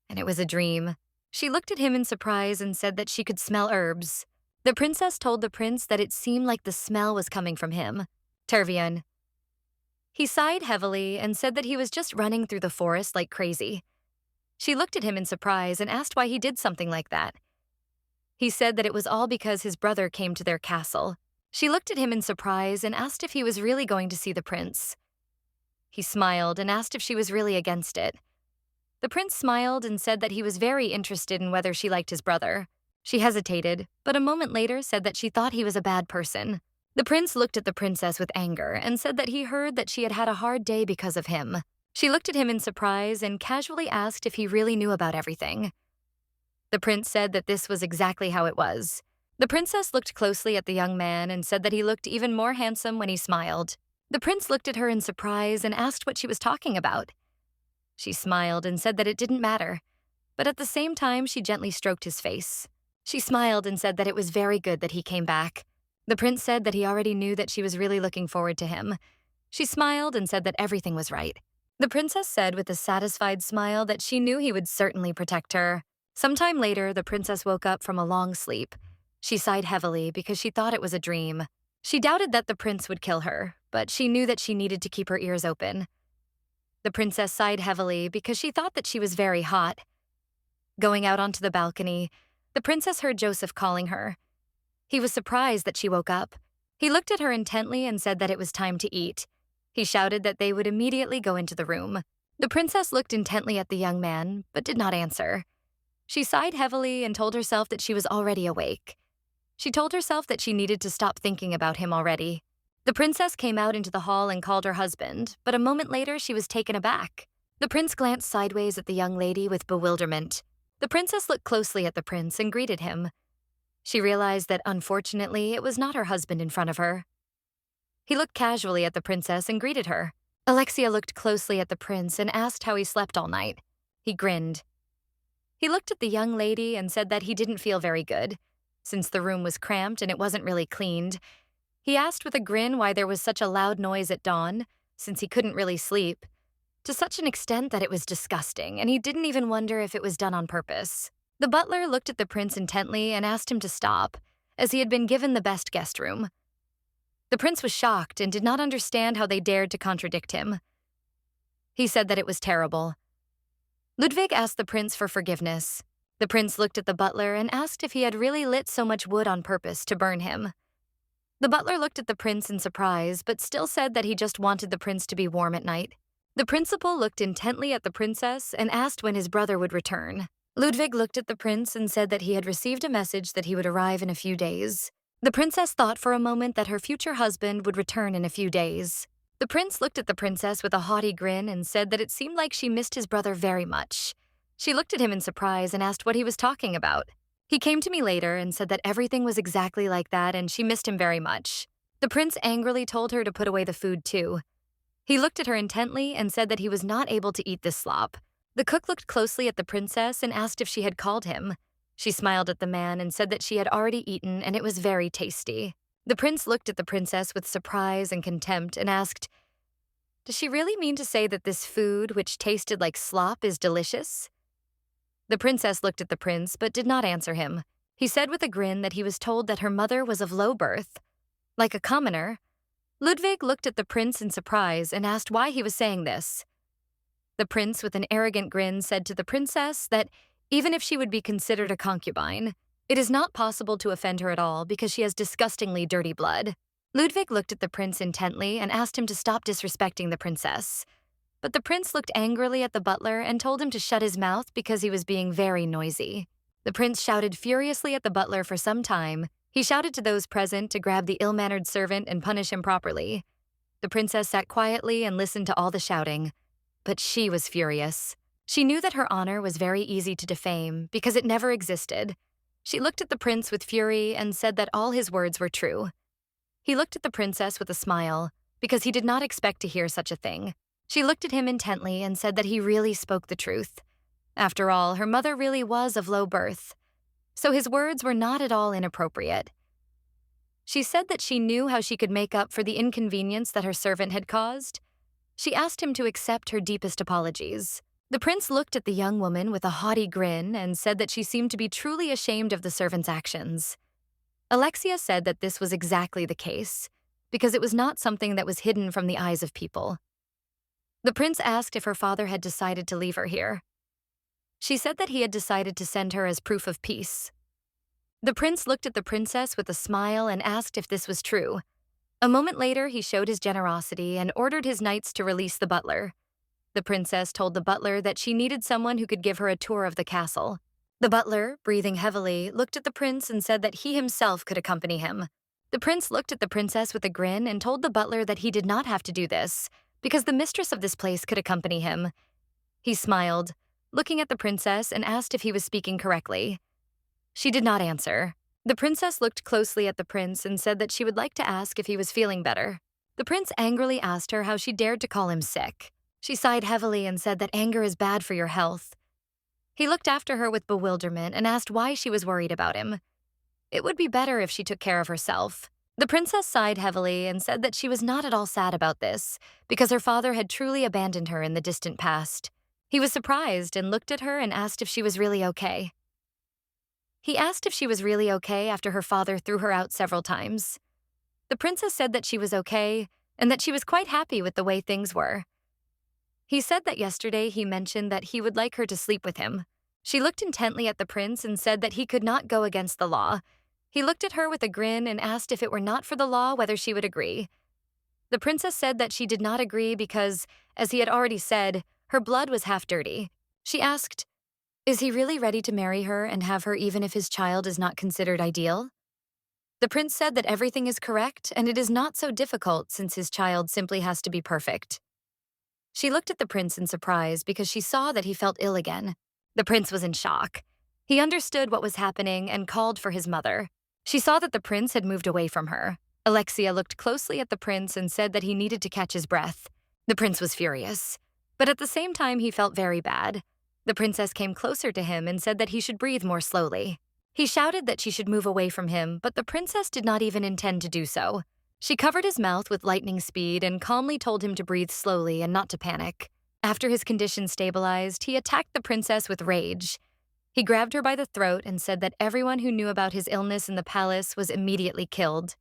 And it was a dream. She looked at him in surprise and said that she could smell herbs. The princess told the prince that it seemed like the smell was coming from him. Tervion. He sighed heavily and said that he was just running through the forest like crazy. She looked at him in surprise and asked why he did something like that. He said that it was all because his brother came to their castle. She looked at him in surprise and asked if he was really going to see the prince. He smiled and asked if she was really against it. The prince smiled and said that he was very interested in whether she liked his brother. She hesitated, but a moment later said that she thought he was a bad person. The prince looked at the princess with anger and said that he heard that she had had a hard day because of him. She looked at him in surprise and casually asked if he really knew about everything. The prince said that this was exactly how it was. The princess looked closely at the young man and said that he looked even more handsome when he smiled. The prince looked at her in surprise and asked what she was talking about. She smiled and said that it didn't matter, but at the same time she gently stroked his face. She smiled and said that it was very good that he came back. The prince said that he already knew that she was really looking forward to him. She smiled and said that everything was right. The princess said with a satisfied smile that she knew he would certainly protect her. Sometime later, the princess woke up from a long sleep. She sighed heavily because she thought it was a dream. She doubted that the prince would kill her, but she knew that she needed to keep her ears open. The princess sighed heavily because she thought that she was very hot. Going out onto the balcony, the princess heard Joseph calling her. He was surprised that she woke up. He looked at her intently and said that it was time to eat. He shouted that they would immediately go into the room. The princess looked intently at the young man, but did not answer. She sighed heavily and told herself that she was already awake. She told herself that she needed to stop thinking about him already. The princess came out into the hall and called her husband, but a moment later she was taken aback. The prince glanced sideways at the young lady with bewilderment. The princess looked closely at the prince and greeted him. She realized that, unfortunately, it was not her husband in front of her. He looked casually at the princess and greeted her. Alexia looked closely at the prince and asked how he slept all night. He grinned. He looked at the young lady and said that he didn't feel very good. Since the room was cramped and it wasn't really cleaned, he asked with a grin why there was such a loud noise at dawn, since he couldn't really sleep, to such an extent that it was disgusting, and he didn't even wonder if it was done on purpose. The butler looked at the prince intently and asked him to stop, as he had been given the best guest room. The prince was shocked and did not understand how they dared to contradict him. He said that it was terrible. Ludwig asked the prince for forgiveness. The prince looked at the butler and asked if he had really lit so much wood on purpose to burn him. The butler looked at the prince in surprise, but still said that he just wanted the prince to be warm at night. The principal looked intently at the princess and asked when his brother would return. Ludwig looked at the prince and said that he had received a message that he would arrive in a few days. The princess thought for a moment that her future husband would return in a few days. The prince looked at the princess with a haughty grin and said that it seemed like she missed his brother very much. She looked at him in surprise and asked what he was talking about. He came to me later and said that everything was exactly like that and she missed him very much. The prince angrily told her to put away the food too. He looked at her intently and said that he was not able to eat this slop. The cook looked closely at the princess and asked if she had called him. She smiled at the man and said that she had already eaten and it was very tasty. The prince looked at the princess with surprise and contempt and asked, "Does she really mean to say that this food, which tasted like slop, is delicious?" The princess looked at the prince but did not answer him. He said with a grin that he was told that her mother was of low birth. Like a commoner, Ludwig looked at the prince in surprise and asked why he was saying this. The prince, with an arrogant grin, said to the princess that even if she would be considered a concubine, it is not possible to offend her at all because she has disgustingly dirty blood. Ludwig looked at the prince intently and asked him to stop disrespecting the princess. But the prince looked angrily at the butler and told him to shut his mouth because he was being very noisy. The prince shouted furiously at the butler for some time. He shouted to those present to grab the ill-mannered servant and punish him properly. The princess sat quietly and listened to all the shouting, but she was furious. She knew that her honor was very easy to defame because it never existed. She looked at the prince with fury and said that all his words were true. He looked at the princess with a smile because he did not expect to hear such a thing. She looked at him intently and said that he really spoke the truth. After all, her mother really was of low birth, so his words were not at all inappropriate. She said that she knew how she could make up for the inconvenience that her servant had caused. She asked him to accept her deepest apologies. The prince looked at the young woman with a haughty grin and said that she seemed to be truly ashamed of the servant's actions. Alexia said that this was exactly the case, because it was not something that was hidden from the eyes of people. The prince asked if her father had decided to leave her here. She said that he had decided to send her as proof of peace. The prince looked at the princess with a smile and asked if this was true. A moment later, he showed his generosity and ordered his knights to release the butler. The princess told the butler that she needed someone who could give her a tour of the castle. The butler, breathing heavily, looked at the prince and said that he himself could accompany him. The prince looked at the princess with a grin and told the butler that he did not have to do this, because the mistress of this place could accompany him. He smiled, looking at the princess, and asked if he was speaking correctly. She did not answer. The princess looked closely at the prince and said that she would like to ask if he was feeling better. The prince angrily asked her how she dared to call him sick. She sighed heavily and said that anger is bad for your health. He looked after her with bewilderment and asked why she was worried about him. It would be better if she took care of herself. The princess sighed heavily and said that she was not at all sad about this, because her father had truly abandoned her in the distant past. He was surprised and looked at her and asked if she was really okay. He asked if she was really okay after her father threw her out several times. The princess said that she was okay and that she was quite happy with the way things were. He said that yesterday he mentioned that he would like her to sleep with him. She looked intently at the prince and said that he could not go against the law. He looked at her with a grin and asked if it were not for the law whether she would agree. The princess said that she did not agree because, as he had already said, her blood was half dirty. She asked, "Is he really ready to marry her and have her even if his child is not considered ideal?" The prince said that everything is correct and it is not so difficult since his child simply has to be perfect. She looked at the prince in surprise because she saw that he felt ill again. The prince was in shock. He understood what was happening and called for his mother. She saw that the prince had moved away from her. Alexia looked closely at the prince and said that he needed to catch his breath. The prince was furious, but at the same time he felt very bad. The princess came closer to him and said that he should breathe more slowly. He shouted that she should move away from him, but the princess did not even intend to do so. She covered his mouth with lightning speed and calmly told him to breathe slowly and not to panic. After his condition stabilized, he attacked the princess with rage. He grabbed her by the throat and said that everyone who knew about his illness in the palace was immediately killed.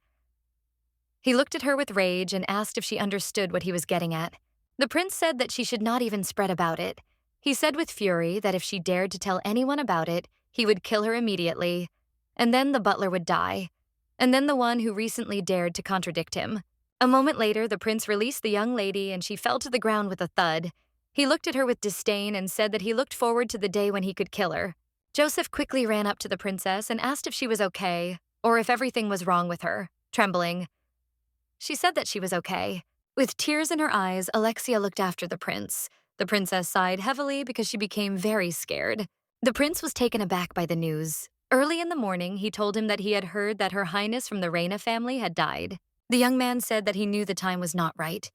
He looked at her with rage and asked if she understood what he was getting at. The prince said that she should not even spread about it. He said with fury that if she dared to tell anyone about it, he would kill her immediately, and then the butler would die, and then the one who recently dared to contradict him. A moment later, the prince released the young lady and she fell to the ground with a thud. He looked at her with disdain and said that he looked forward to the day when he could kill her. Joseph quickly ran up to the princess and asked if she was okay, or if everything was wrong with her, trembling. She said that she was okay. With tears in her eyes, Alexia looked after the prince. The princess sighed heavily because she became very scared. The prince was taken aback by the news. Early in the morning, he told him that he had heard that Her Highness from the Reina family had died. The young man said that he knew the time was not right,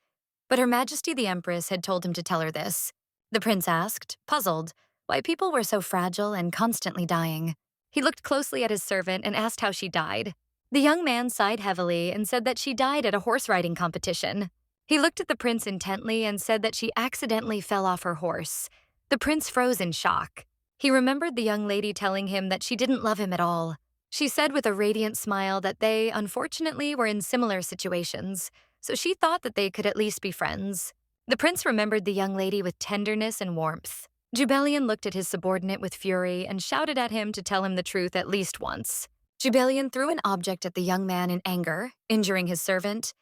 but Her Majesty the Empress had told him to tell her this. The prince asked, puzzled, why people were so fragile and constantly dying. He looked closely at his servant and asked how she died. The young man sighed heavily and said that she died at a horse riding competition. He looked at the prince intently and said that she accidentally fell off her horse. The prince froze in shock. He remembered the young lady telling him that she didn't love him at all. She said with a radiant smile that they, unfortunately, were in similar situations, so she thought that they could at least be friends. The prince remembered the young lady with tenderness and warmth. Jubelian looked at his subordinate with fury and shouted at him to tell him the truth at least once. Jubelian threw an object at the young man in anger, injuring his servant,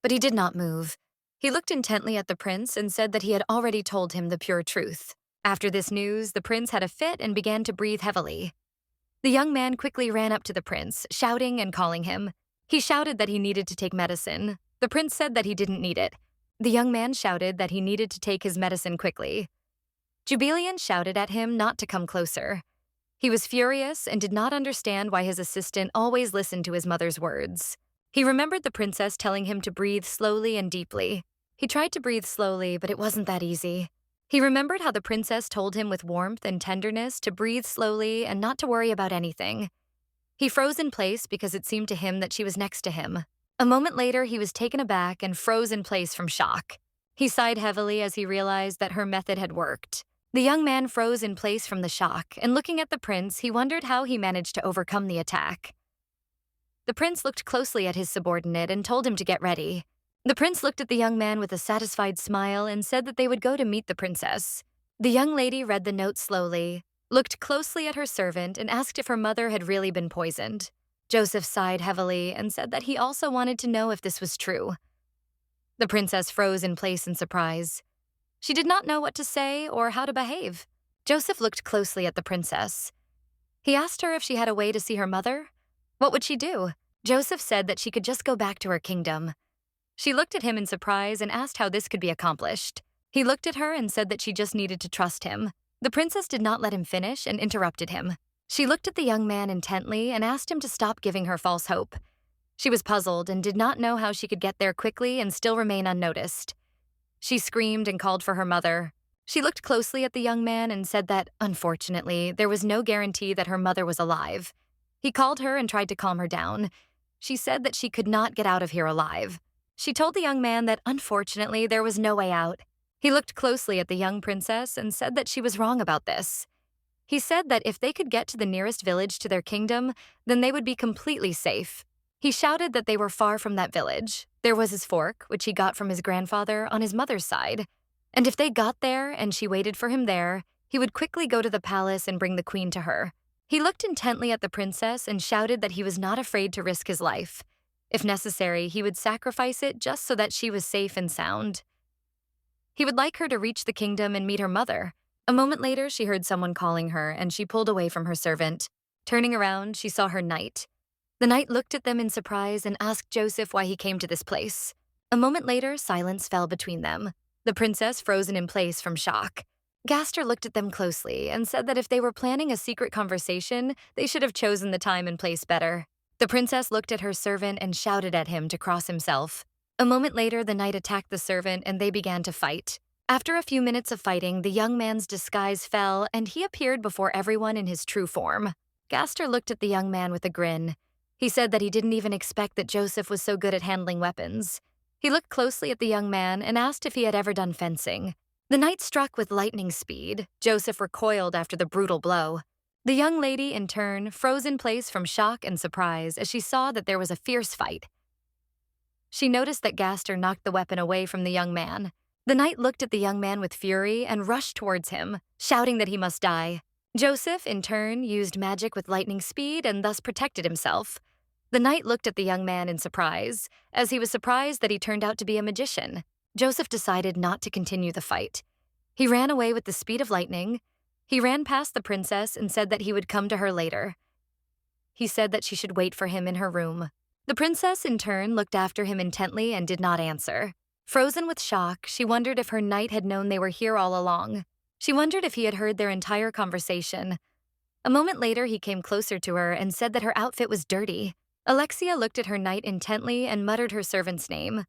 but he did not move. He looked intently at the prince and said that he had already told him the pure truth. After this news, the prince had a fit and began to breathe heavily. The young man quickly ran up to the prince, shouting and calling him. He shouted that he needed to take medicine. The prince said that he didn't need it. The young man shouted that he needed to take his medicine quickly. Jubilian shouted at him not to come closer. He was furious and did not understand why his assistant always listened to his mother's words. He remembered the princess telling him to breathe slowly and deeply. He tried to breathe slowly, but it wasn't that easy. He remembered how the princess told him with warmth and tenderness to breathe slowly and not to worry about anything. He froze in place because it seemed to him that she was next to him. A moment later, he was taken aback and froze in place from shock. He sighed heavily as he realized that her method had worked. The young man froze in place from the shock, and looking at the prince, he wondered how he managed to overcome the attack. The prince looked closely at his subordinate and told him to get ready. The prince looked at the young man with a satisfied smile and said that they would go to meet the princess. The young lady read the note slowly, looked closely at her servant, and asked if her mother had really been poisoned. Joseph sighed heavily and said that he also wanted to know if this was true. The princess froze in place in surprise. She did not know what to say or how to behave. Joseph looked closely at the princess. He asked her if she had a way to see her mother. What would she do? Joseph said that she could just go back to her kingdom. She looked at him in surprise and asked how this could be accomplished. He looked at her and said that she just needed to trust him. The princess did not let him finish and interrupted him. She looked at the young man intently and asked him to stop giving her false hope. She was puzzled and did not know how she could get there quickly and still remain unnoticed. She screamed and called for her mother. She looked closely at the young man and said that, unfortunately, there was no guarantee that her mother was alive. He called her and tried to calm her down. She said that she could not get out of here alive. She told the young man that, unfortunately, there was no way out. He looked closely at the young princess and said that she was wrong about this. He said that if they could get to the nearest village to their kingdom, then they would be completely safe. He shouted that they were far from that village. There was his fork, which he got from his grandfather on his mother's side. And if they got there and she waited for him there, he would quickly go to the palace and bring the queen to her. He looked intently at the princess and shouted that he was not afraid to risk his life. If necessary, he would sacrifice it just so that she was safe and sound. He would like her to reach the kingdom and meet her mother. A moment later, she heard someone calling her and she pulled away from her servant. Turning around, she saw her knight. The knight looked at them in surprise and asked Joseph why he came to this place. A moment later, silence fell between them. The princess frozen in place from shock. Gaster looked at them closely and said that if they were planning a secret conversation, they should have chosen the time and place better. The princess looked at her servant and shouted at him to cross himself. A moment later, the knight attacked the servant and they began to fight. After a few minutes of fighting, the young man's disguise fell and he appeared before everyone in his true form. Gaster looked at the young man with a grin. He said that he didn't even expect that Joseph was so good at handling weapons. He looked closely at the young man and asked if he had ever done fencing. The knight struck with lightning speed. Joseph recoiled after the brutal blow. The young lady, in turn, froze in place from shock and surprise as she saw that there was a fierce fight. She noticed that Gaster knocked the weapon away from the young man. The knight looked at the young man with fury and rushed towards him, shouting that he must die. Joseph, in turn, used magic with lightning speed and thus protected himself. The knight looked at the young man in surprise, as he was surprised that he turned out to be a magician. Joseph decided not to continue the fight. He ran away with the speed of lightning. He ran past the princess and said that he would come to her later. He said that she should wait for him in her room. The princess, in turn, looked after him intently and did not answer. Frozen with shock, she wondered if her knight had known they were here all along. She wondered if he had heard their entire conversation. A moment later, he came closer to her and said that her outfit was dirty. Alexia looked at her knight intently and muttered her servant's name.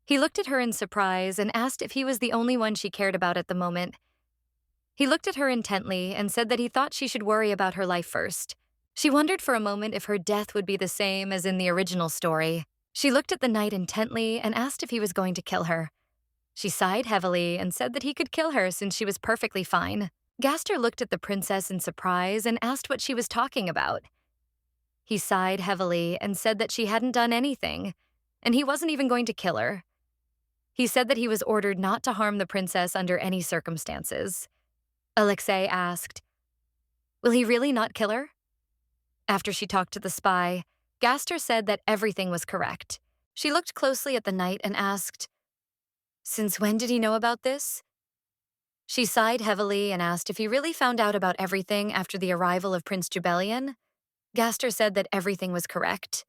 He looked at her in surprise and asked if he was the only one she cared about at the moment. He looked at her intently and said that he thought she should worry about her life first. She wondered for a moment if her death would be the same as in the original story. She looked at the knight intently and asked if he was going to kill her. She sighed heavily and said that he could kill her since she was perfectly fine. Gaster looked at the princess in surprise and asked what she was talking about. He sighed heavily and said that she hadn't done anything, and he wasn't even going to kill her. He said that he was ordered not to harm the princess under any circumstances. Alexei asked, "Will he really not kill her?" After she talked to the spy, Gaster said that everything was correct. She looked closely at the knight and asked, "Since when did he know about this?" She sighed heavily and asked if he really found out about everything after the arrival of Prince Jubilian. Gaster said that everything was correct.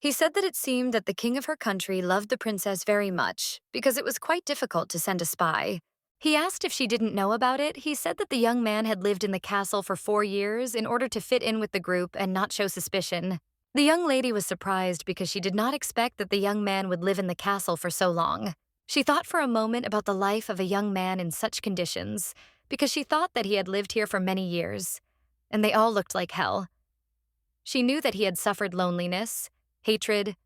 He said that it seemed that the king of her country loved the princess very much because it was quite difficult to send a spy. He asked if she didn't know about it. He said that the young man had lived in the castle for 4 years in order to fit in with the group and not show suspicion. The young lady was surprised because she did not expect that the young man would live in the castle for so long. She thought for a moment about the life of a young man in such conditions because she thought that he had lived here for many years, and they all looked like hell. She knew that he had suffered loneliness, hatred,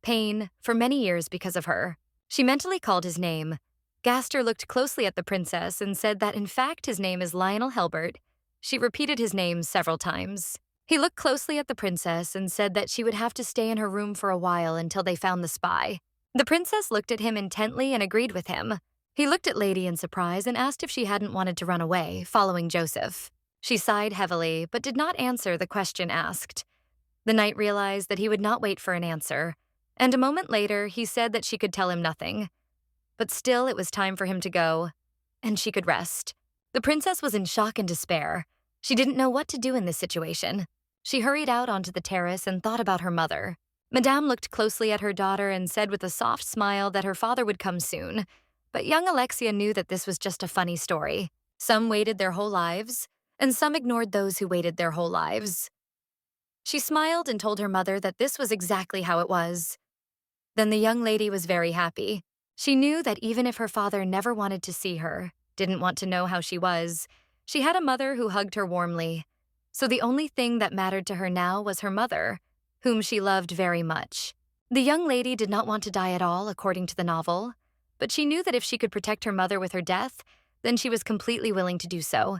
pain for many years because of her. She mentally called his name. Gaster looked closely at the princess and said that in fact his name is Lionel Helbert. She repeated his name several times. He looked closely at the princess and said that she would have to stay in her room for a while until they found the spy. The princess looked at him intently and agreed with him. He looked at Lady in surprise and asked if she hadn't wanted to run away, following Joseph. She sighed heavily, but did not answer the question asked. The knight realized that he would not wait for an answer, and a moment later he said that she could tell him nothing. But still it was time for him to go, and she could rest. The princess was in shock and despair. She didn't know what to do in this situation. She hurried out onto the terrace and thought about her mother. Madame looked closely at her daughter and said with a soft smile that her father would come soon. But young Alexia knew that this was just a funny story. Some waited their whole lives, and some ignored those who waited their whole lives. She smiled and told her mother that this was exactly how it was. Then the young lady was very happy. She knew that even if her father never wanted to see her, didn't want to know how she was, she had a mother who hugged her warmly. So the only thing that mattered to her now was her mother, whom she loved very much. The young lady did not want to die at all, according to the novel, but she knew that if she could protect her mother with her death, then she was completely willing to do so.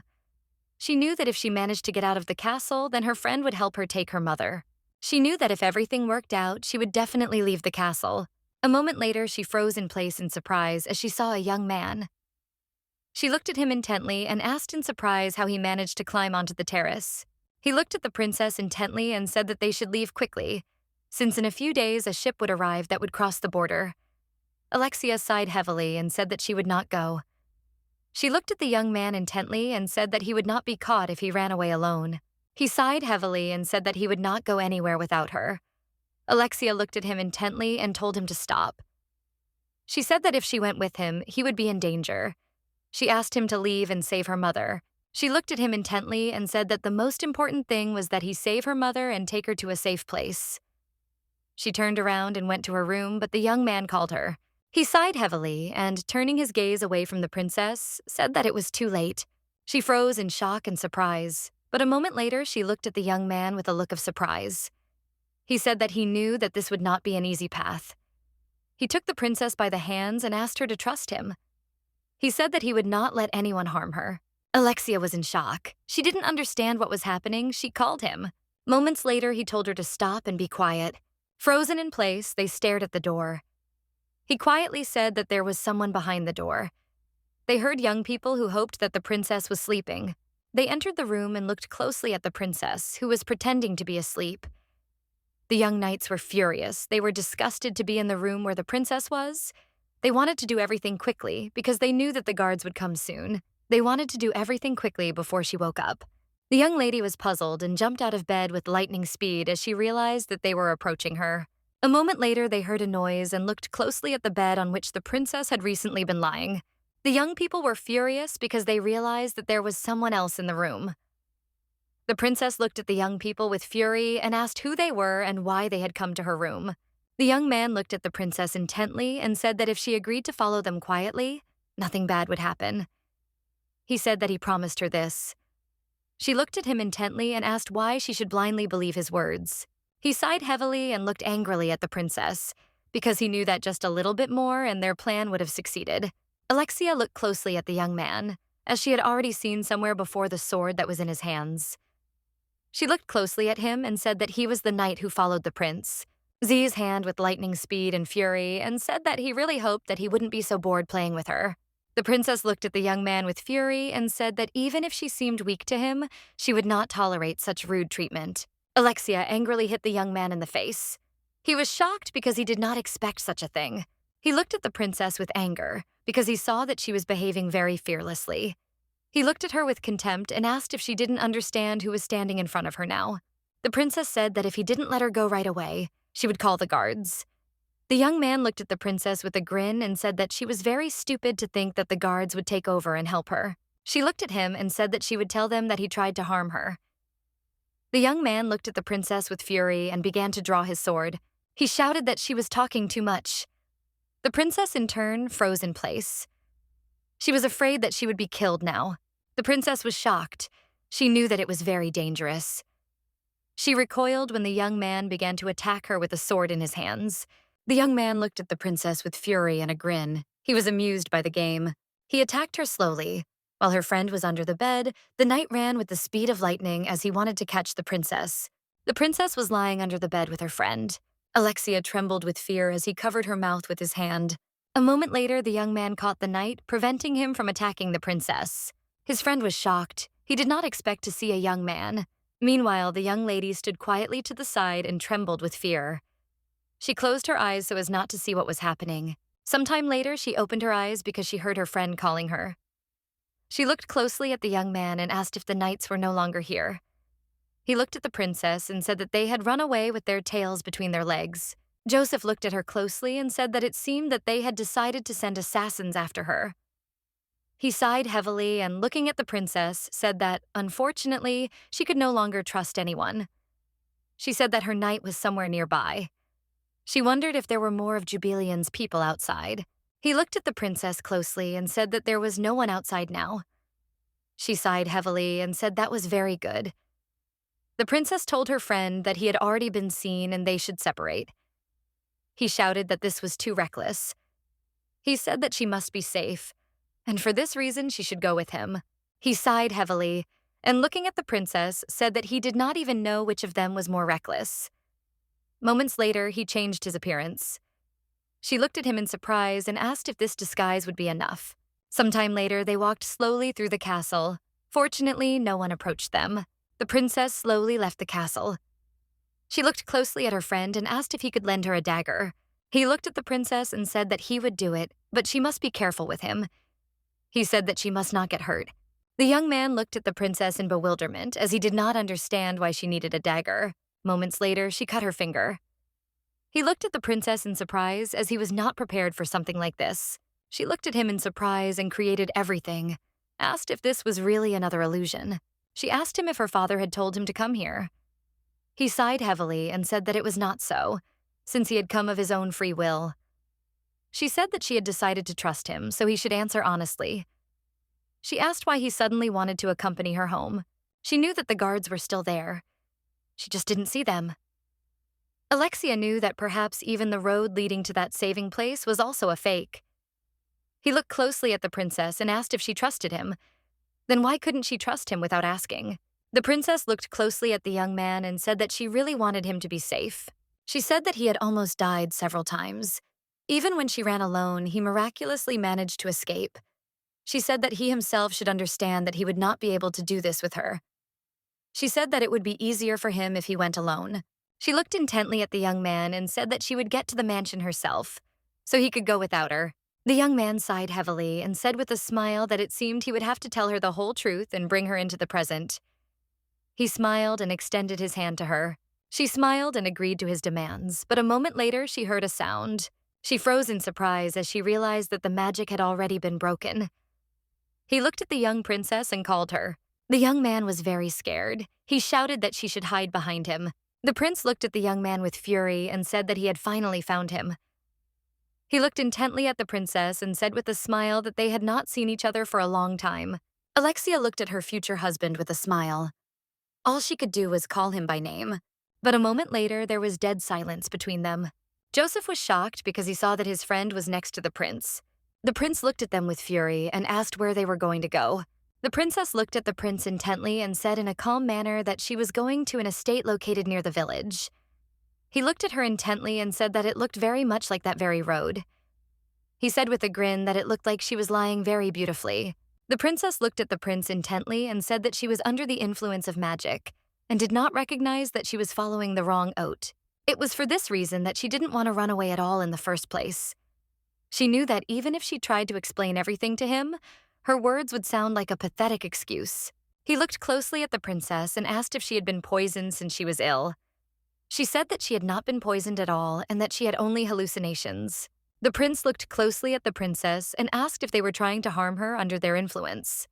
She knew that if she managed to get out of the castle, then her friend would help her take her mother. She knew that if everything worked out, she would definitely leave the castle. A moment later, she froze in place in surprise as she saw a young man. She looked at him intently and asked in surprise how he managed to climb onto the terrace. He looked at the princess intently and said that they should leave quickly, since in a few days a ship would arrive that would cross the border. Alexia sighed heavily and said that she would not go. She looked at the young man intently and said that he would not be caught if he ran away alone. He sighed heavily and said that he would not go anywhere without her. Alexia looked at him intently and told him to stop. She said that if she went with him, he would be in danger. She asked him to leave and save her mother. She looked at him intently and said that the most important thing was that he save her mother and take her to a safe place. She turned around and went to her room, but the young man called her. He sighed heavily and, turning his gaze away from the princess, said that it was too late. She froze in shock and surprise, but a moment later she looked at the young man with a look of surprise. He said that he knew that this would not be an easy path. He took the princess by the hands and asked her to trust him. He said that he would not let anyone harm her. Alexia was in shock. She didn't understand what was happening. She called him. Moments later, he told her to stop and be quiet. Frozen in place, they stared at the door. He quietly said that there was someone behind the door. They heard young people who hoped that the princess was sleeping. They entered the room and looked closely at the princess, who was pretending to be asleep. The young knights were furious. They were disgusted to be in the room where the princess was. They wanted to do everything quickly because they knew that the guards would come soon. They wanted to do everything quickly before she woke up. The young lady was puzzled and jumped out of bed with lightning speed as she realized that they were approaching her. A moment later, they heard a noise and looked closely at the bed on which the princess had recently been lying. The young people were furious because they realized that there was someone else in the room. The princess looked at the young people with fury and asked who they were and why they had come to her room. The young man looked at the princess intently and said that if she agreed to follow them quietly, nothing bad would happen. He said that he promised her this. She looked at him intently and asked why she should blindly believe his words. He sighed heavily and looked angrily at the princess, because he knew that just a little bit more and their plan would have succeeded. Alexia looked closely at the young man, as she had already seen somewhere before the sword that was in his hands. She looked closely at him and said that he was the knight who followed the prince. Z's hand with lightning speed and fury, and said that he really hoped that he wouldn't be so bored playing with her. The princess looked at the young man with fury and said that even if she seemed weak to him, she would not tolerate such rude treatment. Alexia angrily hit the young man in the face. He was shocked because he did not expect such a thing. He looked at the princess with anger because he saw that she was behaving very fearlessly. He looked at her with contempt and asked if she didn't understand who was standing in front of her now. The princess said that if he didn't let her go right away, She would call the guards. The young man looked at the princess with a grin and said that she was very stupid to think that the guards would take over and help her. She looked at him and said that she would tell them that he tried to harm her. The young man looked at the princess with fury and began to draw his sword. He shouted that she was talking too much. The princess, in turn, froze in place. She was afraid that she would be killed now. The princess was shocked. She knew that it was very dangerous. She recoiled when the young man began to attack her with a sword in his hands. The young man looked at the princess with fury and a grin. He was amused by the game. He attacked her slowly. While her friend was under the bed, the knight ran with the speed of lightning as he wanted to catch the princess. The princess was lying under the bed with her friend. Alexia trembled with fear as he covered her mouth with his hand. A moment later, the young man caught the knight, preventing him from attacking the princess. His friend was shocked. He did not expect to see a young man. Meanwhile, the young lady stood quietly to the side and trembled with fear. She closed her eyes so as not to see what was happening. Sometime later, she opened her eyes because she heard her friend calling her. She looked closely at the young man and asked if the knights were no longer here. He looked at the princess and said that they had run away with their tails between their legs. Joseph looked at her closely and said that it seemed that they had decided to send assassins after her. He sighed heavily and, looking at the princess, said that, unfortunately, she could no longer trust anyone. She said that her knight was somewhere nearby. She wondered if there were more of Jubilian's people outside. He looked at the princess closely and said that there was no one outside now. She sighed heavily and said that was very good. The princess told her friend that he had already been seen and they should separate. He shouted that this was too reckless. He said that she must be safe, and for this reason she should go with him. He sighed heavily, and looking at the princess, said that he did not even know which of them was more reckless. Moments later, he changed his appearance. She looked at him in surprise and asked if this disguise would be enough. Sometime later, they walked slowly through the castle. Fortunately, no one approached them. The princess slowly left the castle. She looked closely at her friend and asked if he could lend her a dagger. He looked at the princess and said that he would do it, but she must be careful with him. He said that she must not get hurt. The young man looked at the princess in bewilderment as he did not understand why she needed a dagger. Moments later, she cut her finger. He looked at the princess in surprise as he was not prepared for something like this. She looked at him in surprise and created everything, asked if this was really another illusion. She asked him if her father had told him to come here. He sighed heavily and said that it was not so, since he had come of his own free will. She said that she had decided to trust him, so he should answer honestly. She asked why he suddenly wanted to accompany her home. She knew that the guards were still there. She just didn't see them. Alexia knew that perhaps even the road leading to that saving place was also a fake. He looked closely at the princess and asked if she trusted him. Then why couldn't she trust him without asking? The princess looked closely at the young man and said that she really wanted him to be safe. She said that he had almost died several times. Even when she ran alone, he miraculously managed to escape. She said that he himself should understand that he would not be able to do this with her. She said that it would be easier for him if he went alone. She looked intently at the young man and said that she would get to the mansion herself, so he could go without her. The young man sighed heavily and said with a smile that it seemed he would have to tell her the whole truth and bring her into the present. He smiled and extended his hand to her. She smiled and agreed to his demands, but a moment later she heard a sound. She froze in surprise as she realized that the magic had already been broken. He looked at the young princess and called her. The young man was very scared. He shouted that she should hide behind him. The prince looked at the young man with fury and said that he had finally found him. He looked intently at the princess and said with a smile that they had not seen each other for a long time. Alexia looked at her future husband with a smile. All she could do was call him by name. But a moment later, there was dead silence between them. Joseph was shocked because he saw that his friend was next to the prince. The prince looked at them with fury and asked where they were going to go. The princess looked at the prince intently and said in a calm manner that she was going to an estate located near the village. He looked at her intently and said that it looked very much like that very road. He said with a grin that it looked like she was lying very beautifully. The princess looked at the prince intently and said that she was under the influence of magic and did not recognize that she was following the wrong oat. It was for this reason that she didn't want to run away at all in the first place. She knew that even if she tried to explain everything to him, her words would sound like a pathetic excuse. He looked closely at the princess and asked if she had been poisoned since she was ill. She said that she had not been poisoned at all and that she had only hallucinations. The prince looked closely at the princess and asked if they were trying to harm her under their influence.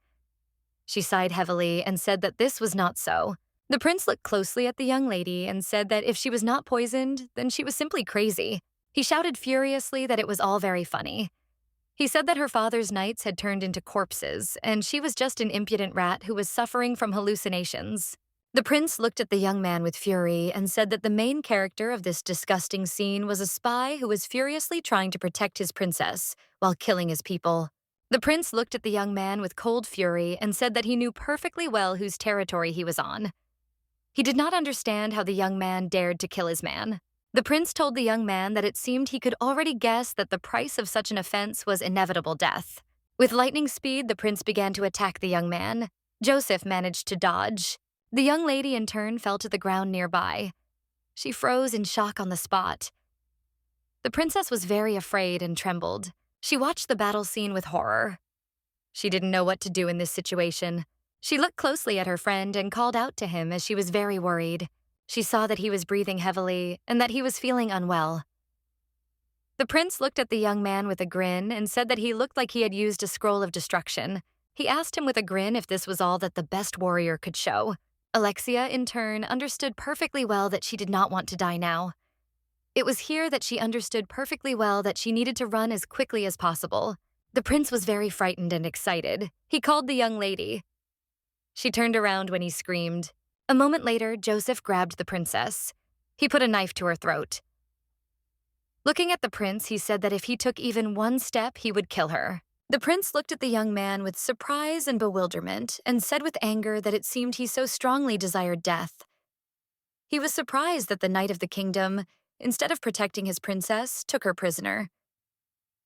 She sighed heavily and said that this was not so. The prince looked closely at the young lady and said that if she was not poisoned, then she was simply crazy. He shouted furiously that it was all very funny. He said that her father's knights had turned into corpses, and she was just an impudent rat who was suffering from hallucinations. The prince looked at the young man with fury and said that the main character of this disgusting scene was a spy who was furiously trying to protect his princess while killing his people. The prince looked at the young man with cold fury and said that he knew perfectly well whose territory he was on. He did not understand how the young man dared to kill his man. The prince told the young man that it seemed he could already guess that the price of such an offense was inevitable death. With lightning speed, the prince began to attack the young man. Joseph managed to dodge. The young lady, in turn, fell to the ground nearby. She froze in shock on the spot. The princess was very afraid and trembled. She watched the battle scene with horror. She didn't know what to do in this situation. She looked closely at her friend and called out to him as she was very worried. She saw that he was breathing heavily and that he was feeling unwell. The prince looked at the young man with a grin and said that he looked like he had used a scroll of destruction. He asked him with a grin if this was all that the best warrior could show. Alexia, in turn, understood perfectly well that she did not want to die now. It was here that she understood perfectly well that she needed to run as quickly as possible. The prince was very frightened and excited. He called the young lady. She turned around when he screamed. A moment later, Joseph grabbed the princess. He put a knife to her throat. Looking at the prince, he said that if he took even one step, he would kill her. The prince looked at the young man with surprise and bewilderment and said with anger that it seemed he so strongly desired death. He was surprised that the knight of the kingdom, instead of protecting his princess, took her prisoner.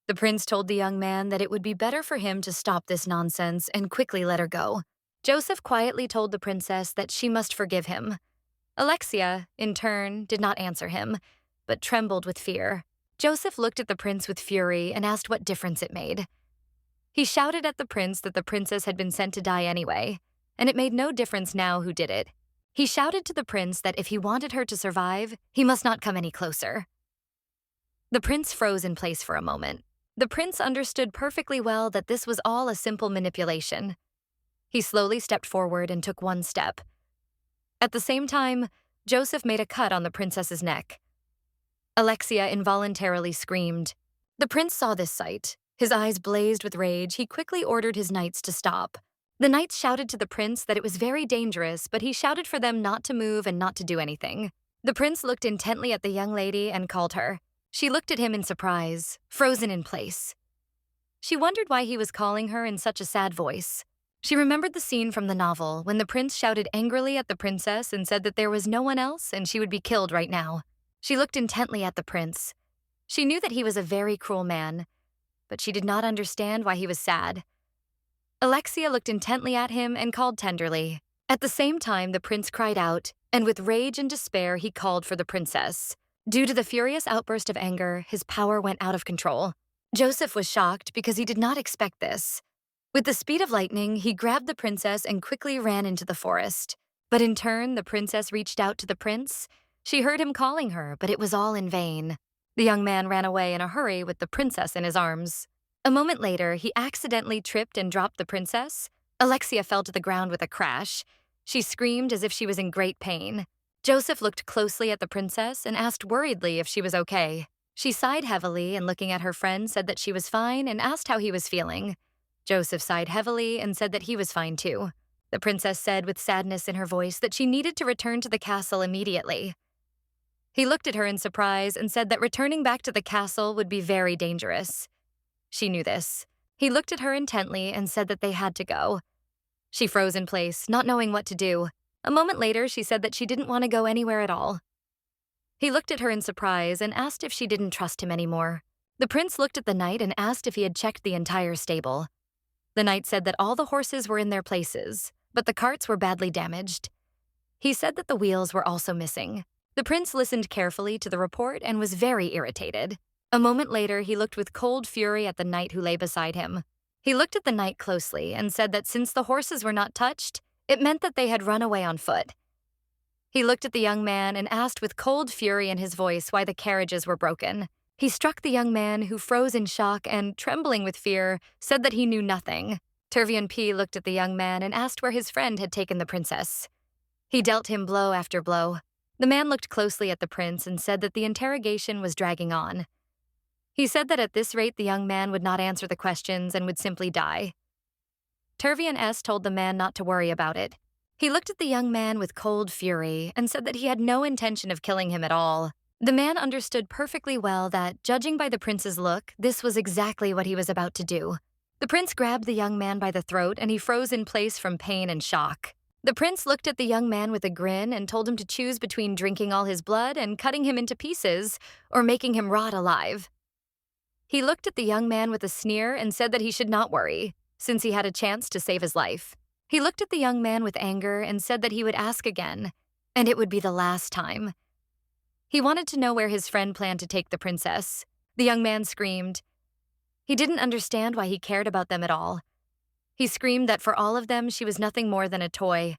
The prince told the young man that it would be better for him to stop this nonsense and quickly let her go. Joseph quietly told the princess that she must forgive him. Alexia, in turn, did not answer him, but trembled with fear. Joseph looked at the prince with fury and asked what difference it made. He shouted at the prince that the princess had been sent to die anyway, and it made no difference now who did it. He shouted to the prince that if he wanted her to survive, he must not come any closer. The prince froze in place for a moment. The prince understood perfectly well that this was all a simple manipulation. He slowly stepped forward and took one step. At the same time, Joseph made a cut on the princess's neck. Alexia involuntarily screamed. The prince saw this sight. His eyes blazed with rage. He quickly ordered his knights to stop. The knights shouted to the prince that it was very dangerous, but he shouted for them not to move and not to do anything. The prince looked intently at the young lady and called her. She looked at him in surprise, frozen in place. She wondered why he was calling her in such a sad voice. She remembered the scene from the novel when the prince shouted angrily at the princess and said that there was no one else and she would be killed right now. She looked intently at the prince. She knew that he was a very cruel man, but she did not understand why he was sad. Alexia looked intently at him and called tenderly. At the same time, the prince cried out, and with rage and despair, he called for the princess. Due to the furious outburst of anger, his power went out of control. Joseph was shocked because he did not expect this. With the speed of lightning, he grabbed the princess and quickly ran into the forest. But in turn, the princess reached out to the prince. She heard him calling her, but it was all in vain. The young man ran away in a hurry with the princess in his arms. A moment later, he accidentally tripped and dropped the princess. Alexia fell to the ground with a crash. She screamed as if she was in great pain. Joseph looked closely at the princess and asked worriedly if she was okay. She sighed heavily and looking at her friend said that she was fine and asked how he was feeling. Joseph sighed heavily and said that he was fine too. The princess said with sadness in her voice that she needed to return to the castle immediately. He looked at her in surprise and said that returning back to the castle would be very dangerous. She knew this. He looked at her intently and said that they had to go. She froze in place, not knowing what to do. A moment later, she said that she didn't want to go anywhere at all. He looked at her in surprise and asked if she didn't trust him anymore. The prince looked at the knight and asked if he had checked the entire stable. The knight said that all the horses were in their places, but the carts were badly damaged. He said that the wheels were also missing. The prince listened carefully to the report and was very irritated. A moment later, he looked with cold fury at the knight who lay beside him. He looked at the knight closely and said that since the horses were not touched, it meant that they had run away on foot. He looked at the young man and asked with cold fury in his voice why the carriages were broken. He struck the young man, who froze in shock and, trembling with fear, said that he knew nothing. Turvian P looked at the young man and asked where his friend had taken the princess. He dealt him blow after blow. The man looked closely at the prince and said that the interrogation was dragging on. He said that at this rate the young man would not answer the questions and would simply die. Turvian S told the man not to worry about it. He looked at the young man with cold fury and said that he had no intention of killing him at all. The man understood perfectly well that, judging by the prince's look, this was exactly what he was about to do. The prince grabbed the young man by the throat and he froze in place from pain and shock. The prince looked at the young man with a grin and told him to choose between drinking all his blood and cutting him into pieces, or making him rot alive. He looked at the young man with a sneer and said that he should not worry, since he had a chance to save his life. He looked at the young man with anger and said that he would ask again, and it would be the last time. He wanted to know where his friend planned to take the princess. The young man screamed. He didn't understand why he cared about them at all. He screamed that for all of them, she was nothing more than a toy.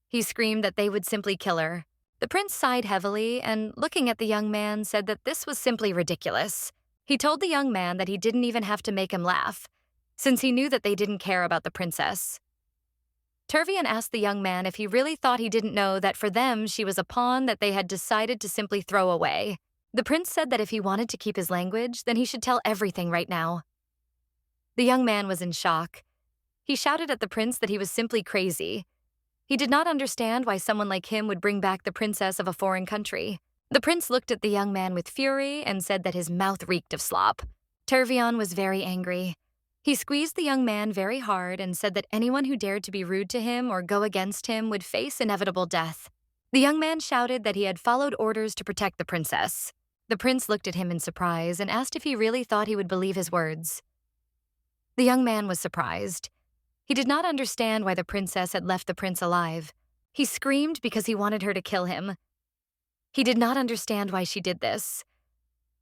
He screamed that they would simply kill her. The prince sighed heavily and, looking at the young man, said that this was simply ridiculous. He told the young man that he didn't even have to make him laugh, since he knew that they didn't care about the princess. Turvian asked the young man if he really thought he didn't know that for them she was a pawn that they had decided to simply throw away. The prince said that if he wanted to keep his language, then he should tell everything right now. The young man was in shock. He shouted at the prince that he was simply crazy. He did not understand why someone like him would bring back the princess of a foreign country. The prince looked at the young man with fury and said that his mouth reeked of slop. Turvian was very angry. He squeezed the young man very hard and said that anyone who dared to be rude to him or go against him would face inevitable death. The young man shouted that he had followed orders to protect the princess. The prince looked at him in surprise and asked if he really thought he would believe his words. The young man was surprised. He did not understand why the princess had left the prince alive. He screamed because he wanted her to kill him. He did not understand why she did this.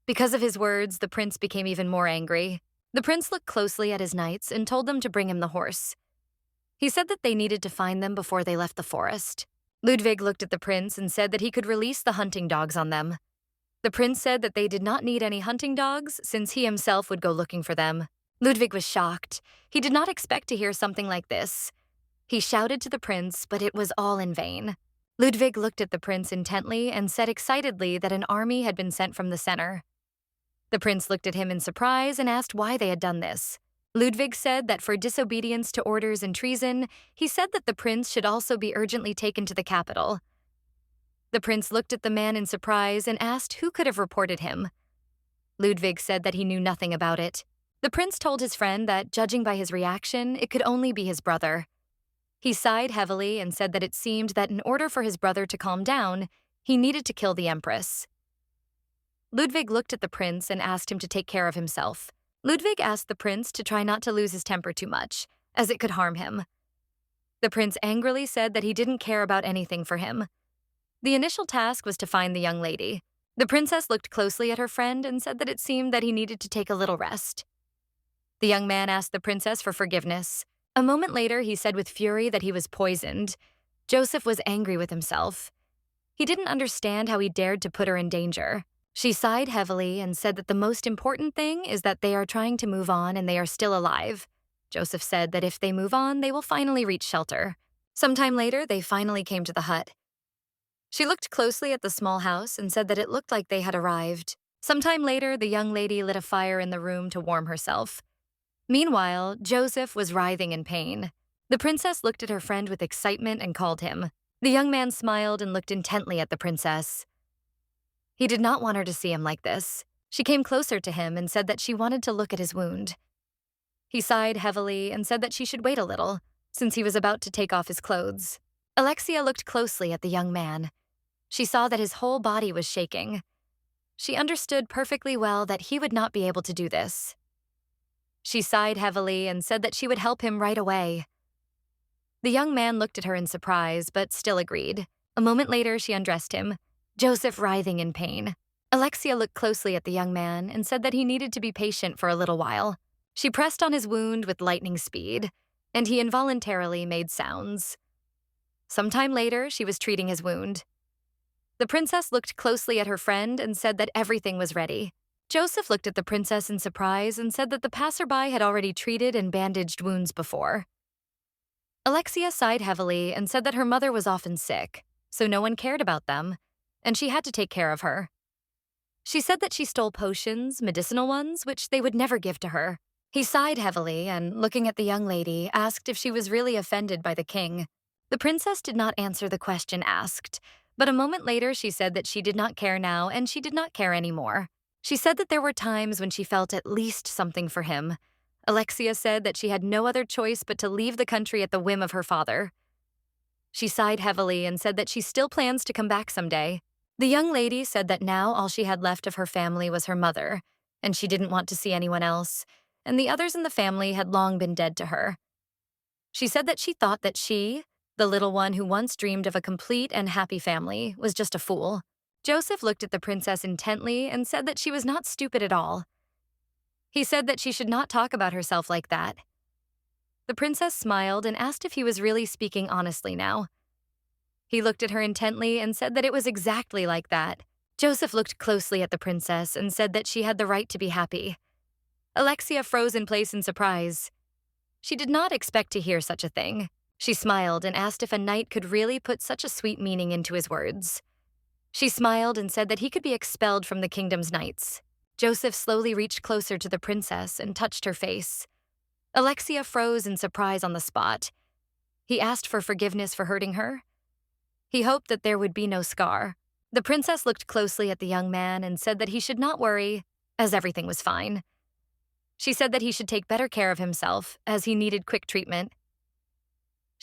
Because of his words, the prince became even more angry. The prince looked closely at his knights and told them to bring him the horse. He said that they needed to find them before they left the forest. Ludwig looked at the prince and said that he could release the hunting dogs on them. The prince said that they did not need any hunting dogs since he himself would go looking for them. Ludwig was shocked. He did not expect to hear something like this. He shouted to the prince, but it was all in vain. Ludwig looked at the prince intently and said excitedly that an army had been sent from the center. The prince looked at him in surprise and asked why they had done this. Ludwig said that for disobedience to orders and treason, he said that the prince should also be urgently taken to the capital. The prince looked at the man in surprise and asked who could have reported him. Ludwig said that he knew nothing about it. The prince told his friend that, judging by his reaction, it could only be his brother. He sighed heavily and said that it seemed that in order for his brother to calm down, he needed to kill the empress. Ludwig looked at the prince and asked him to take care of himself. Ludwig asked the prince to try not to lose his temper too much, as it could harm him. The prince angrily said that he didn't care about anything for him. The initial task was to find the young lady. The princess looked closely at her friend and said that it seemed that he needed to take a little rest. The young man asked the princess for forgiveness. A moment later, he said with fury that he was poisoned. Joseph was angry with himself. He didn't understand how he dared to put her in danger. She sighed heavily and said that the most important thing is that they are trying to move on and they are still alive. Joseph said that if they move on, they will finally reach shelter. Sometime later, they finally came to the hut. She looked closely at the small house and said that it looked like they had arrived. Sometime later, the young lady lit a fire in the room to warm herself. Meanwhile, Joseph was writhing in pain. The princess looked at her friend with excitement and called him. The young man smiled and looked intently at the princess. He did not want her to see him like this. She came closer to him and said that she wanted to look at his wound. He sighed heavily and said that she should wait a little, since he was about to take off his clothes. Alexia looked closely at the young man. She saw that his whole body was shaking. She understood perfectly well that he would not be able to do this. She sighed heavily and said that she would help him right away. The young man looked at her in surprise, but still agreed. A moment later, she undressed him, Joseph writhing in pain. Alexia looked closely at the young man and said that he needed to be patient for a little while. She pressed on his wound with lightning speed, and he involuntarily made sounds. Sometime later, she was treating his wound. The princess looked closely at her friend and said that everything was ready. Joseph looked at the princess in surprise and said that the passerby had already treated and bandaged wounds before. Alexia sighed heavily and said that her mother was often sick, so no one cared about them, and she had to take care of her. She said that she stole potions, medicinal ones, which they would never give to her. He sighed heavily and, looking at the young lady, asked if she was really offended by the king. The princess did not answer the question asked, but a moment later she said that she did not care now and she did not care anymore. She said that there were times when she felt at least something for him. Alexia said that she had no other choice but to leave the country at the whim of her father. She sighed heavily and said that she still plans to come back someday. The young lady said that now all she had left of her family was her mother, and she didn't want to see anyone else, and the others in the family had long been dead to her. She said that she thought that she, the little one who once dreamed of a complete and happy family, was just a fool. Joseph looked at the princess intently and said that she was not stupid at all. He said that she should not talk about herself like that. The princess smiled and asked if he was really speaking honestly now. He looked at her intently and said that it was exactly like that. Joseph looked closely at the princess and said that she had the right to be happy. Alexia froze in place in surprise. She did not expect to hear such a thing. She smiled and asked if a knight could really put such a sweet meaning into his words. She smiled and said that he could be expelled from the kingdom's knights. Joseph slowly reached closer to the princess and touched her face. Alexia froze in surprise on the spot. He asked for forgiveness for hurting her. He hoped that there would be no scar. The princess looked closely at the young man and said that he should not worry, as everything was fine. She said that he should take better care of himself, as he needed quick treatment.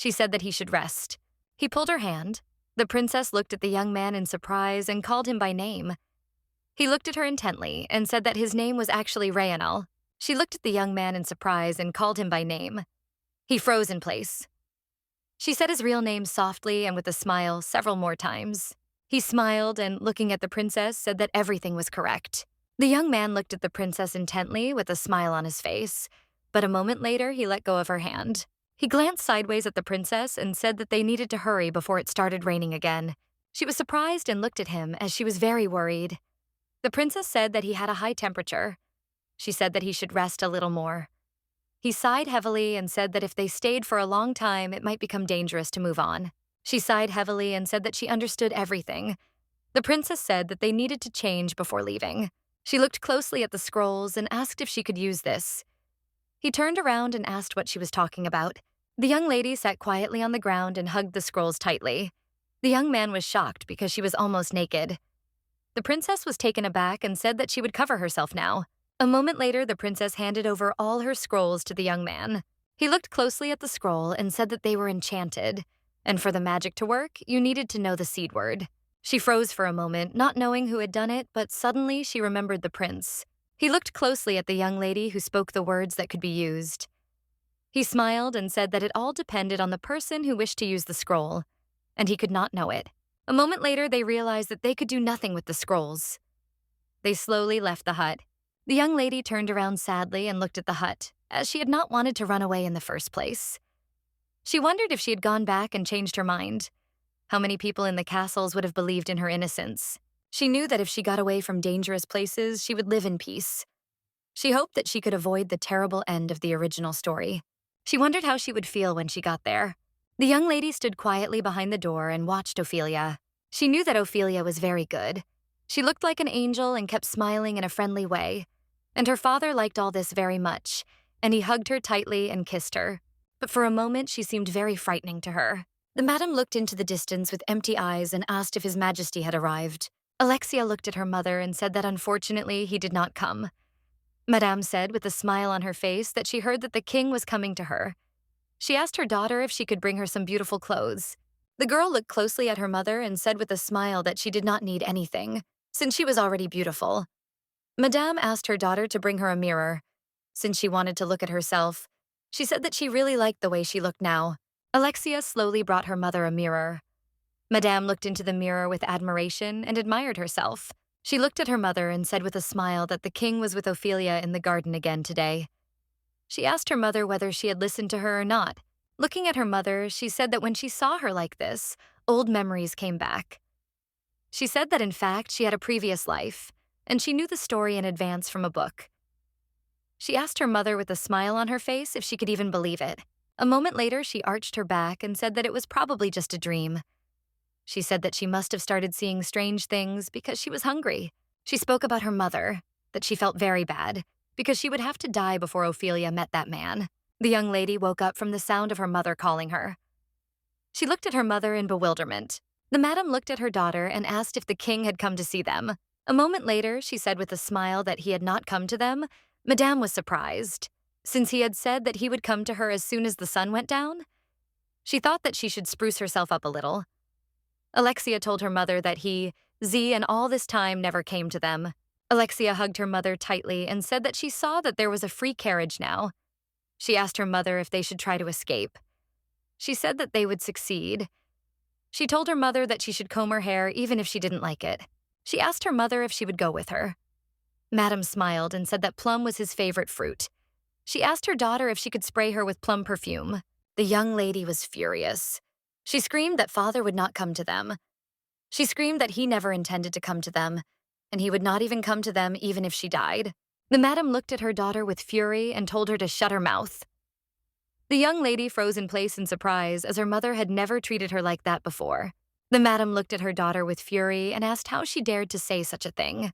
She said that he should rest. He pulled her hand. The princess looked at the young man in surprise and called him by name. He looked at her intently and said that his name was actually Rayanal. She looked at the young man in surprise and called him by name. He froze in place. She said his real name softly and with a smile several more times. He smiled and, looking at the princess, said that everything was correct. The young man looked at the princess intently with a smile on his face, but a moment later he let go of her hand. He glanced sideways at the princess and said that they needed to hurry before it started raining again. She was surprised and looked at him as she was very worried. The princess said that he had a high temperature. She said that he should rest a little more. He sighed heavily and said that if they stayed for a long time, it might become dangerous to move on. She sighed heavily and said that she understood everything. The princess said that they needed to change before leaving. She looked closely at the scrolls and asked if she could use this. He turned around and asked what she was talking about. The young lady sat quietly on the ground and hugged the scrolls tightly. The young man was shocked because she was almost naked. The princess was taken aback and said that she would cover herself now. A moment later, the princess handed over all her scrolls to the young man. He looked closely at the scroll and said that they were enchanted, and for the magic to work, you needed to know the seed word. She froze for a moment, not knowing who had done it, but suddenly she remembered the prince. He looked closely at the young lady who spoke the words that could be used. He smiled and said that it all depended on the person who wished to use the scroll, and he could not know it. A moment later, they realized that they could do nothing with the scrolls. They slowly left the hut. The young lady turned around sadly and looked at the hut, as she had not wanted to run away in the first place. She wondered if she had gone back and changed her mind. How many people in the castles would have believed in her innocence? She knew that if she got away from dangerous places, she would live in peace. She hoped that she could avoid the terrible end of the original story. She wondered how she would feel when she got there. The young lady stood quietly behind the door and watched Ophelia. She knew that Ophelia was very good. She looked like an angel and kept smiling in a friendly way. And her father liked all this very much, and he hugged her tightly and kissed her. But for a moment, she seemed very frightening to her. The madam looked into the distance with empty eyes and asked if His Majesty had arrived. Alexia looked at her mother and said that unfortunately he did not come. Madame said with a smile on her face that she heard that the king was coming to her. She asked her daughter if she could bring her some beautiful clothes. The girl looked closely at her mother and said with a smile that she did not need anything, since she was already beautiful. Madame asked her daughter to bring her a mirror. Since she wanted to look at herself, she said that she really liked the way she looked now. Alexia slowly brought her mother a mirror. Madame looked into the mirror with admiration and admired herself. She looked at her mother and said with a smile that the king was with Ophelia in the garden again today. She asked her mother whether she had listened to her or not. Looking at her mother, she said that when she saw her like this, old memories came back. She said that in fact she had a previous life, and she knew the story in advance from a book. She asked her mother with a smile on her face if she could even believe it. A moment later, she arched her back and said that it was probably just a dream. She said that she must have started seeing strange things because she was hungry. She spoke about her mother, that she felt very bad, because she would have to die before Ophelia met that man. The young lady woke up from the sound of her mother calling her. She looked at her mother in bewilderment. The madam looked at her daughter and asked if the king had come to see them. A moment later, she said with a smile that he had not come to them. Madame was surprised. Since he had said that he would come to her as soon as the sun went down, she thought that she should spruce herself up a little. Alexia told her mother that he, Z, and all this time never came to them. Alexia hugged her mother tightly and said that she saw that there was a free carriage now. She asked her mother if they should try to escape. She said that they would succeed. She told her mother that she should comb her hair even if she didn't like it. She asked her mother if she would go with her. Madam smiled and said that plum was his favorite fruit. She asked her daughter if she could spray her with plum perfume. The young lady was furious. She screamed that father would not come to them. She screamed that he never intended to come to them, and he would not even come to them even if she died. The madam looked at her daughter with fury and told her to shut her mouth. The young lady froze in place in surprise, as her mother had never treated her like that before. The madam looked at her daughter with fury and asked how she dared to say such a thing.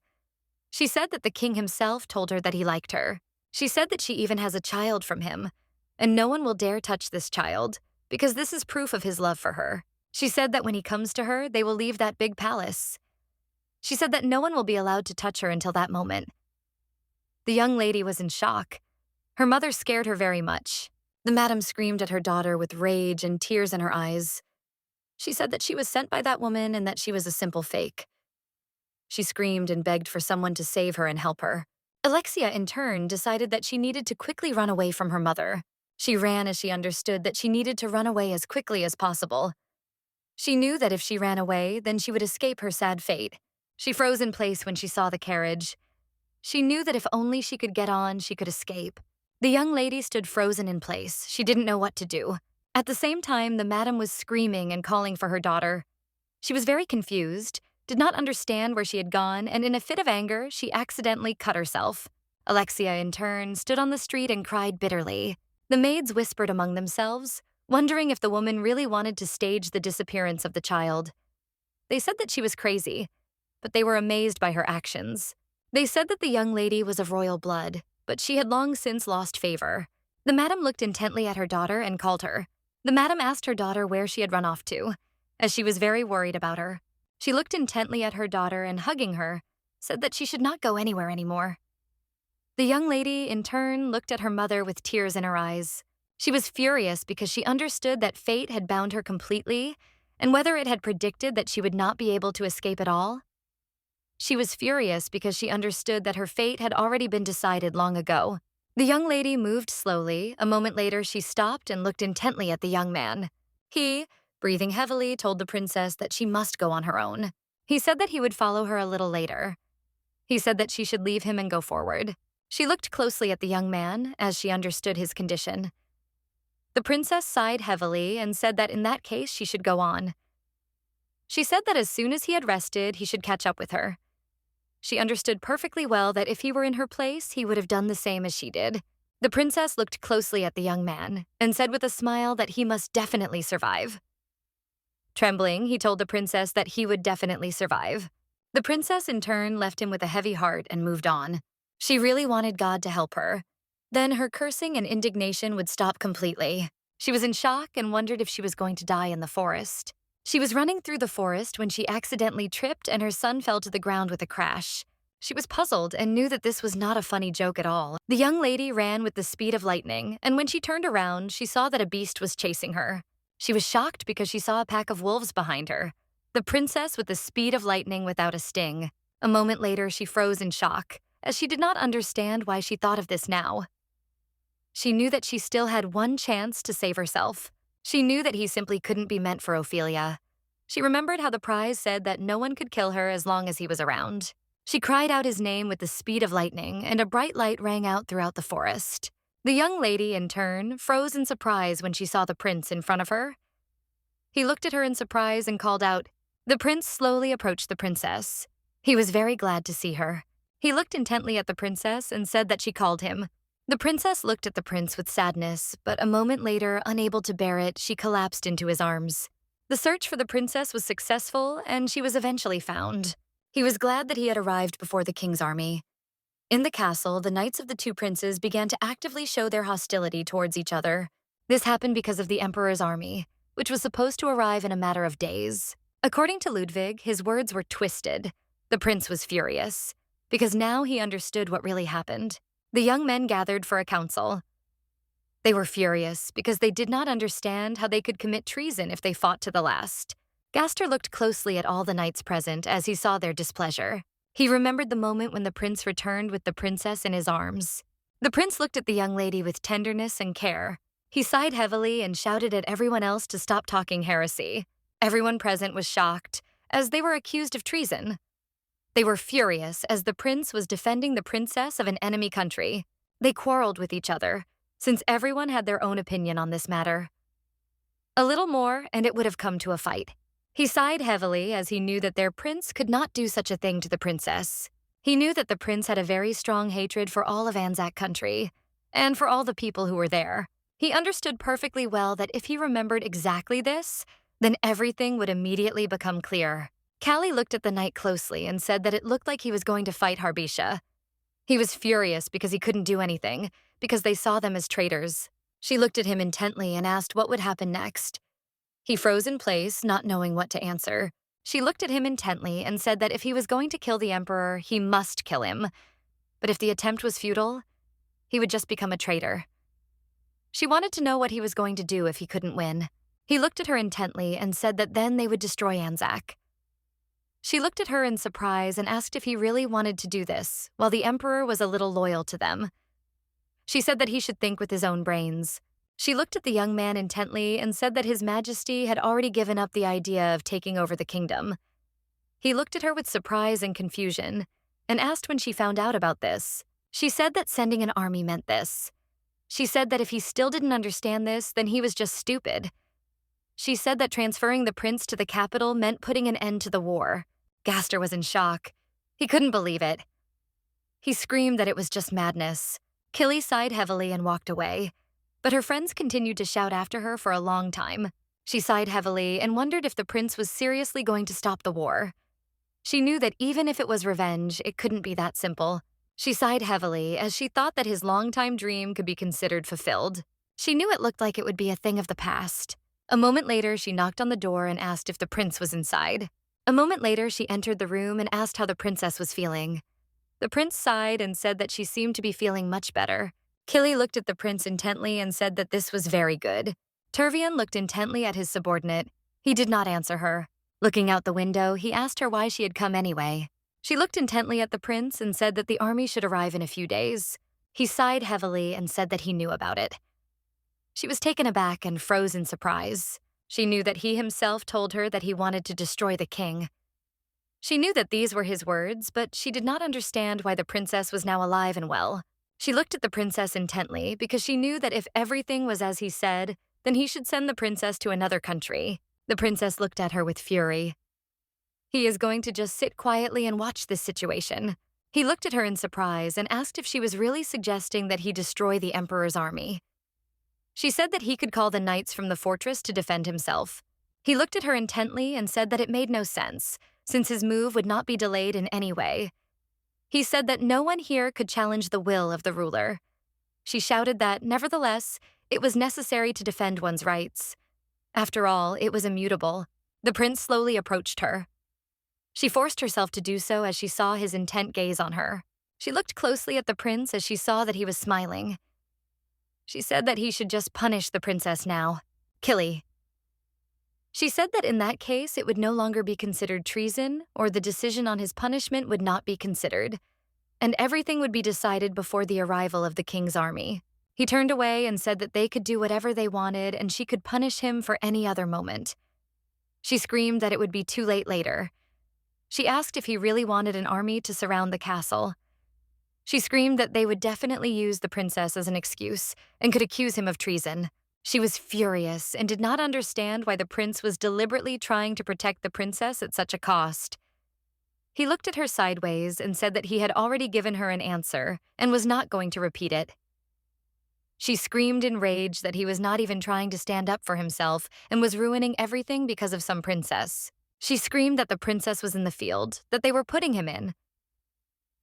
She said that the king himself told her that he liked her. She said that she even has a child from him, and no one will dare touch this child, because this is proof of his love for her. She said that when he comes to her, they will leave that big palace. She said that no one will be allowed to touch her until that moment. The young lady was in shock. Her mother scared her very much. The madam screamed at her daughter with rage and tears in her eyes. She said that she was sent by that woman and that she was a simple fake. She screamed and begged for someone to save her and help her. Alexia, in turn, decided that she needed to quickly run away from her mother. She ran as she understood that she needed to run away as quickly as possible. She knew that if she ran away, then she would escape her sad fate. She froze in place when she saw the carriage. She knew that if only she could get on, she could escape. The young lady stood frozen in place. She didn't know what to do. At the same time, the madam was screaming and calling for her daughter. She was very confused, did not understand where she had gone, and in a fit of anger, she accidentally cut herself. Alexia, in turn, stood on the street and cried bitterly. The maids whispered among themselves, wondering if the woman really wanted to stage the disappearance of the child. They said that she was crazy, but they were amazed by her actions. They said that the young lady was of royal blood, but she had long since lost favor. The madam looked intently at her daughter and called her. The madam asked her daughter where she had run off to, as she was very worried about her. She looked intently at her daughter and, hugging her, said that she should not go anywhere anymore. The young lady, in turn, looked at her mother with tears in her eyes. She was furious because she understood that fate had bound her completely, and whether it had predicted that she would not be able to escape at all. She was furious because she understood that her fate had already been decided long ago. The young lady moved slowly. A moment later, she stopped and looked intently at the young man. He, breathing heavily, told the princess that she must go on her own. He said that he would follow her a little later. He said that she should leave him and go forward. She looked closely at the young man, as she understood his condition. The princess sighed heavily and said that in that case she should go on. She said that as soon as he had rested, he should catch up with her. She understood perfectly well that if he were in her place, he would have done the same as she did. The princess looked closely at the young man and said with a smile that he must definitely survive. Trembling, he told the princess that he would definitely survive. The princess, in turn, left him with a heavy heart and moved on. She really wanted God to help her. Then her cursing and indignation would stop completely. She was in shock and wondered if she was going to die in the forest. She was running through the forest when she accidentally tripped and her son fell to the ground with a crash. She was puzzled and knew that this was not a funny joke at all. The young lady ran with the speed of lightning, and when she turned around, she saw that a beast was chasing her. She was shocked because she saw a pack of wolves behind her. The princess with the speed of lightning without a sting. A moment later, she froze in shock, as she did not understand why she thought of this now. She knew that she still had one chance to save herself. She knew that he simply couldn't be meant for Ophelia. She remembered how the prize said that no one could kill her as long as he was around. She cried out his name with the speed of lightning, and a bright light rang out throughout the forest. The young lady, in turn, froze in surprise when she saw the prince in front of her. He looked at her in surprise and called out. The prince slowly approached the princess. He was very glad to see her. He looked intently at the princess and said that she called him. The princess looked at the prince with sadness, but a moment later, unable to bear it, she collapsed into his arms. The search for the princess was successful, and she was eventually found. He was glad that he had arrived before the king's army. In the castle, the knights of the two princes began to actively show their hostility towards each other. This happened because of the emperor's army, which was supposed to arrive in a matter of days. According to Ludwig, his words were twisted. The prince was furious, because now he understood what really happened. The young men gathered for a council. They were furious because they did not understand how they could commit treason if they fought to the last. Gaster looked closely at all the knights present as he saw their displeasure. He remembered the moment when the prince returned with the princess in his arms. The prince looked at the young lady with tenderness and care. He sighed heavily and shouted at everyone else to stop talking heresy. Everyone present was shocked, as they were accused of treason. They were furious as the prince was defending the princess of an enemy country. They quarreled with each other, since everyone had their own opinion on this matter. A little more, and it would have come to a fight. He sighed heavily as he knew that their prince could not do such a thing to the princess. He knew that the prince had a very strong hatred for all of Anzac country, and for all the people who were there. He understood perfectly well that if he remembered exactly this, then everything would immediately become clear. Callie looked at the knight closely and said that it looked like he was going to fight Harbisha. He was furious because he couldn't do anything, because they saw them as traitors. She looked at him intently and asked what would happen next. He froze in place, not knowing what to answer. She looked at him intently and said that if he was going to kill the emperor, he must kill him. But if the attempt was futile, he would just become a traitor. She wanted to know what he was going to do if he couldn't win. He looked at her intently and said that then they would destroy Anzac. She looked at her in surprise and asked if he really wanted to do this, while the emperor was a little loyal to them. She said that he should think with his own brains. She looked at the young man intently and said that His Majesty had already given up the idea of taking over the kingdom. He looked at her with surprise and confusion, and asked when she found out about this. She said that sending an army meant this. She said that if he still didn't understand this, then he was just stupid. She said that transferring the prince to the capital meant putting an end to the war. Gaster was in shock. He couldn't believe it. He screamed that it was just madness. Killy sighed heavily and walked away. But her friends continued to shout after her for a long time. She sighed heavily and wondered if the prince was seriously going to stop the war. She knew that even if it was revenge, it couldn't be that simple. She sighed heavily as she thought that his longtime dream could be considered fulfilled. She knew it looked like it would be a thing of the past. A moment later, she knocked on the door and asked if the prince was inside. A moment later, she entered the room and asked how the princess was feeling. The prince sighed and said that she seemed to be feeling much better. Killy looked at the prince intently and said that this was very good. Turvian looked intently at his subordinate. He did not answer her. Looking out the window, he asked her why she had come anyway. She looked intently at the prince and said that the army should arrive in a few days. He sighed heavily and said that he knew about it. She was taken aback and froze in surprise. She knew that he himself told her that he wanted to destroy the king. She knew that these were his words, but she did not understand why the princess was now alive and well. She looked at the princess intently because she knew that if everything was as he said, then he should send the princess to another country. The princess looked at her with fury. He is going to just sit quietly and watch this situation. He looked at her in surprise and asked if she was really suggesting that he destroy the emperor's army. She said that he could call the knights from the fortress to defend himself. He looked at her intently and said that it made no sense, since his move would not be delayed in any way. He said that no one here could challenge the will of the ruler. She shouted that, nevertheless, it was necessary to defend one's rights. After all, it was immutable. The prince slowly approached her. She forced herself to do so as she saw his intent gaze on her. She looked closely at the prince as she saw that he was smiling. She said that he should just punish the princess now. Killy. She said that in that case, it would no longer be considered treason, or the decision on his punishment would not be considered, and everything would be decided before the arrival of the king's army. He turned away and said that they could do whatever they wanted and she could punish him for any other moment. She screamed that it would be too late later. She asked if he really wanted an army to surround the castle. She screamed that they would definitely use the princess as an excuse and could accuse him of treason. She was furious and did not understand why the prince was deliberately trying to protect the princess at such a cost. He looked at her sideways and said that he had already given her an answer and was not going to repeat it. She screamed in rage that he was not even trying to stand up for himself and was ruining everything because of some princess. She screamed that the princess was in the field, that they were putting him in.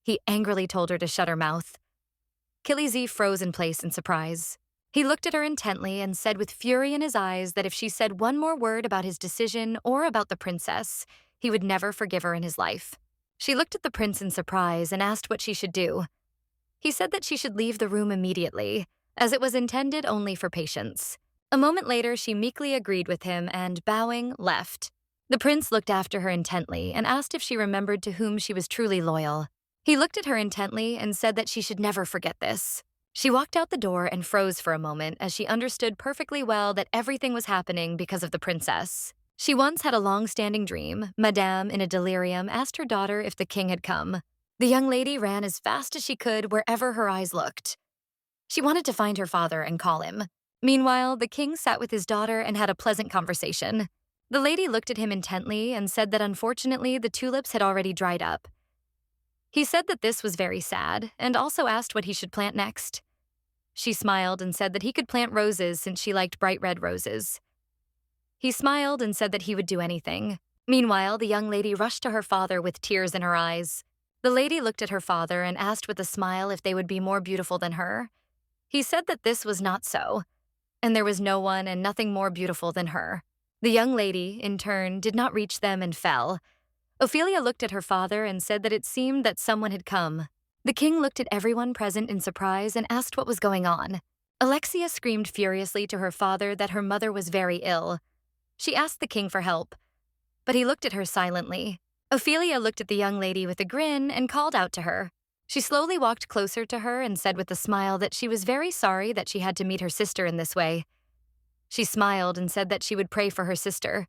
He angrily told her to shut her mouth. Killy froze in place in surprise. He looked at her intently and said with fury in his eyes that if she said one more word about his decision or about the princess, he would never forgive her in his life. She looked at the prince in surprise and asked what she should do. He said that she should leave the room immediately, as it was intended only for patients. A moment later, she meekly agreed with him and, bowing, left. The prince looked after her intently and asked if she remembered to whom she was truly loyal. He looked at her intently and said that she should never forget this. She walked out the door and froze for a moment as she understood perfectly well that everything was happening because of the princess. She once had a long-standing dream. Madame, in a delirium, asked her daughter if the king had come. The young lady ran as fast as she could wherever her eyes looked. She wanted to find her father and call him. Meanwhile, the king sat with his daughter and had a pleasant conversation. The lady looked at him intently and said that unfortunately the tulips had already dried up. He said that this was very sad and also asked what he should plant next. She smiled and said that he could plant roses since she liked bright red roses. He smiled and said that he would do anything. Meanwhile, the young lady rushed to her father with tears in her eyes. The lady looked at her father and asked with a smile if they would be more beautiful than her. He said that this was not so, and there was no one and nothing more beautiful than her. The young lady, in turn, did not reach them and fell. Ophelia looked at her father and said that it seemed that someone had come. The king looked at everyone present in surprise and asked what was going on. Alexia screamed furiously to her father that her mother was very ill. She asked the king for help, but he looked at her silently. Ophelia looked at the young lady with a grin and called out to her. She slowly walked closer to her and said with a smile that she was very sorry that she had to meet her sister in this way. She smiled and said that she would pray for her sister.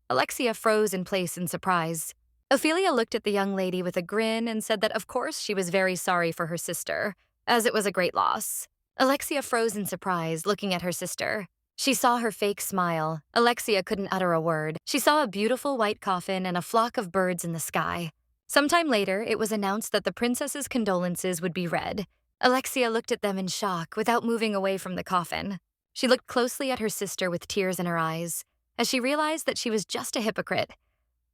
Alexia froze in place in surprise. Ophelia looked at the young lady with a grin and said that of course she was very sorry for her sister, as it was a great loss. Alexia froze in surprise, looking at her sister. She saw her fake smile. Alexia couldn't utter a word. She saw a beautiful white coffin and a flock of birds in the sky. Sometime later, it was announced that the princess's condolences would be read. Alexia looked at them in shock without moving away from the coffin. She looked closely at her sister with tears in her eyes, as she realized that she was just a hypocrite.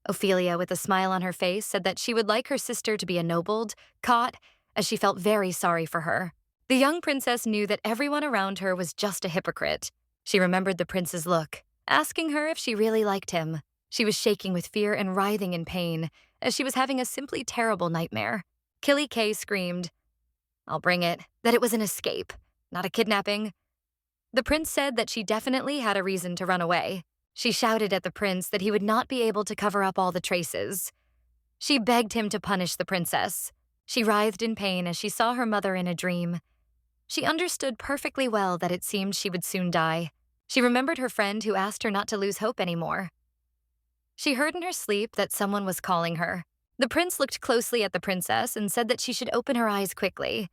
Ophelia, with a smile on her face, said that she would like her sister to be ennobled, caught, as she felt very sorry for her. The young princess knew that everyone around her was just a hypocrite. She remembered the prince's look, asking her if she really liked him. She was shaking with fear and writhing in pain, as she was having a simply terrible nightmare. Killy Kay screamed, "I'll bring it," that it was an escape, not a kidnapping. The prince said that she definitely had a reason to run away. She shouted at the prince that he would not be able to cover up all the traces. She begged him to punish the princess. She writhed in pain as she saw her mother in a dream. She understood perfectly well that it seemed she would soon die. She remembered her friend who asked her not to lose hope anymore. She heard in her sleep that someone was calling her. The prince looked closely at the princess and said that she should open her eyes quickly.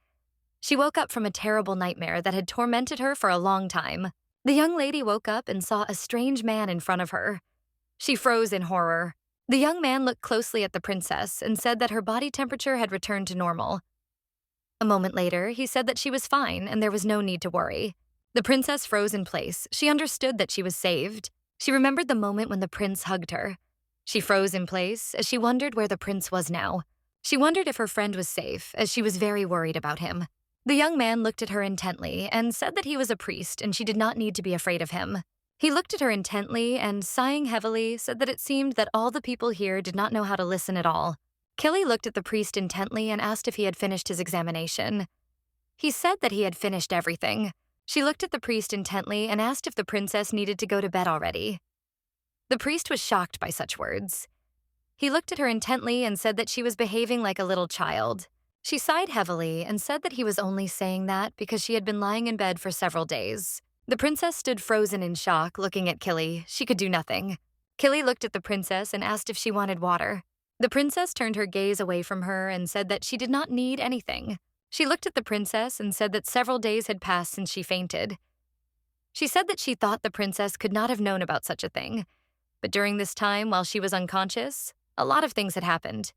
She woke up from a terrible nightmare that had tormented her for a long time. The young lady woke up and saw a strange man in front of her. She froze in horror. The young man looked closely at the princess and said that her body temperature had returned to normal. A moment later, he said that she was fine and there was no need to worry. The princess froze in place. She understood that she was saved. She remembered the moment when the prince hugged her. She froze in place as she wondered where the prince was now. She wondered if her friend was safe, as she was very worried about him. The young man looked at her intently and said that he was a priest and she did not need to be afraid of him. He looked at her intently and, sighing heavily, said that it seemed that all the people here did not know how to listen at all. Killy looked at the priest intently and asked if he had finished his examination. He said that he had finished everything. She looked at the priest intently and asked if the princess needed to go to bed already. The priest was shocked by such words. He looked at her intently and said that she was behaving like a little child. She sighed heavily and said that he was only saying that because she had been lying in bed for several days. The princess stood frozen in shock, looking at Killy. She could do nothing. Killy looked at the princess and asked if she wanted water. The princess turned her gaze away from her and said that she did not need anything. She looked at the princess and said that several days had passed since she fainted. She said that she thought the princess could not have known about such a thing, but during this time, while she was unconscious, a lot of things had happened.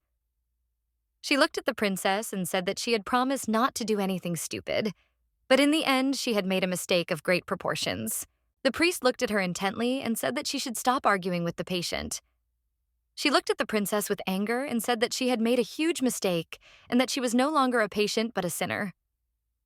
She looked at the princess and said that she had promised not to do anything stupid, but in the end, she had made a mistake of great proportions. The priest looked at her intently and said that she should stop arguing with the patient. She looked at the princess with anger and said that she had made a huge mistake and that she was no longer a patient but a sinner.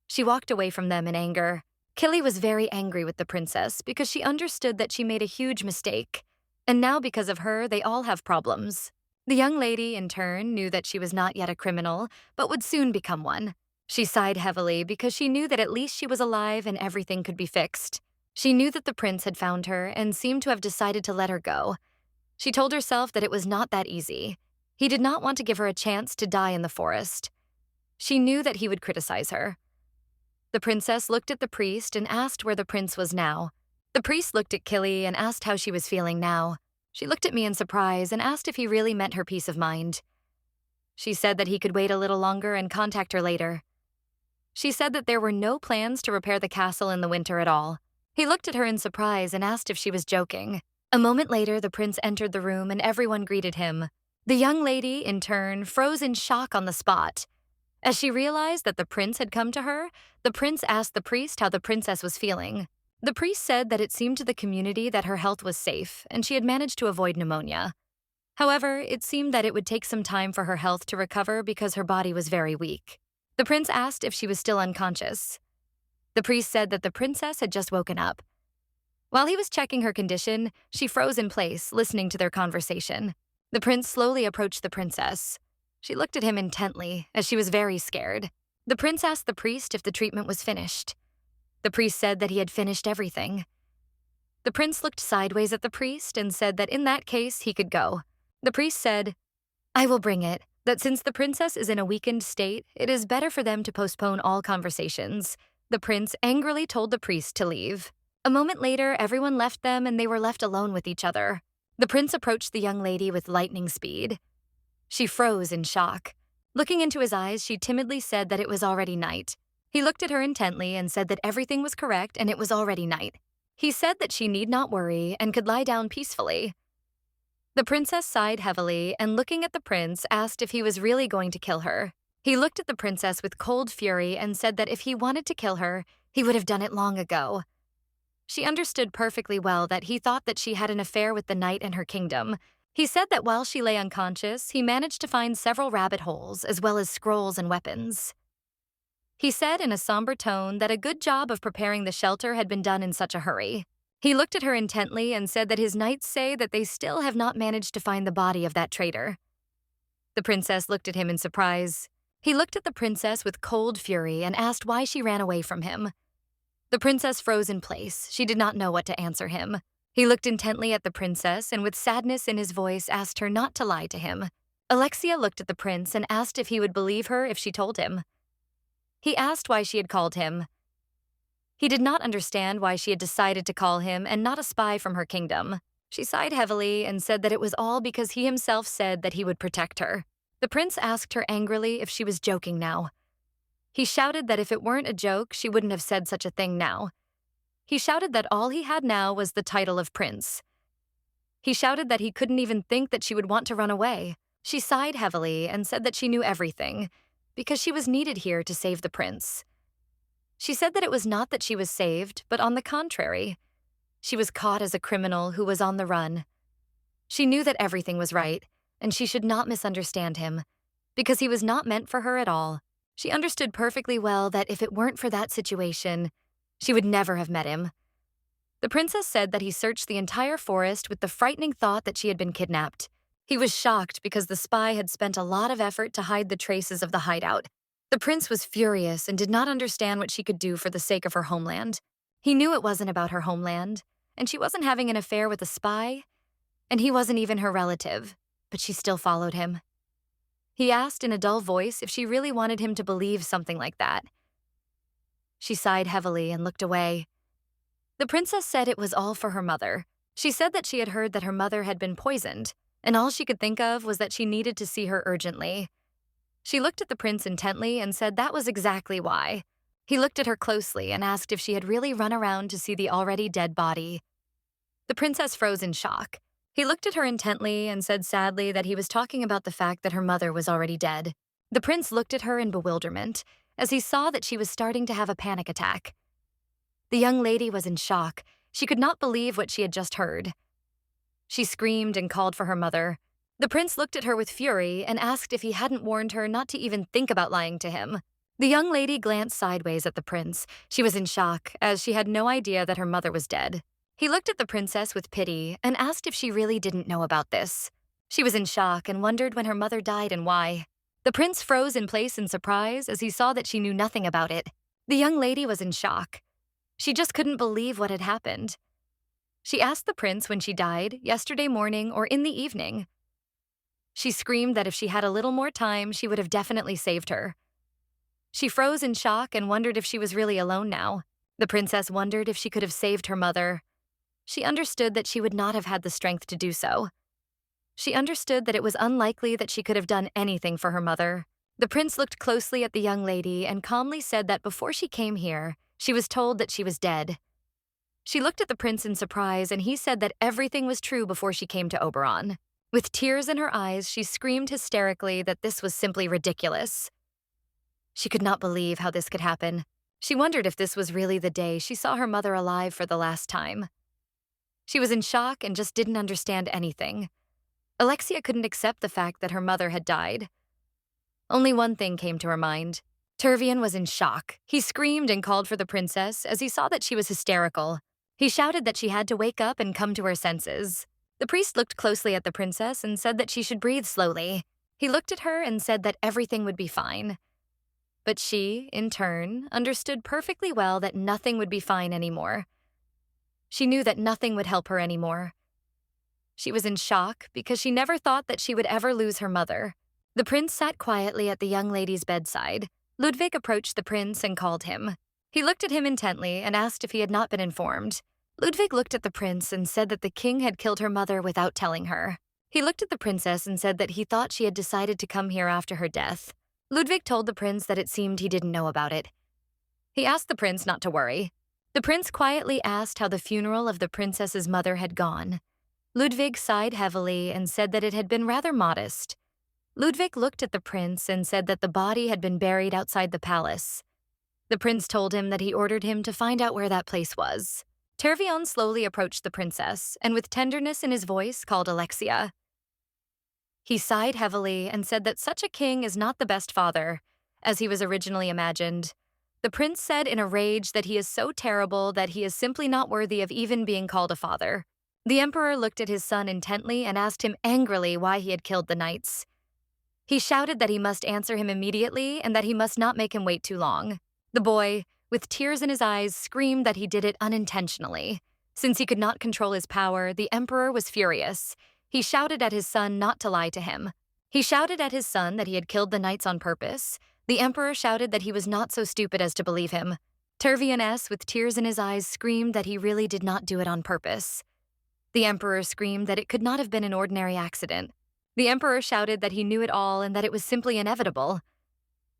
She walked away from them in anger. Killy was very angry with the princess because she understood that she made a huge mistake, and now because of her, they all have problems. The young lady, in turn, knew that she was not yet a criminal, but would soon become one. She sighed heavily because she knew that at least she was alive and everything could be fixed. She knew that the prince had found her and seemed to have decided to let her go. She told herself that it was not that easy. He did not want to give her a chance to die in the forest. She knew that he would criticize her. The princess looked at the priest and asked where the prince was now. The priest looked at Killy and asked how she was feeling now. She looked at me in surprise and asked if he really meant her peace of mind. She said that he could wait a little longer and contact her later. She said that there were no plans to repair the castle in the winter at all. He looked at her in surprise and asked if she was joking. A moment later, the prince entered the room and everyone greeted him. The young lady, in turn, froze in shock on the spot. As she realized that the prince had come to her, the prince asked the priest how the princess was feeling. The priest said that it seemed to the community that her health was safe and she had managed to avoid pneumonia. However, it seemed that it would take some time for her health to recover because her body was very weak. The prince asked if she was still unconscious. The priest said that the princess had just woken up. While he was checking her condition, she froze in place, listening to their conversation. The prince slowly approached the princess. She looked at him intently, as she was very scared. The prince asked the priest if the treatment was finished. The priest said that he had finished everything. The prince looked sideways at the priest and said that in that case, he could go. The priest said, "I will bring it, that since the princess is in a weakened state, it is better for them to postpone all conversations." The prince angrily told the priest to leave. A moment later, everyone left them and they were left alone with each other. The prince approached the young lady with lightning speed. She froze in shock. Looking into his eyes, she timidly said that it was already night. He looked at her intently and said that everything was correct and it was already night. He said that she need not worry and could lie down peacefully. The princess sighed heavily and, looking at the prince, asked if he was really going to kill her. He looked at the princess with cold fury and said that if he wanted to kill her, he would have done it long ago. She understood perfectly well that he thought that she had an affair with the knight and her kingdom. He said that while she lay unconscious, he managed to find several rabbit holes as well as scrolls and weapons. He said in a somber tone that a good job of preparing the shelter had been done in such a hurry. He looked at her intently and said that his knights say that they still have not managed to find the body of that traitor. The princess looked at him in surprise. He looked at the princess with cold fury and asked why she ran away from him. The princess froze in place. She did not know what to answer him. He looked intently at the princess and with sadness in his voice asked her not to lie to him. Alexia looked at the prince and asked if he would believe her if she told him. He asked why she had called him. He did not understand why she had decided to call him and not a spy from her kingdom. She sighed heavily and said that it was all because he himself said that he would protect her. The prince asked her angrily if she was joking now. He shouted that if it weren't a joke, she wouldn't have said such a thing now. He shouted that all he had now was the title of prince. He shouted that he couldn't even think that she would want to run away. She sighed heavily and said that she knew everything, because she was needed here to save the prince. She said that it was not that she was saved, but on the contrary. She was caught as a criminal who was on the run. She knew that everything was right, and she should not misunderstand him, because he was not meant for her at all. She understood perfectly well that if it weren't for that situation, she would never have met him. The princess said that he searched the entire forest with the frightening thought that she had been kidnapped. He was shocked because the spy had spent a lot of effort to hide the traces of the hideout. The prince was furious and did not understand what she could do for the sake of her homeland. He knew it wasn't about her homeland, and she wasn't having an affair with a spy, and he wasn't even her relative, but she still followed him. He asked in a dull voice if she really wanted him to believe something like that. She sighed heavily and looked away. The princess said it was all for her mother. She said that she had heard that her mother had been poisoned, and all she could think of was that she needed to see her urgently. She looked at the prince intently and said that was exactly why. He looked at her closely and asked if she had really run around to see the already dead body. The princess froze in shock. He looked at her intently and said sadly that he was talking about the fact that her mother was already dead. The prince looked at her in bewilderment as he saw that she was starting to have a panic attack. The young lady was in shock. She could not believe what she had just heard. She screamed and called for her mother. The prince looked at her with fury and asked if he hadn't warned her not to even think about lying to him. The young lady glanced sideways at the prince. She was in shock, as she had no idea that her mother was dead. He looked at the princess with pity and asked if she really didn't know about this. She was in shock and wondered when her mother died and why. The prince froze in place in surprise as he saw that she knew nothing about it. The young lady was in shock. She just couldn't believe what had happened. She asked the prince when she died, yesterday morning or in the evening. She screamed that if she had a little more time, she would have definitely saved her. She froze in shock and wondered if she was really alone now. The princess wondered if she could have saved her mother. She understood that she would not have had the strength to do so. She understood that it was unlikely that she could have done anything for her mother. The prince looked closely at the young lady and calmly said that before she came here, she was told that she was dead. She looked at the prince in surprise and he said that everything was true before she came to Oberon. With tears in her eyes, she screamed hysterically that this was simply ridiculous. She could not believe how this could happen. She wondered if this was really the day she saw her mother alive for the last time. She was in shock and just didn't understand anything. Alexia couldn't accept the fact that her mother had died. Only one thing came to her mind. Turvian was in shock. He screamed and called for the princess as he saw that she was hysterical. He shouted that she had to wake up and come to her senses. The priest looked closely at the princess and said that she should breathe slowly. He looked at her and said that everything would be fine. But she, in turn, understood perfectly well that nothing would be fine anymore. She knew that nothing would help her anymore. She was in shock because she never thought that she would ever lose her mother. The prince sat quietly at the young lady's bedside. Ludwig approached the prince and called him. He looked at him intently and asked if he had not been informed. Ludwig looked at the prince and said that the king had killed her mother without telling her. He looked at the princess and said that he thought she had decided to come here after her death. Ludwig told the prince that it seemed he didn't know about it. He asked the prince not to worry. The prince quietly asked how the funeral of the princess's mother had gone. Ludwig sighed heavily and said that it had been rather modest. Ludwig looked at the prince and said that the body had been buried outside the palace. The prince told him that he ordered him to find out where that place was. Turvion slowly approached the princess and with tenderness in his voice called Alexia. He sighed heavily and said that such a king is not the best father, as he was originally imagined. The prince said in a rage that he is so terrible that he is simply not worthy of even being called a father. The emperor looked at his son intently and asked him angrily why he had killed the knights. He shouted that he must answer him immediately and that he must not make him wait too long. The boy, with tears in his eyes, screamed that he did it unintentionally. Since he could not control his power, the emperor was furious. He shouted at his son not to lie to him. He shouted at his son that he had killed the knights on purpose. The emperor shouted that he was not so stupid as to believe him. Turvian S., with tears in his eyes, screamed that he really did not do it on purpose. The emperor screamed that it could not have been an ordinary accident. The emperor shouted that he knew it all and that it was simply inevitable.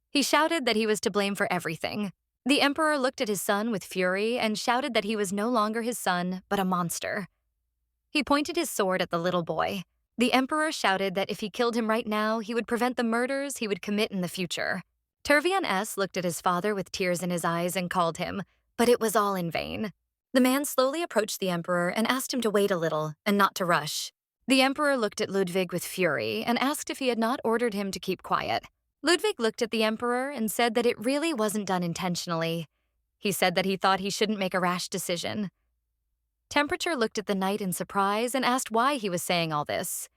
He shouted that he was to blame for everything. The emperor looked at his son with fury and shouted that he was no longer his son, but a monster. He pointed his sword at the little boy. The emperor shouted that if he killed him right now, he would prevent the murders he would commit in the future. Turvian S. looked at his father with tears in his eyes and called him, but it was all in vain. The man slowly approached the emperor and asked him to wait a little and not to rush. The emperor looked at Ludwig with fury and asked if he had not ordered him to keep quiet. Ludwig looked at the emperor and said that it really wasn't done intentionally. He said that he thought he shouldn't make a rash decision. Temperature looked at the knight in surprise and asked why he was saying all this.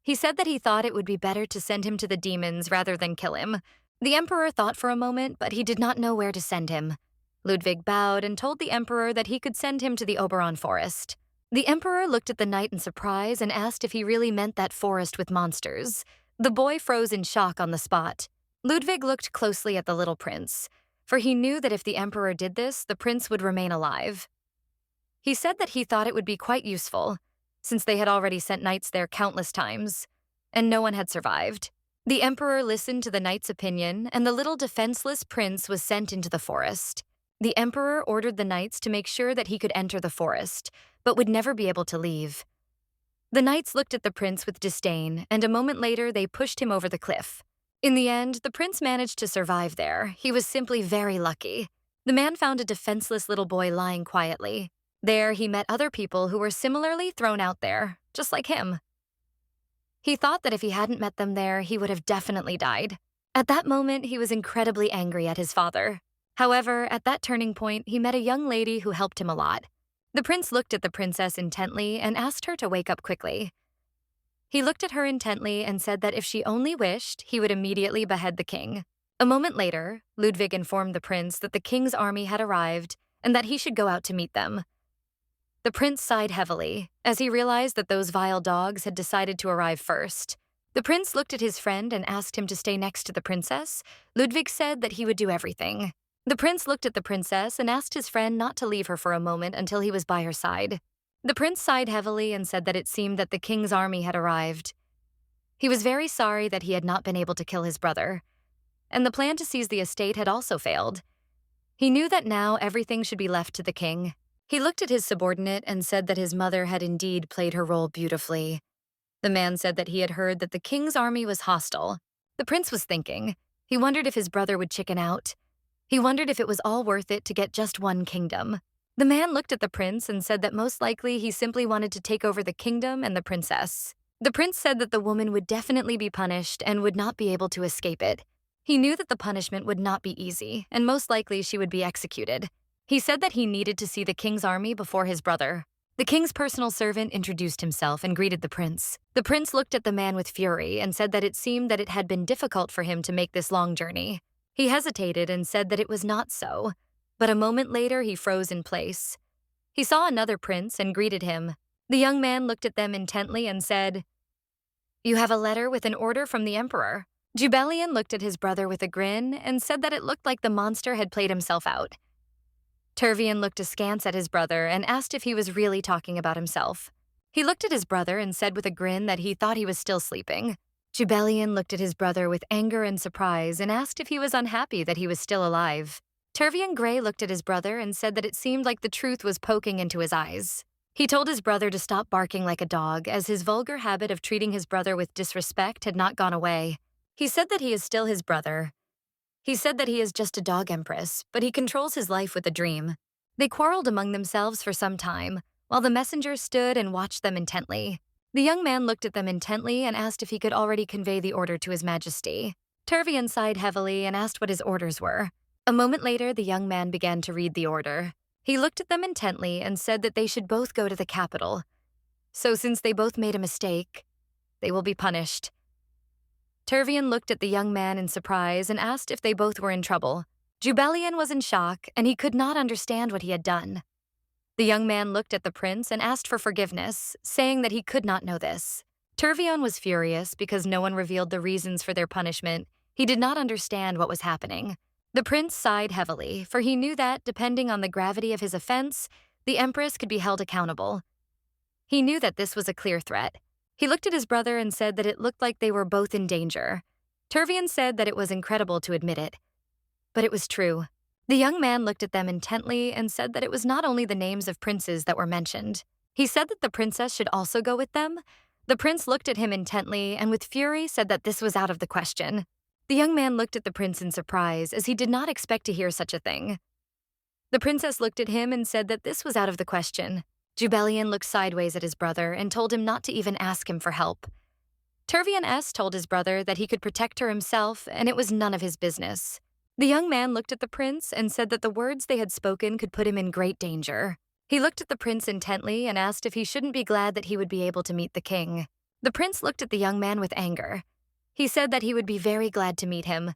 He said that he thought it would be better to send him to the demons rather than kill him. The emperor thought for a moment, but he did not know where to send him. Ludwig bowed and told the emperor that he could send him to the Oberon forest. The emperor looked at the knight in surprise and asked if he really meant that forest with monsters. The boy froze in shock on the spot. Ludwig looked closely at the little prince, for he knew that if the emperor did this, the prince would remain alive. He said that he thought it would be quite useful, since they had already sent knights there countless times, and no one had survived. The emperor listened to the knight's opinion, and the little defenseless prince was sent into the forest. The emperor ordered the knights to make sure that he could enter the forest, but would never be able to leave. The knights looked at the prince with disdain, and a moment later they pushed him over the cliff. In the end, the prince managed to survive there. He was simply very lucky. The man found a defenseless little boy lying quietly. There, he met other people who were similarly thrown out there, just like him. He thought that if he hadn't met them there, he would have definitely died. At that moment, he was incredibly angry at his father. However, at that turning point, he met a young lady who helped him a lot. The prince looked at the princess intently and asked her to wake up quickly. He looked at her intently and said that if she only wished, he would immediately behead the king. A moment later, Ludwig informed the prince that the king's army had arrived and that he should go out to meet them. The prince sighed heavily as he realized that those vile dogs had decided to arrive first. The prince looked at his friend and asked him to stay next to the princess. Ludwig said that he would do everything. The prince looked at the princess and asked his friend not to leave her for a moment until he was by her side. The prince sighed heavily and said that it seemed that the king's army had arrived. He was very sorry that he had not been able to kill his brother, and the plan to seize the estate had also failed. He knew that now everything should be left to the king. He looked at his subordinate and said that his mother had indeed played her role beautifully. The man said that he had heard that the king's army was hostile. The prince was thinking. He wondered if his brother would chicken out. He wondered if it was all worth it to get just one kingdom. The man looked at the prince and said that most likely he simply wanted to take over the kingdom and the princess. The prince said that the woman would definitely be punished and would not be able to escape it. He knew that the punishment would not be easy, and most likely she would be executed. He said that he needed to see the king's army before his brother. The king's personal servant introduced himself and greeted the prince. The prince looked at the man with fury and said that it seemed that it had been difficult for him to make this long journey. He hesitated and said that it was not so, but a moment later he froze in place. He saw another prince and greeted him. The young man looked at them intently and said, "You have a letter with an order from the emperor." Jubelian looked at his brother with a grin and said that it looked like the monster had played himself out. Turvian looked askance at his brother and asked if he was really talking about himself. He looked at his brother and said with a grin that he thought he was still sleeping. Jubelian looked at his brother with anger and surprise and asked if he was unhappy that he was still alive. Turvian Gray looked at his brother and said that it seemed like the truth was poking into his eyes. He told his brother to stop barking like a dog, as his vulgar habit of treating his brother with disrespect had not gone away. He said that he is still his brother. He said that he is just a dog empress, but he controls his life with a dream. They quarreled among themselves for some time, while the messenger stood and watched them intently. The young man looked at them intently and asked if he could already convey the order to his majesty. Turvian sighed heavily and asked what his orders were. A moment later, the young man began to read the order. He looked at them intently and said that they should both go to the capital. So since they both made a mistake, they will be punished. Turvian looked at the young man in surprise and asked if they both were in trouble. Jubelian was in shock, and he could not understand what he had done. The young man looked at the prince and asked for forgiveness, saying that he could not know this. Turvion was furious because no one revealed the reasons for their punishment. He did not understand what was happening. The prince sighed heavily, for he knew that, depending on the gravity of his offense, the empress could be held accountable. He knew that this was a clear threat. He looked at his brother and said that it looked like they were both in danger. Turvian said that it was incredible to admit it, but it was true. The young man looked at them intently and said that it was not only the names of princes that were mentioned. He said that the princess should also go with them. The prince looked at him intently and with fury said that this was out of the question. The young man looked at the prince in surprise, as he did not expect to hear such a thing. The princess looked at him and said that this was out of the question. Jubelian looked sideways at his brother and told him not to even ask him for help. Turvian S. told his brother that he could protect her himself, and it was none of his business. The young man looked at the prince and said that the words they had spoken could put him in great danger. He looked at the prince intently and asked if he shouldn't be glad that he would be able to meet the king. The prince looked at the young man with anger. He said that he would be very glad to meet him.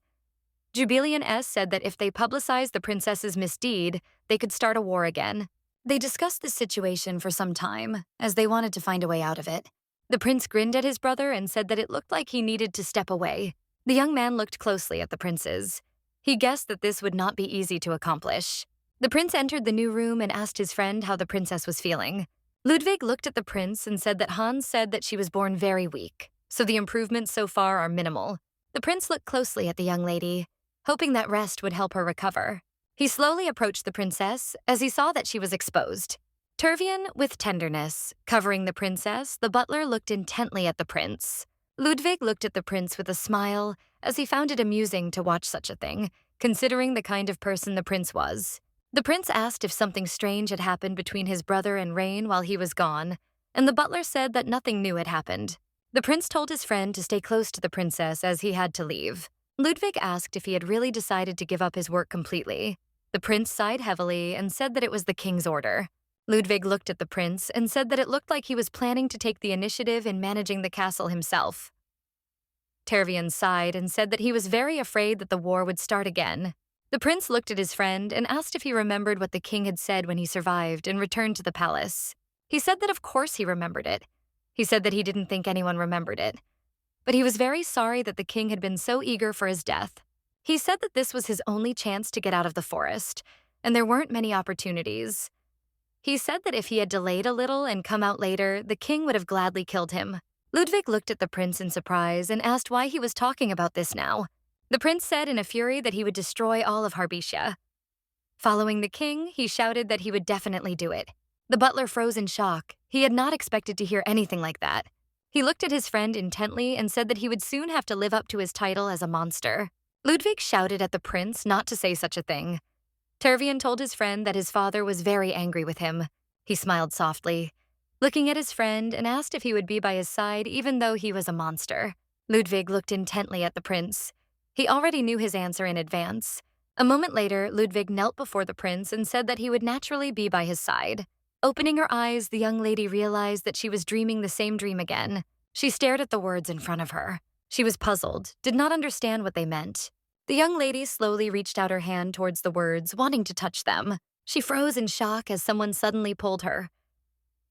Jubelian S. said that if they publicized the princess's misdeed, they could start a war again. They discussed this situation for some time, as they wanted to find a way out of it. The prince grinned at his brother and said that it looked like he needed to step away. The young man looked closely at the princes. He guessed that this would not be easy to accomplish. The prince entered the new room and asked his friend how the princess was feeling. Ludwig looked at the prince and said that Hans said that she was born very weak, so the improvements so far are minimal. The prince looked closely at the young lady, hoping that rest would help her recover. He slowly approached the princess as he saw that she was exposed. Turvian, with tenderness, covering the princess, the butler looked intently at the prince. Ludwig looked at the prince with a smile, as he found it amusing to watch such a thing, considering the kind of person the prince was. The prince asked if something strange had happened between his brother and Rain while he was gone, and the butler said that nothing new had happened. The prince told his friend to stay close to the princess as he had to leave. Ludwig asked if he had really decided to give up his work completely. The prince sighed heavily and said that it was the king's order. Ludwig looked at the prince and said that it looked like he was planning to take the initiative in managing the castle himself. Tervian sighed and said that he was very afraid that the war would start again. The prince looked at his friend and asked if he remembered what the king had said when he survived and returned to the palace. He said that of course he remembered it. He said that he didn't think anyone remembered it. But he was very sorry that the king had been so eager for his death. He said that this was his only chance to get out of the forest, and there weren't many opportunities. He said that if he had delayed a little and come out later, the king would have gladly killed him. Ludwig looked at the prince in surprise and asked why he was talking about this now. The prince said in a fury that he would destroy all of Harbicia. Following the king, he shouted that he would definitely do it. The butler froze in shock. He had not expected to hear anything like that. He looked at his friend intently and said that he would soon have to live up to his title as a monster. Ludwig shouted at the prince not to say such a thing. Tervian told his friend that his father was very angry with him. He smiled softly, looking at his friend, and asked if he would be by his side even though he was a monster. Ludwig looked intently at the prince. He already knew his answer in advance. A moment later, Ludwig knelt before the prince and said that he would naturally be by his side. Opening her eyes, the young lady realized that she was dreaming the same dream again. She stared at the words in front of her. She was puzzled, did not understand what they meant. The young lady slowly reached out her hand towards the words, wanting to touch them. She froze in shock as someone suddenly pulled her.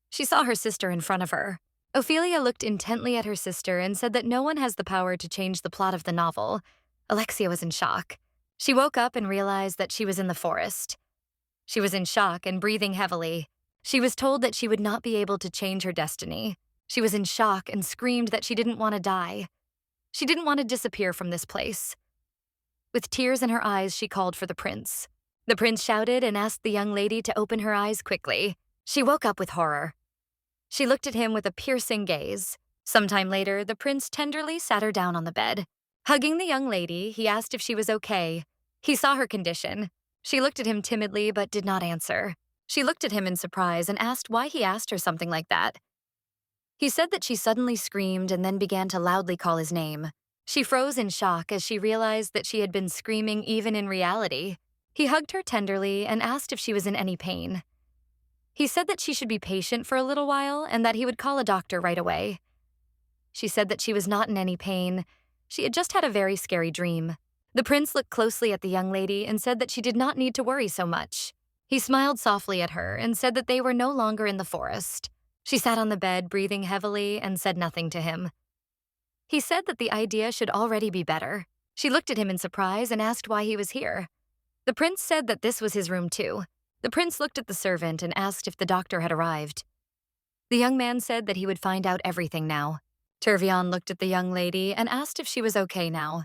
She saw her sister in front of her. Ophelia looked intently at her sister and said that no one has the power to change the plot of the novel. Alexia was in shock. She woke up and realized that she was in the forest. She was in shock and breathing heavily. She was told that she would not be able to change her destiny. She was in shock and screamed that she didn't want to die. She didn't want to disappear from this place. With tears in her eyes, she called for the prince. The prince shouted and asked the young lady to open her eyes quickly. She woke up with horror. She looked at him with a piercing gaze. Sometime later, the prince tenderly sat her down on the bed. Hugging the young lady, he asked if she was okay. He saw her condition. She looked at him timidly but did not answer. She looked at him in surprise and asked why he asked her something like that. He said that she suddenly screamed and then began to loudly call his name. She froze in shock as she realized that she had been screaming even in reality. He hugged her tenderly and asked if she was in any pain. He said that she should be patient for a little while and that he would call a doctor right away. She said that she was not in any pain. She had just had a very scary dream. The prince looked closely at the young lady and said that she did not need to worry so much. He smiled softly at her and said that they were no longer in the forest. She sat on the bed, breathing heavily, and said nothing to him. He said that the idea should already be better. She looked at him in surprise and asked why he was here. The prince said that this was his room too. The prince looked at the servant and asked if the doctor had arrived. The young man said that he would find out everything now. Turvian looked at the young lady and asked if she was okay now.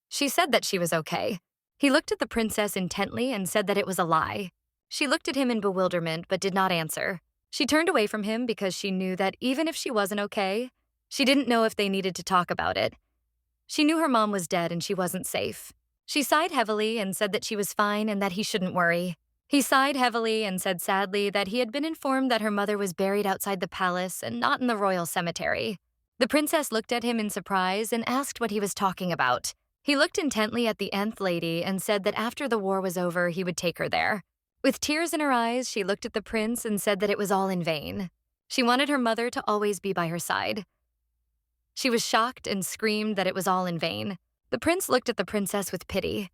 She said that she was okay. He looked at the princess intently and said that it was a lie. She looked at him in bewilderment but did not answer. She turned away from him because she knew that even if she wasn't okay, she didn't know if they needed to talk about it. She knew her mom was dead and she wasn't safe. She sighed heavily and said that she was fine and that he shouldn't worry. He sighed heavily and said sadly that he had been informed that her mother was buried outside the palace and not in the royal cemetery. The princess looked at him in surprise and asked what he was talking about. He looked intently at the nth lady and said that after the war was over, he would take her there. With tears in her eyes, she looked at the prince and said that it was all in vain. She wanted her mother to always be by her side. She was shocked and screamed that it was all in vain. The prince looked at the princess with pity.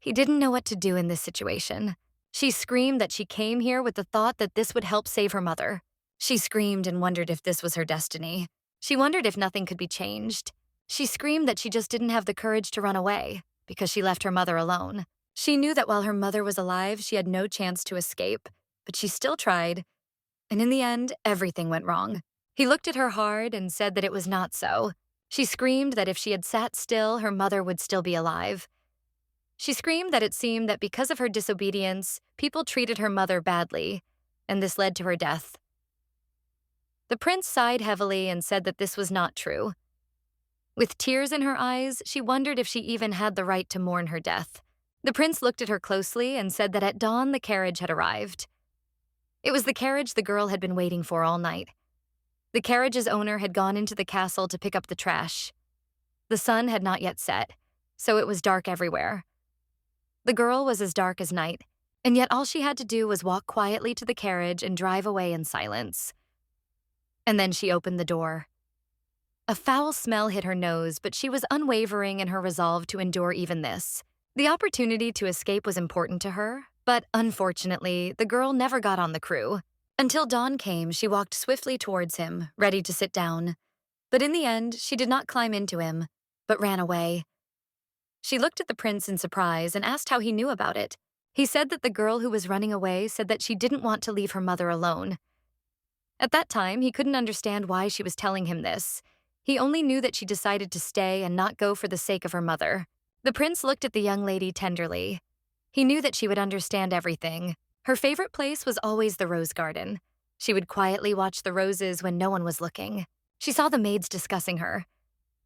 He didn't know what to do in this situation. She screamed that she came here with the thought that this would help save her mother. She screamed and wondered if this was her destiny. She wondered if nothing could be changed. She screamed that she just didn't have the courage to run away because she left her mother alone. She knew that while her mother was alive, she had no chance to escape, but she still tried. And in the end, everything went wrong. He looked at her hard and said that it was not so. She screamed that if she had sat still, her mother would still be alive. She screamed that it seemed that because of her disobedience, people treated her mother badly, and this led to her death. The prince sighed heavily and said that this was not true. With tears in her eyes, she wondered if she even had the right to mourn her death. The prince looked at her closely and said that at dawn the carriage had arrived. It was the carriage the girl had been waiting for all night. The carriage's owner had gone into the castle to pick up the trash. The sun had not yet set, so it was dark everywhere. The girl was as dark as night, and yet all she had to do was walk quietly to the carriage and drive away in silence. And then she opened the door. A foul smell hit her nose, but she was unwavering in her resolve to endure even this. The opportunity to escape was important to her, but unfortunately, the girl never got on the crew. Until dawn came, she walked swiftly towards him, ready to sit down. But in the end, she did not climb into him, but ran away. She looked at the prince in surprise and asked how he knew about it. He said that the girl who was running away said that she didn't want to leave her mother alone. At that time, he couldn't understand why she was telling him this. He only knew that she decided to stay and not go for the sake of her mother. The prince looked at the young lady tenderly. He knew that she would understand everything. Her favorite place was always the rose garden. She would quietly watch the roses when no one was looking. She saw the maids discussing her.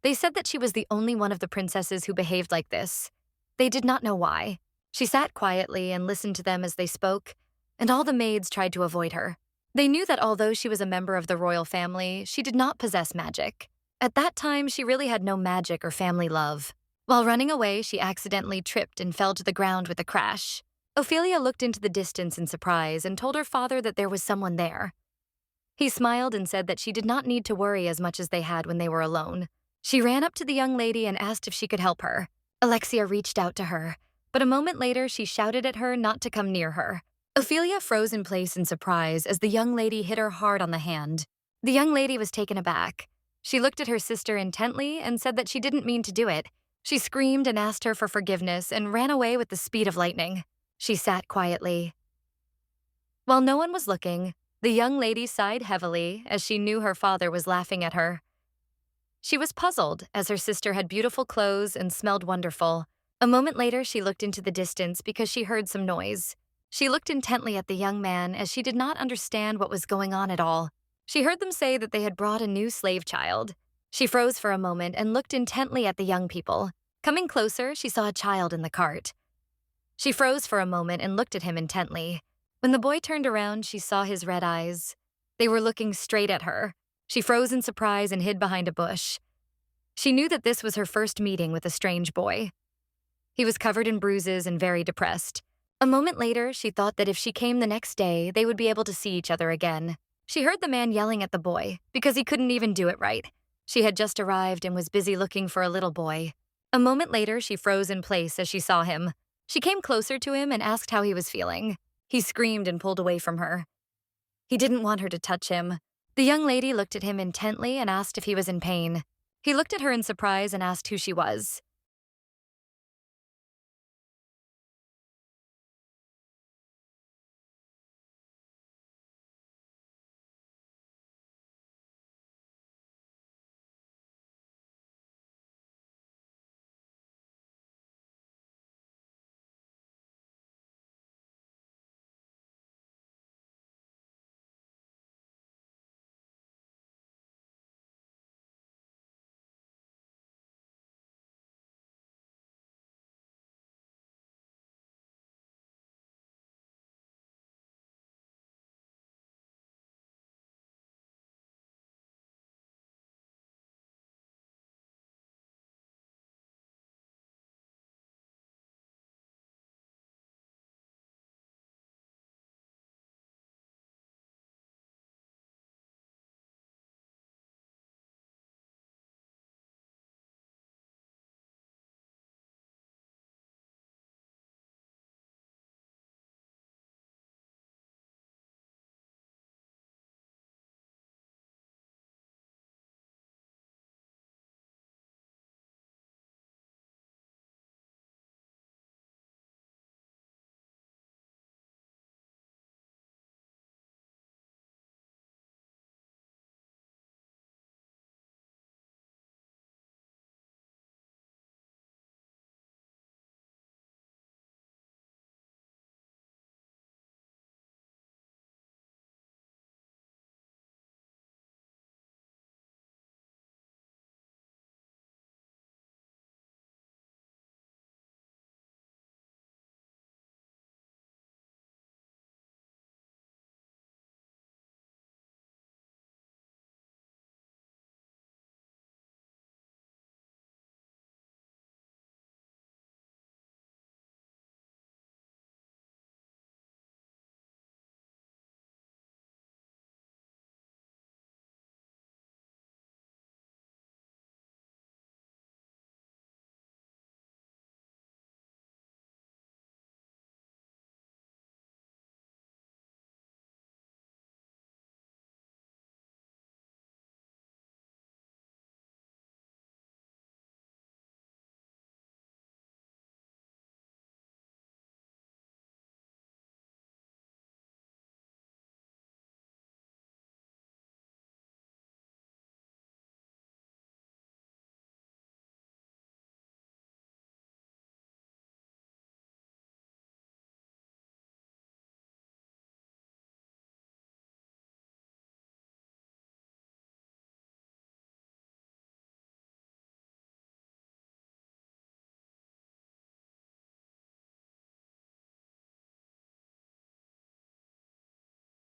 They said that she was the only one of the princesses who behaved like this. They did not know why. She sat quietly and listened to them as they spoke, and all the maids tried to avoid her. They knew that although she was a member of the royal family, she did not possess magic. At that time, she really had no magic or family love. While running away, she accidentally tripped and fell to the ground with a crash. Ophelia looked into the distance in surprise and told her father that there was someone there. He smiled and said that she did not need to worry as much as they had when they were alone. She ran up to the young lady and asked if she could help her. Alexia reached out to her, but a moment later she shouted at her not to come near her. Ophelia froze in place in surprise as the young lady hit her hard on the hand. The young lady was taken aback. She looked at her sister intently and said that she didn't mean to do it. She screamed and asked her for forgiveness and ran away with the speed of lightning. She sat quietly. While no one was looking, the young lady sighed heavily as she knew her father was laughing at her. She was puzzled as her sister had beautiful clothes and smelled wonderful. A moment later, she looked into the distance because she heard some noise. She looked intently at the young man as she did not understand what was going on at all. She heard them say that they had brought a new slave child. She froze for a moment and looked intently at the young people. Coming closer, she saw a child in the cart. She froze for a moment and looked at him intently. When the boy turned around, she saw his red eyes. They were looking straight at her. She froze in surprise and hid behind a bush. She knew that this was her first meeting with a strange boy. He was covered in bruises and very depressed. A moment later, she thought that if she came the next day, they would be able to see each other again. She heard the man yelling at the boy because he couldn't even do it right. She had just arrived and was busy looking for a little boy. A moment later, she froze in place as she saw him. She came closer to him and asked how he was feeling. He screamed and pulled away from her. He didn't want her to touch him. The young lady looked at him intently and asked if he was in pain. He looked at her in surprise and asked who she was.